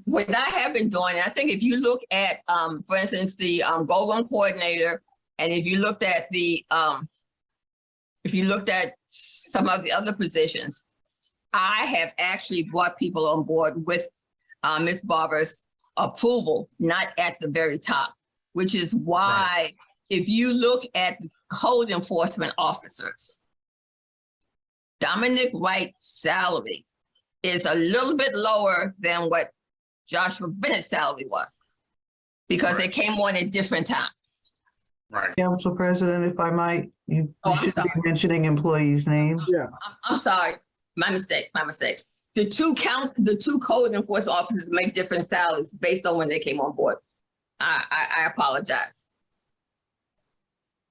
What I have been doing, I think if you look at, for instance, the Gold Run coordinator, and if you looked at some of the other positions, I have actually brought people on board with Ms. Barber's approval, not at the very top, which is why if you look at the code enforcement officers, Dominic Wright's salary is a little bit lower than what Joshua Bennett's salary was, because they came on at different times. Right. Council President, if I might, You Oh, I'm should be sorry. mentioning employees' names. Yeah, I'm sorry. My mistake. The two code enforcement officers make different salaries based on when they came on board. I apologize.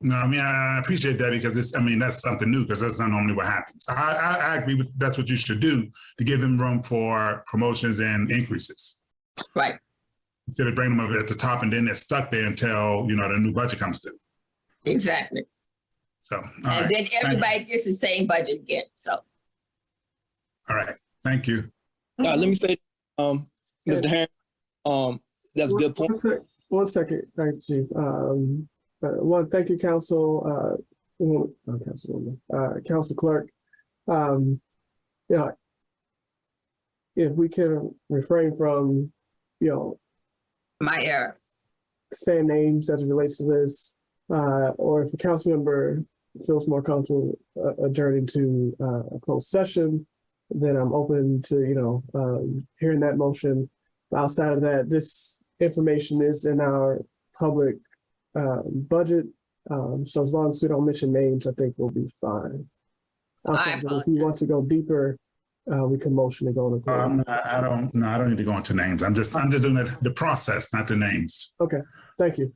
No, I mean, I appreciate that because that's something new because that's not normally what happens. I agree with that's what you should do to give them room for promotions and increases. Right. Instead of bringing them up at the top and then they're stuck there until, the new budget comes through. Exactly. So, And then everybody gets the same budget again. So. All right. Thank you. Let me say, Mr. Herring, that's a good point. One second, thank you, Chief. Thank you, Council Clerk. If we can refrain from, My error. saying names as it relates to this, or if a council member feels more comfortable adjourning to a closed session, then I'm open to, hearing that motion. Outside of that, this information is in our public budget. So as long as we don't mention names, I think we'll be fine. Outside of that, if you want to go deeper, we can motion to go into closed. I don't need to go into names. I'm just doing the process, not the names. Okay, thank you.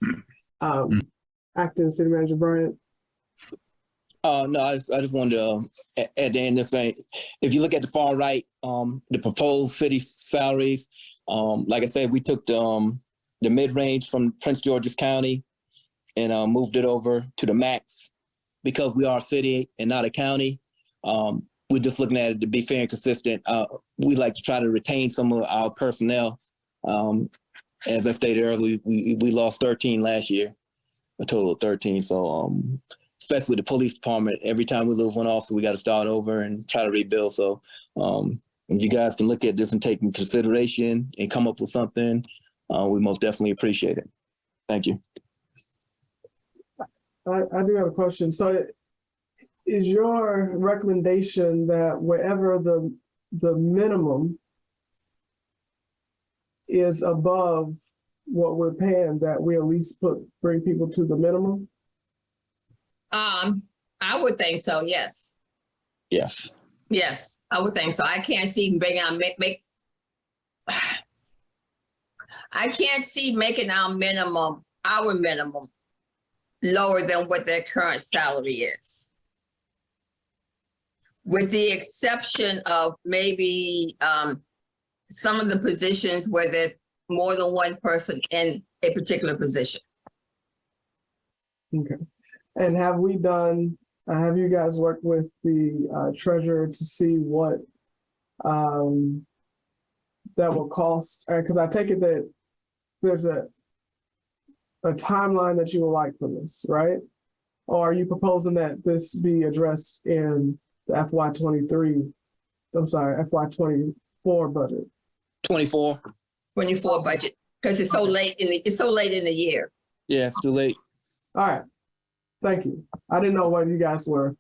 Acting City Manager Bryant. No, I just wanted to, at the end of saying, if you look at the far right, the proposed city salaries, like I said, we took the mid-range from Prince George's County and moved it over to the max because we are a city and not a county. We're just looking at it to be fair and consistent. We like to try to retain some of our personnel. As I stated earlier, we lost 13 last year, a total of 13. So especially with the police department, every time we lose one officer, we got to start over and try to rebuild. So you guys can look at this and take into consideration and come up with something. We most definitely appreciate it. Thank you. I do have a question. So is your recommendation that wherever the minimum is above what we're paying, that we at least bring people to the minimum? I would think so. Yes. Yes. Yes, I would think so. I can't see bringing out I can't see making our minimum lower than what their current salary is. With the exception of maybe some of the positions where there's more than one person in a particular position. Okay. And have you guys worked with the treasurer to see what that will cost? Because I take it that there's a timeline that you would like for this, right? Or are you proposing that this be addressed in the FY24 budget? 24 budget, because it's so late in the year. Yeah, it's too late. All right. Thank you. I didn't know what you guys were.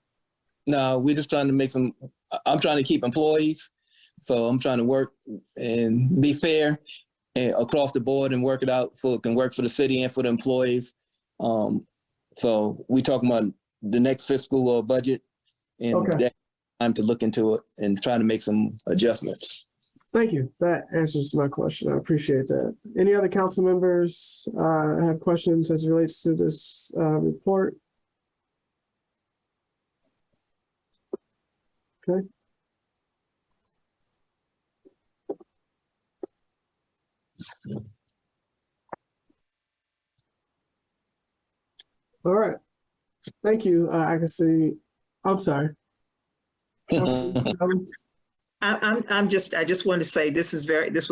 No, we're just trying to I'm trying to keep employees. So I'm trying to work and be fair and across the board and work it out so it can work for the city and for the employees. So we talking about the next fiscal budget and that time to look into it and try to make some adjustments. Thank you. That answers my question. I appreciate that. Any other council members have questions as it relates to this report? Okay. All right. Thank you. I can see. I'm sorry. I just want to say this was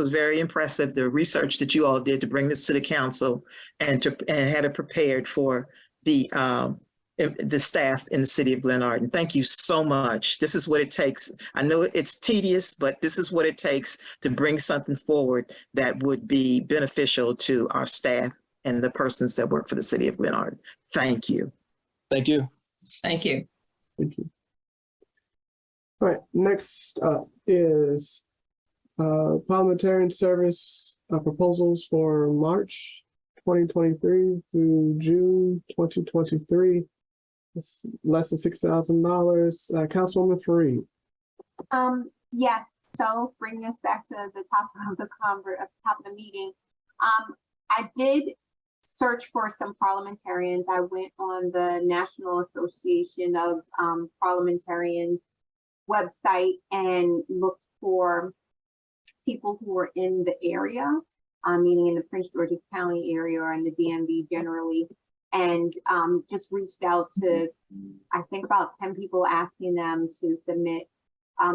very impressive, the research that you all did to bring this to the council and have it prepared for the staff in the city of Glenarden. Thank you so much. This is what it takes. I know it's tedious, but this is what it takes to bring something forward that would be beneficial to our staff and the persons that work for the city of Glenarden. Thank you. Thank you. Thank you. Thank you. All right, next up is parliamentarian service proposals for March 2023 through June 2023. It's less than $6,000. Councilwoman Fareed. Yes, so bringing us back to the top of the top of the meeting. I did search for some parliamentarians. I went on the National Association of Parliamentarians website and looked for people who were in the area, meaning in the Prince George's County area or in the DMV generally, and just reached out to, I think, about 10 people, asking them to submit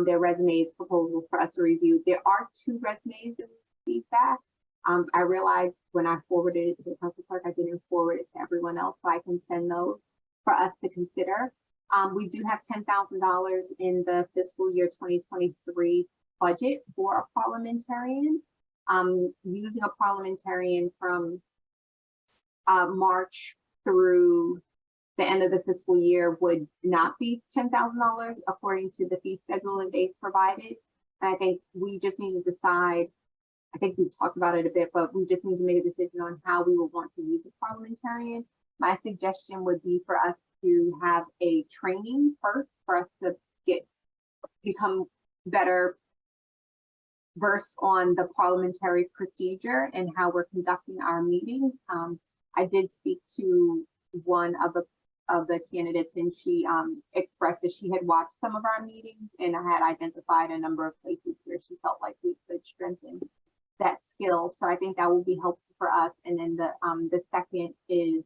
their resumes, proposals for us to review. There are 2 resumes that we feedback. I realized when I forwarded it to the council clerk, I didn't forward it to everyone else, so I can send those for us to consider. We do have $10,000 in the fiscal year 2023 budget for a parliamentarian. Using a parliamentarian from March through the end of the fiscal year would not be $10,000 according to the fee schedule that they've provided. And I think we just need to decide, I think we talked about it a bit, but we just need to make a decision on how we would want to use a parliamentarian. My suggestion would be for us to have a training first, for us to become better versed on the parliamentary procedure and how we're conducting our meetings. I did speak to one of the candidates, and she expressed that she had watched some of our meetings and I had identified a number of places where she felt like we could strengthen that skill. So I think that will be helpful for us. And then the second is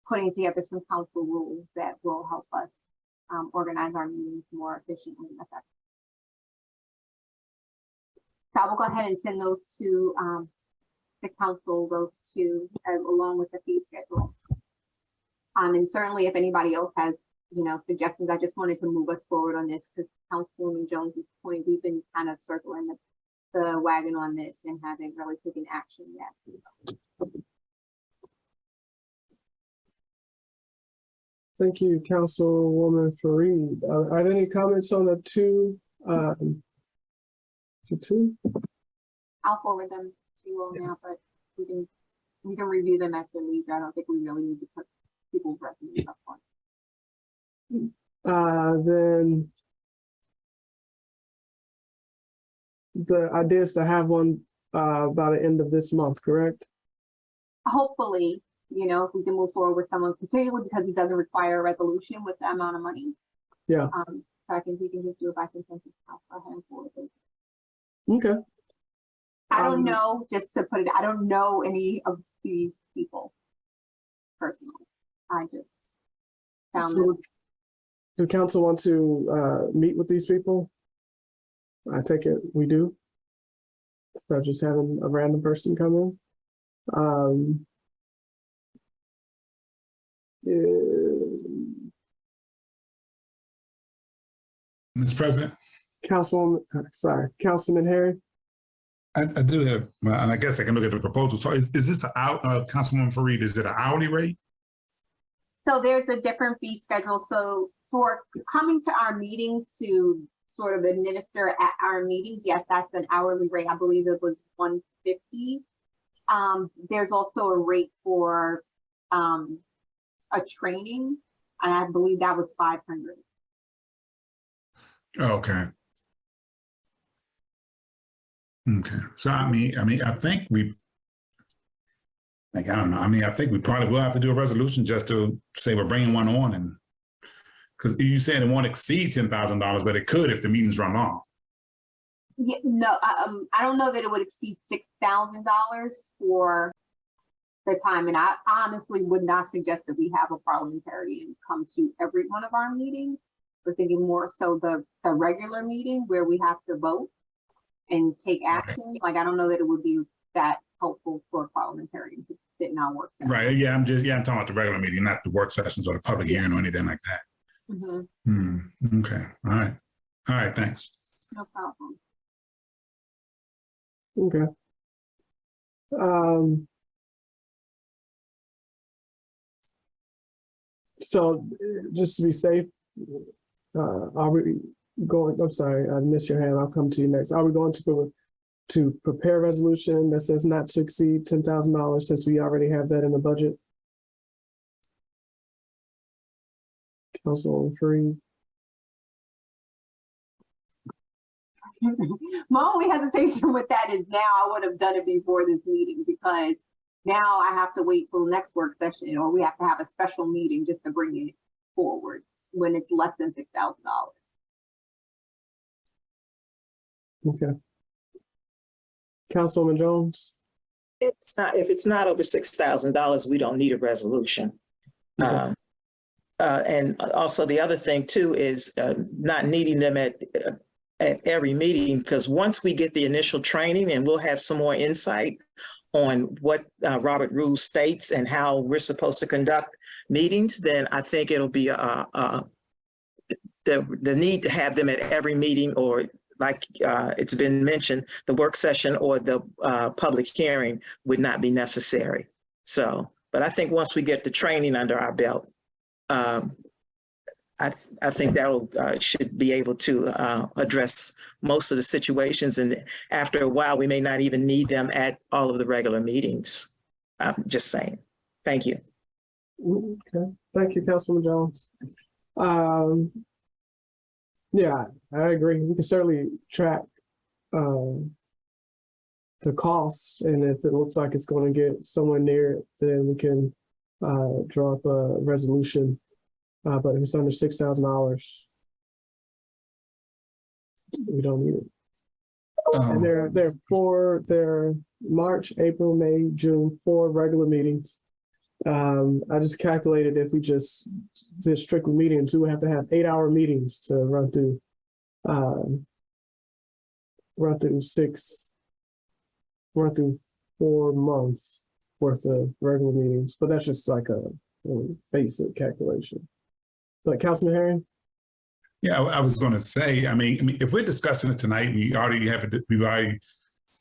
putting together some council rules that will help us organize our meetings more efficiently and effectively. So I will go ahead and send those to the council, those 2, along with the fee schedule. And certainly if anybody else has, suggestions, I just wanted to move us forward on this because Councilwoman Jones's point, we've been kind of circling the wagon on this and haven't really taken action yet. Thank you, Councilwoman Fareed. Are there any comments on the 2? I'll forward them to you all now, but we can review them at your leisure. I don't think we really need to put people's resumes up on. Then the idea is to have one by the end of this month, correct? Hopefully, if we can move forward with someone, particularly because it doesn't require a resolution with the amount of money. Yeah. So I think we can just do it by consensus. I'll hand forward it. Okay. I don't know, just to put it, I don't know any of these people personally. I just found them. Do council want to meet with these people? I take it we do. So just having a random person come in. Mr. President, Councilman Harry. I do have, and I guess I can look at the proposal. So is this Councilwoman Fareed, is it an hourly rate? So there's a different fee schedule. So for coming to our meetings to sort of administer at our meetings, yes, that's an hourly rate. I believe it was $150. There's also a rate for a training, and I believe that was $500. Okay. Okay. So I think I don't know. I think we probably will have to do a resolution just to say we're bringing one on, and because you said it won't exceed $10,000, but it could if the meetings run long. Yeah, no, I don't know that it would exceed $6,000 for the time. And I honestly would not suggest that we have a parliamentarian come to every one of our meetings. We're thinking more so the regular meeting where we have to vote and take action. Right. Like, I don't know that it would be that helpful for a parliamentarian to sit in our work session. Right. Yeah, I'm talking about the regular meeting, not the work sessions or the public hearing or anything like that. Mm-hmm. Okay. All right. Thanks. No problem. Okay. So just to be safe, are we going, I'm sorry, I missed your hand. I'll come to you next. Are we going to prepare a resolution that says not to exceed $10,000 since we already have that in the budget? Councilwoman Free. My only hesitation with that is now I would have done it before this meeting, because now I have to wait till the next work session, or we have to have a special meeting just to bring it forward when it's less than $6,000. Okay. Councilwoman Jones. It's not, if it's not over $6,000, we don't need a resolution. Okay. And also the other thing too is not needing them at every meeting, because once we get the initial training and we'll have some more insight on what Robert Rules states and how we're supposed to conduct meetings, then I think it'll be the need to have them at every meeting, or like it's been mentioned, the work session or the public hearing would not be necessary. So, but I think once we get the training under our belt, I think that should be able to address most of the situations. And after a while, we may not even need them at all of the regular meetings. I'm just saying. Thank you. Okay, thank you, Councilwoman Jones. Yeah, I agree. We can certainly track the cost, and if it looks like it's going to get somewhere near it, then we can draw up a resolution. But if it's under $6,000, we don't need it. And there are March, April, May, June, 4 regular meetings. I just calculated if we just did strictly meetings, we would have to have 8-hour meetings to run through 4 months worth of regular meetings. But that's just like a basic calculation. But Councilman Herring? Yeah, I was going to say, I mean, if we're discussing it tonight, we've already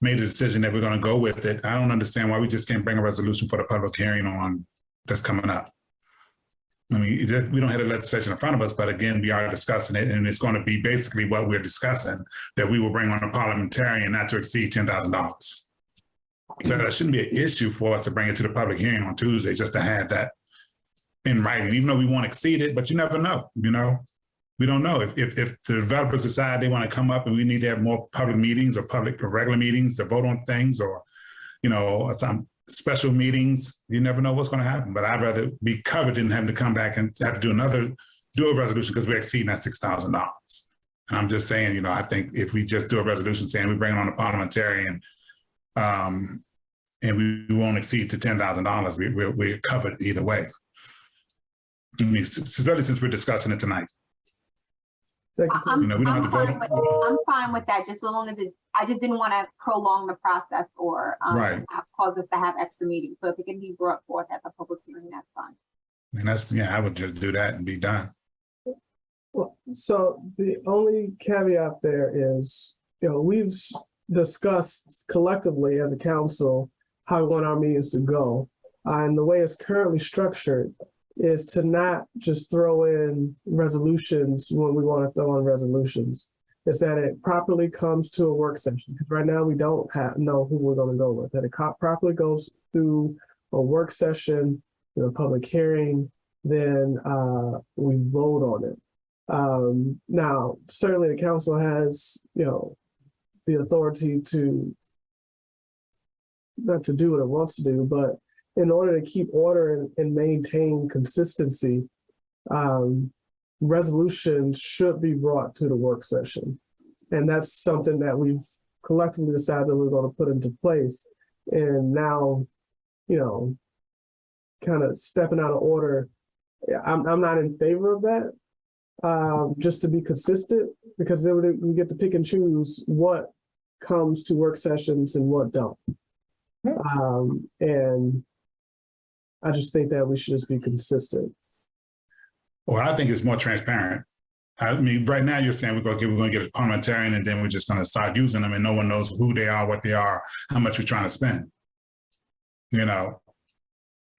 made a decision that we're going to go with it. I don't understand why we just can't bring a resolution for the public hearing on that's coming up. I mean, we don't have a legislation in front of us, but again, we are discussing it, and it's going to be basically what we're discussing, that we will bring on a parliamentarian not to exceed $10,000. So that shouldn't be an issue for us to bring it to the public hearing on Tuesday, just to have that in writing, even though we won't exceed it, but you never know, you know? We don't know if the developers decide they want to come up and we need to have more public meetings or regular meetings to vote on things, or, you know, some special meetings. You never know what's going to happen, but I'd rather be covered than having to come back and have to do a resolution because we're exceeding that $6,000. And I'm just saying, you know, I think if we just do a resolution saying we bring on a parliamentarian and we won't exceed to $10,000, we're covered either way. I mean, especially since we're discussing it tonight. I'm You know, we don't have to vote. I'm fine with that, just so long as I just didn't want to prolong the process or Right. cause us to have extra meetings. So if it can be brought forth at the public hearing, that's fine. And I would just do that and be done. Well, so the only caveat there is, you know, we've discussed collectively as a council how we want our meetings to go. And the way it's currently structured is to not just throw in resolutions when we want to throw in resolutions. Is that it properly comes to a work session. Because right now we don't know who we're going to go with. That it properly goes through a work session, a public hearing, then we vote on it. Now, certainly the council has, you know, the authority to not to do what it wants to do, but in order to keep order and maintain consistency, resolutions should be brought to the work session. And that's something that we've collectively decided that we're going to put into place. And now, you know, kind of stepping out of order, I'm not in favor of that, just to be consistent, because then we get to pick and choose what comes to work sessions and what don't. And I just think that we should just be consistent. Well, I think it's more transparent. I mean, right now you're saying we're going to get a parliamentarian and then we're just going to start using them and no one knows who they are, what they are, how much we're trying to spend. You know,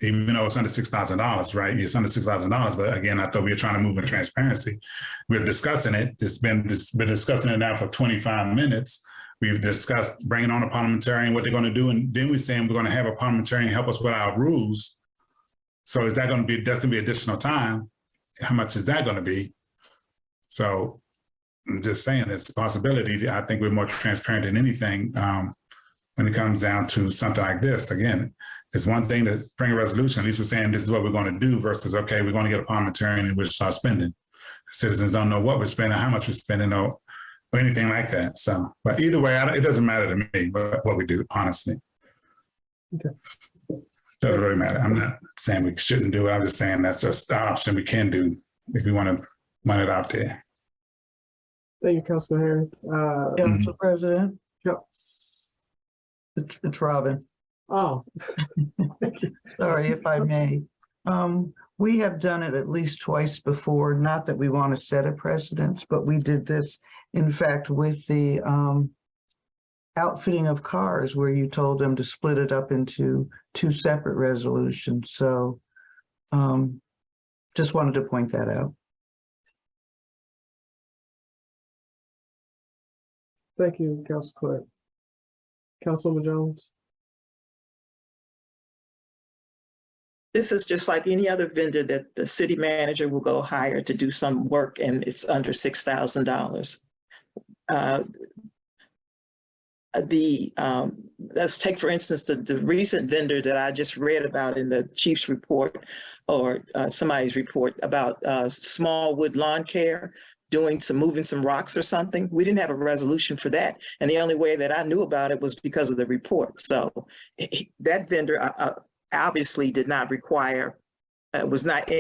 even though it's under $6,000, right? It's under $6,000, but again, I thought we were trying to move in transparency. We're discussing it. It's been discussing it now for 25 minutes. We've discussed bringing on a parliamentarian, what they're going to do, and then we're saying we're going to have a parliamentarian help us with our rules. So is that going to be, that's going to be additional time? how much is that going to be? So I'm just saying it's a possibility. I think we're more transparent than anything when it comes down to something like this. Again, it's one thing to bring a resolution. At least we're saying this is what we're going to do versus, okay, we're going to get a parliamentarian and we'll start spending. Citizens don't know what we're spending, how much we're spending, or anything like that. So, but either way, it doesn't matter to me what we do, honestly. Okay. Doesn't really matter. I'm not saying we shouldn't do it. I'm just saying that's just the option we can do if we want to run it out there. Thank you, Councilman Herring. Council President, Yep. it's Robin. Oh. Sorry if I may. We have done it at least twice before, not that we want to set a precedence, but we did this, in fact, with the outfitting of cars where you told them to split it up into 2 separate resolutions. So just wanted to point that out. Thank you, Council Clerk. Councilwoman Jones. This is just like any other vendor that the city manager will go hire to do some work, and it's under $6,000. Let's take, for instance, the recent vendor that I just read about in the chief's report or somebody's report about small wood lawn care, moving some rocks or something. We didn't have a resolution for that. And the only way that I knew about it was because of the report. So that vendor obviously did not require, it was not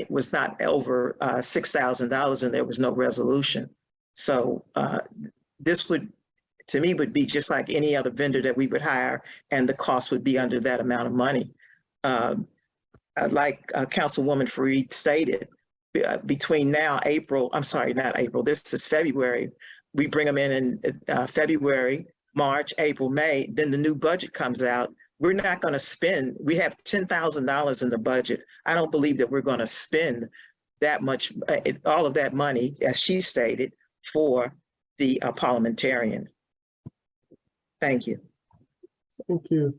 over $6,000, and there was no resolution. So this would, to me, would be just like any other vendor that we would hire, and the cost would be under that amount of money. Like Councilwoman Fareed stated, between now, this is February, we bring them in February, March, April, May, then the new budget comes out. We're not going to spend, we have $10,000 in the budget. I don't believe that we're going to spend that much, all of that money, as she stated, for the parliamentarian. Thank you. Thank you.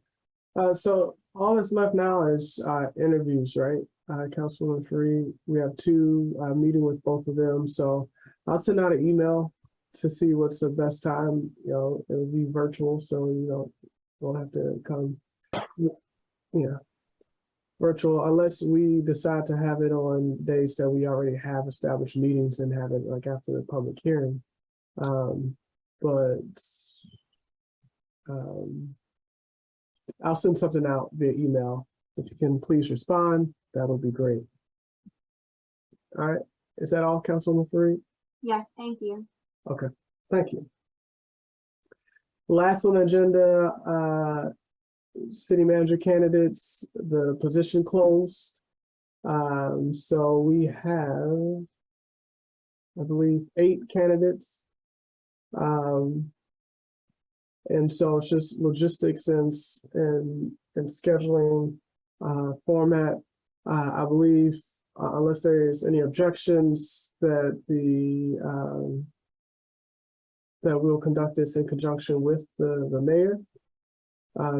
So all that's left now is interviews, right? Councilwoman Fareed, we have 2 meeting with both of them. So I'll send out an email to see what's the best time. You know, it'll be virtual, so you don't have to come. Yeah, virtual, unless we decide to have it on days that we already have established meetings and have it like after the public hearing. I'll send something out via email. If you can please respond, that'll be great. All right, is that all, Councilwoman Fareed? Yes, thank you. Okay, thank you. Last on the agenda, city manager candidates, the position closed. So we have, I believe, 8 candidates. And so it's just logistics and scheduling format. I believe, unless there's any objections, that that we'll conduct this in conjunction with the mayor.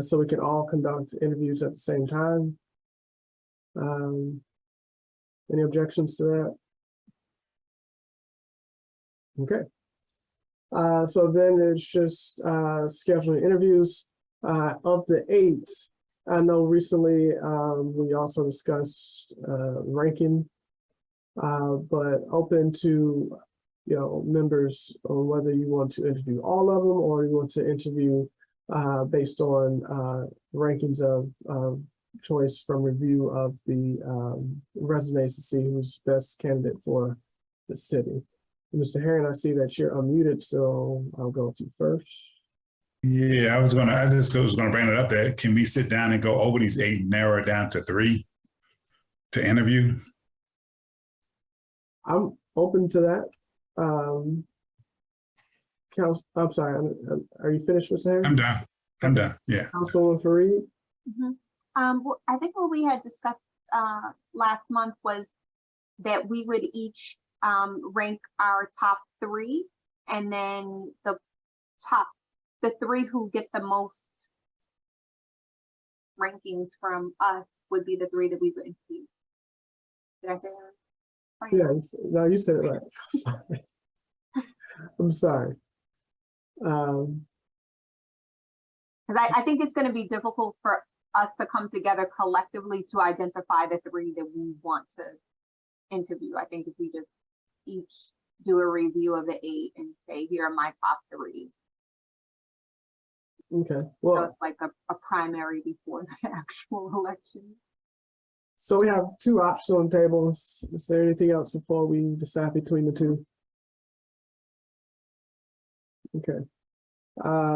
So we can all conduct interviews at the same time. Any objections to that? Okay. So then it's just scheduling interviews. Of the 8, I know recently we also discussed ranking, but open to members on whether you want to interview all of them or you want to interview based on rankings of choice from review of the resumes to see who's best candidate for the city. Mr. Herring, I see that you're unmuted, so I'll go to you first. Yeah, I just was gonna bring it up that can we sit down and go over these 8 and narrow it down to 3 to interview? I'm open to that. I'm sorry, are you finished, Mr. Herring? I'm done, yeah. Councilwoman Fareed? Well, I think what we had discussed last month was that we would each rank our top 3, and then the 3 who get the most rankings from us would be the 3 that we would interview. Did I say that? Yeah, no, you said it right. Sorry. I'm sorry. Because I think it's going to be difficult for us to come together collectively to identify the 3 that we want to interview. I think if we just each do a review of the 8 and say, here are my top 3. Okay, So well, it's like a primary before the actual election. so we have 2 options on the table. Is there anything else before we decide between the 2? Okay.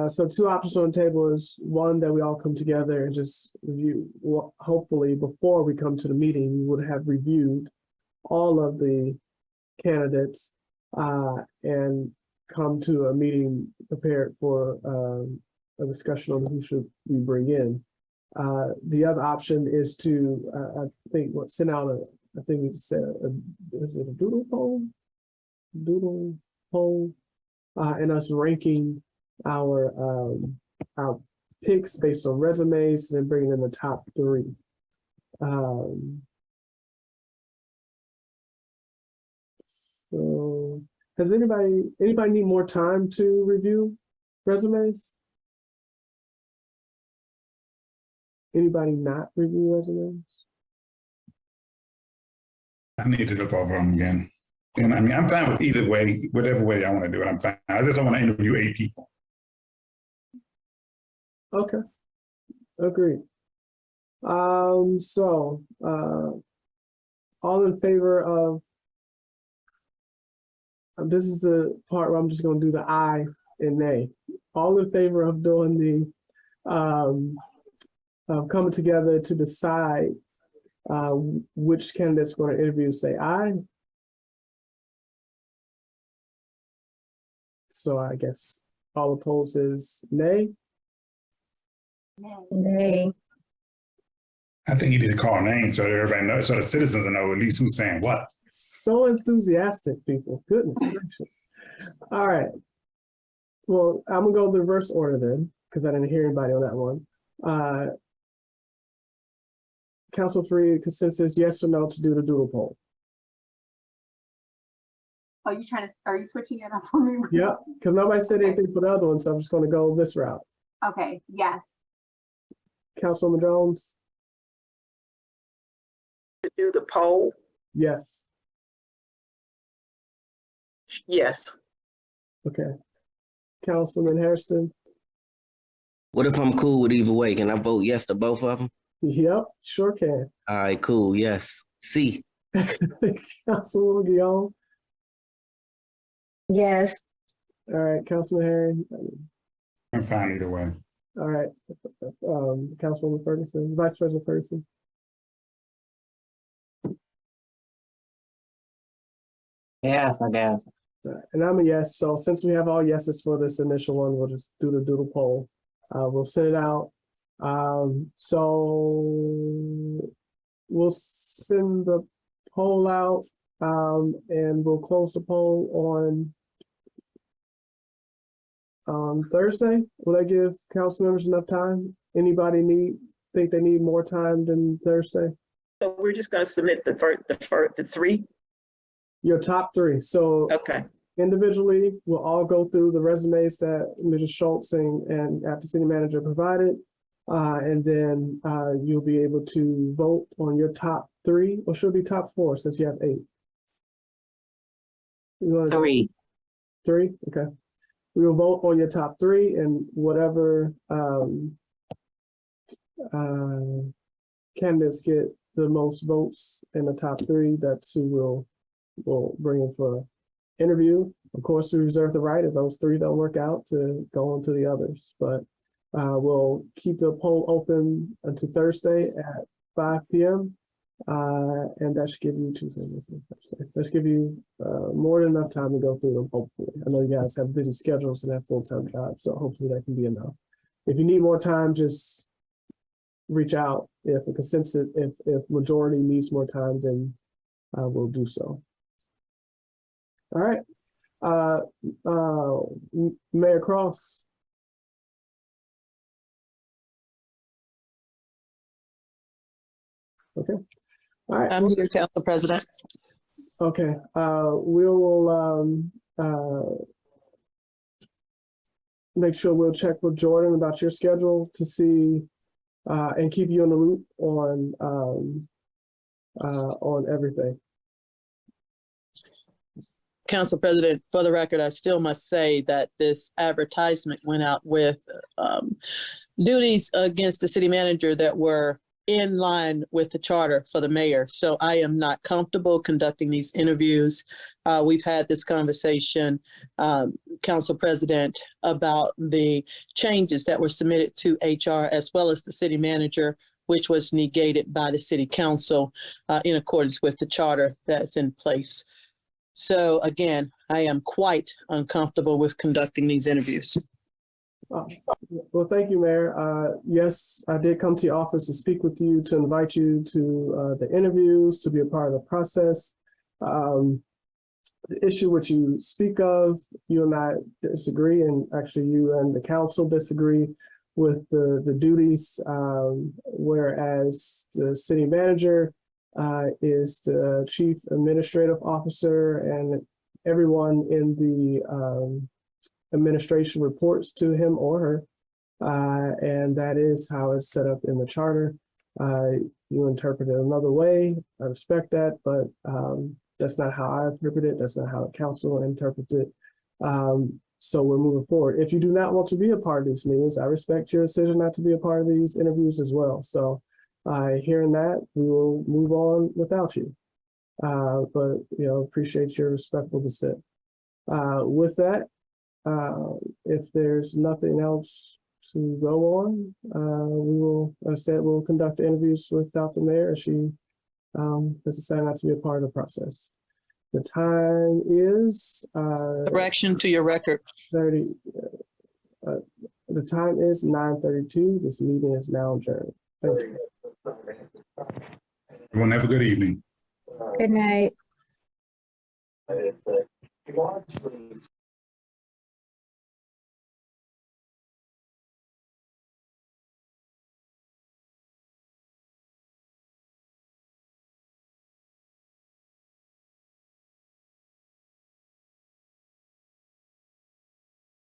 So 2 options on the table is one that we all come together and just review. Well, hopefully before we come to the meeting, we would have reviewed all of the candidates and come to a meeting prepared for a discussion on who should we bring in. The other option is to, I think, send out I think we just said, is it a doodle poll? Doodle poll, and us ranking our picks based on resumes and then bringing in the top 3. So has anybody need more time to review resumes? Anybody not review resumes? I need to look over them again. And I mean, I'm fine with either way, whatever way I want to do it, I'm fine. I just don't want to interview 8 people. Okay, agreed. So all in favor of, this is the part where I'm just going to do the aye and nay. All in favor of doing the coming together to decide which candidates we're going to interview, say aye. So I guess all opposed is nay. Nay. I think you need to call names so that everybody knows, so the citizens know at least who's saying what. So enthusiastic, people. Goodness gracious. All right. Well, I'm gonna go the reverse order then, because I didn't hear anybody on that one. Council free consensus, yes or no to do the doodle poll? Oh, are you switching it up for me? Yep, because nobody said anything for the other one, so I'm just gonna go this route. Okay, yes. Councilwoman Jones? To do the poll, Yes. yes. Okay. Councilman Hairston? What if I'm cool with either way? Can I vote yes to both of them? Yep, sure can. All right, cool. Yes. C. Councilwoman Guillaume? Yes. All right, Councilman Harry? I'm fine either way. All right, Councilwoman Ferguson, Vice President Ferguson? Yes, I guess. And I'm a yes, so since we have all yeses for this initial one, we'll just do the doodle poll. We'll send it out. So we'll send the poll out and we'll close the poll on Thursday. Will that give council members enough time? Anybody think they need more time than Thursday? So we're just going to submit the 3. Your top 3. So Okay. individually, we'll all go through the resumes that Mrs. Schultz and Acting City Manager provided. And then you'll be able to vote on your top 3, or should it be top 4 since you have 8? 3. 3? Okay. We will vote on your top 3 and whatever candidates get the most votes in the top 3, that's who we'll bring in for interview. Of course, we reserve the right if those 3 don't work out to go on to the others, but we'll keep the poll open until Thursday at 5 p.m. And that should give you that should give you more than enough time to go through them, hopefully. I know you guys have busy schedules and have full-time jobs, so hopefully that can be enough. If you need more time, just reach out. If a consensus, if majority needs more time, then we'll do so. All right. Mayor Cross. Okay. All right. I'm here, Council President. Okay, we will make sure we'll check with Jordan about your schedule to see and keep you in the loop on everything. Council President, for the record, I still must say that this advertisement went out with duties against the city manager that were in line with the charter for the mayor. So I am not comfortable conducting these interviews. We've had this conversation, Council President, about the changes that were submitted to HR as well as the city manager, which was negated by the city council in accordance with the charter that's in place. So again, I am quite uncomfortable with conducting these interviews. Well, thank you, Mayor. Yes, I did come to your office to speak with you, to invite you to the interviews, to be a part of the process. The issue which you speak of, you and I disagree, and actually you and the council disagree with the duties, whereas the city manager is the chief administrative officer, and everyone in the administration reports to him or her, and that is how it's set up in the charter. You interpret it another way. I respect that, but that's not how I interpret it. That's not how the council interprets it. So we're moving forward. If you do not want to be a part of these meetings, I respect your decision not to be a part of these interviews as well. So hearing that, we will move on without you. But appreciate your respectful dissent. With that, if there's nothing else to go on, we will, as I said, we'll conduct the interviews without the mayor. She has decided not to be a part of the process. The time is Correction to your record. 30. The time is 9:32. This meeting is now adjourned. Thank you. Everyone have a good evening. Good night.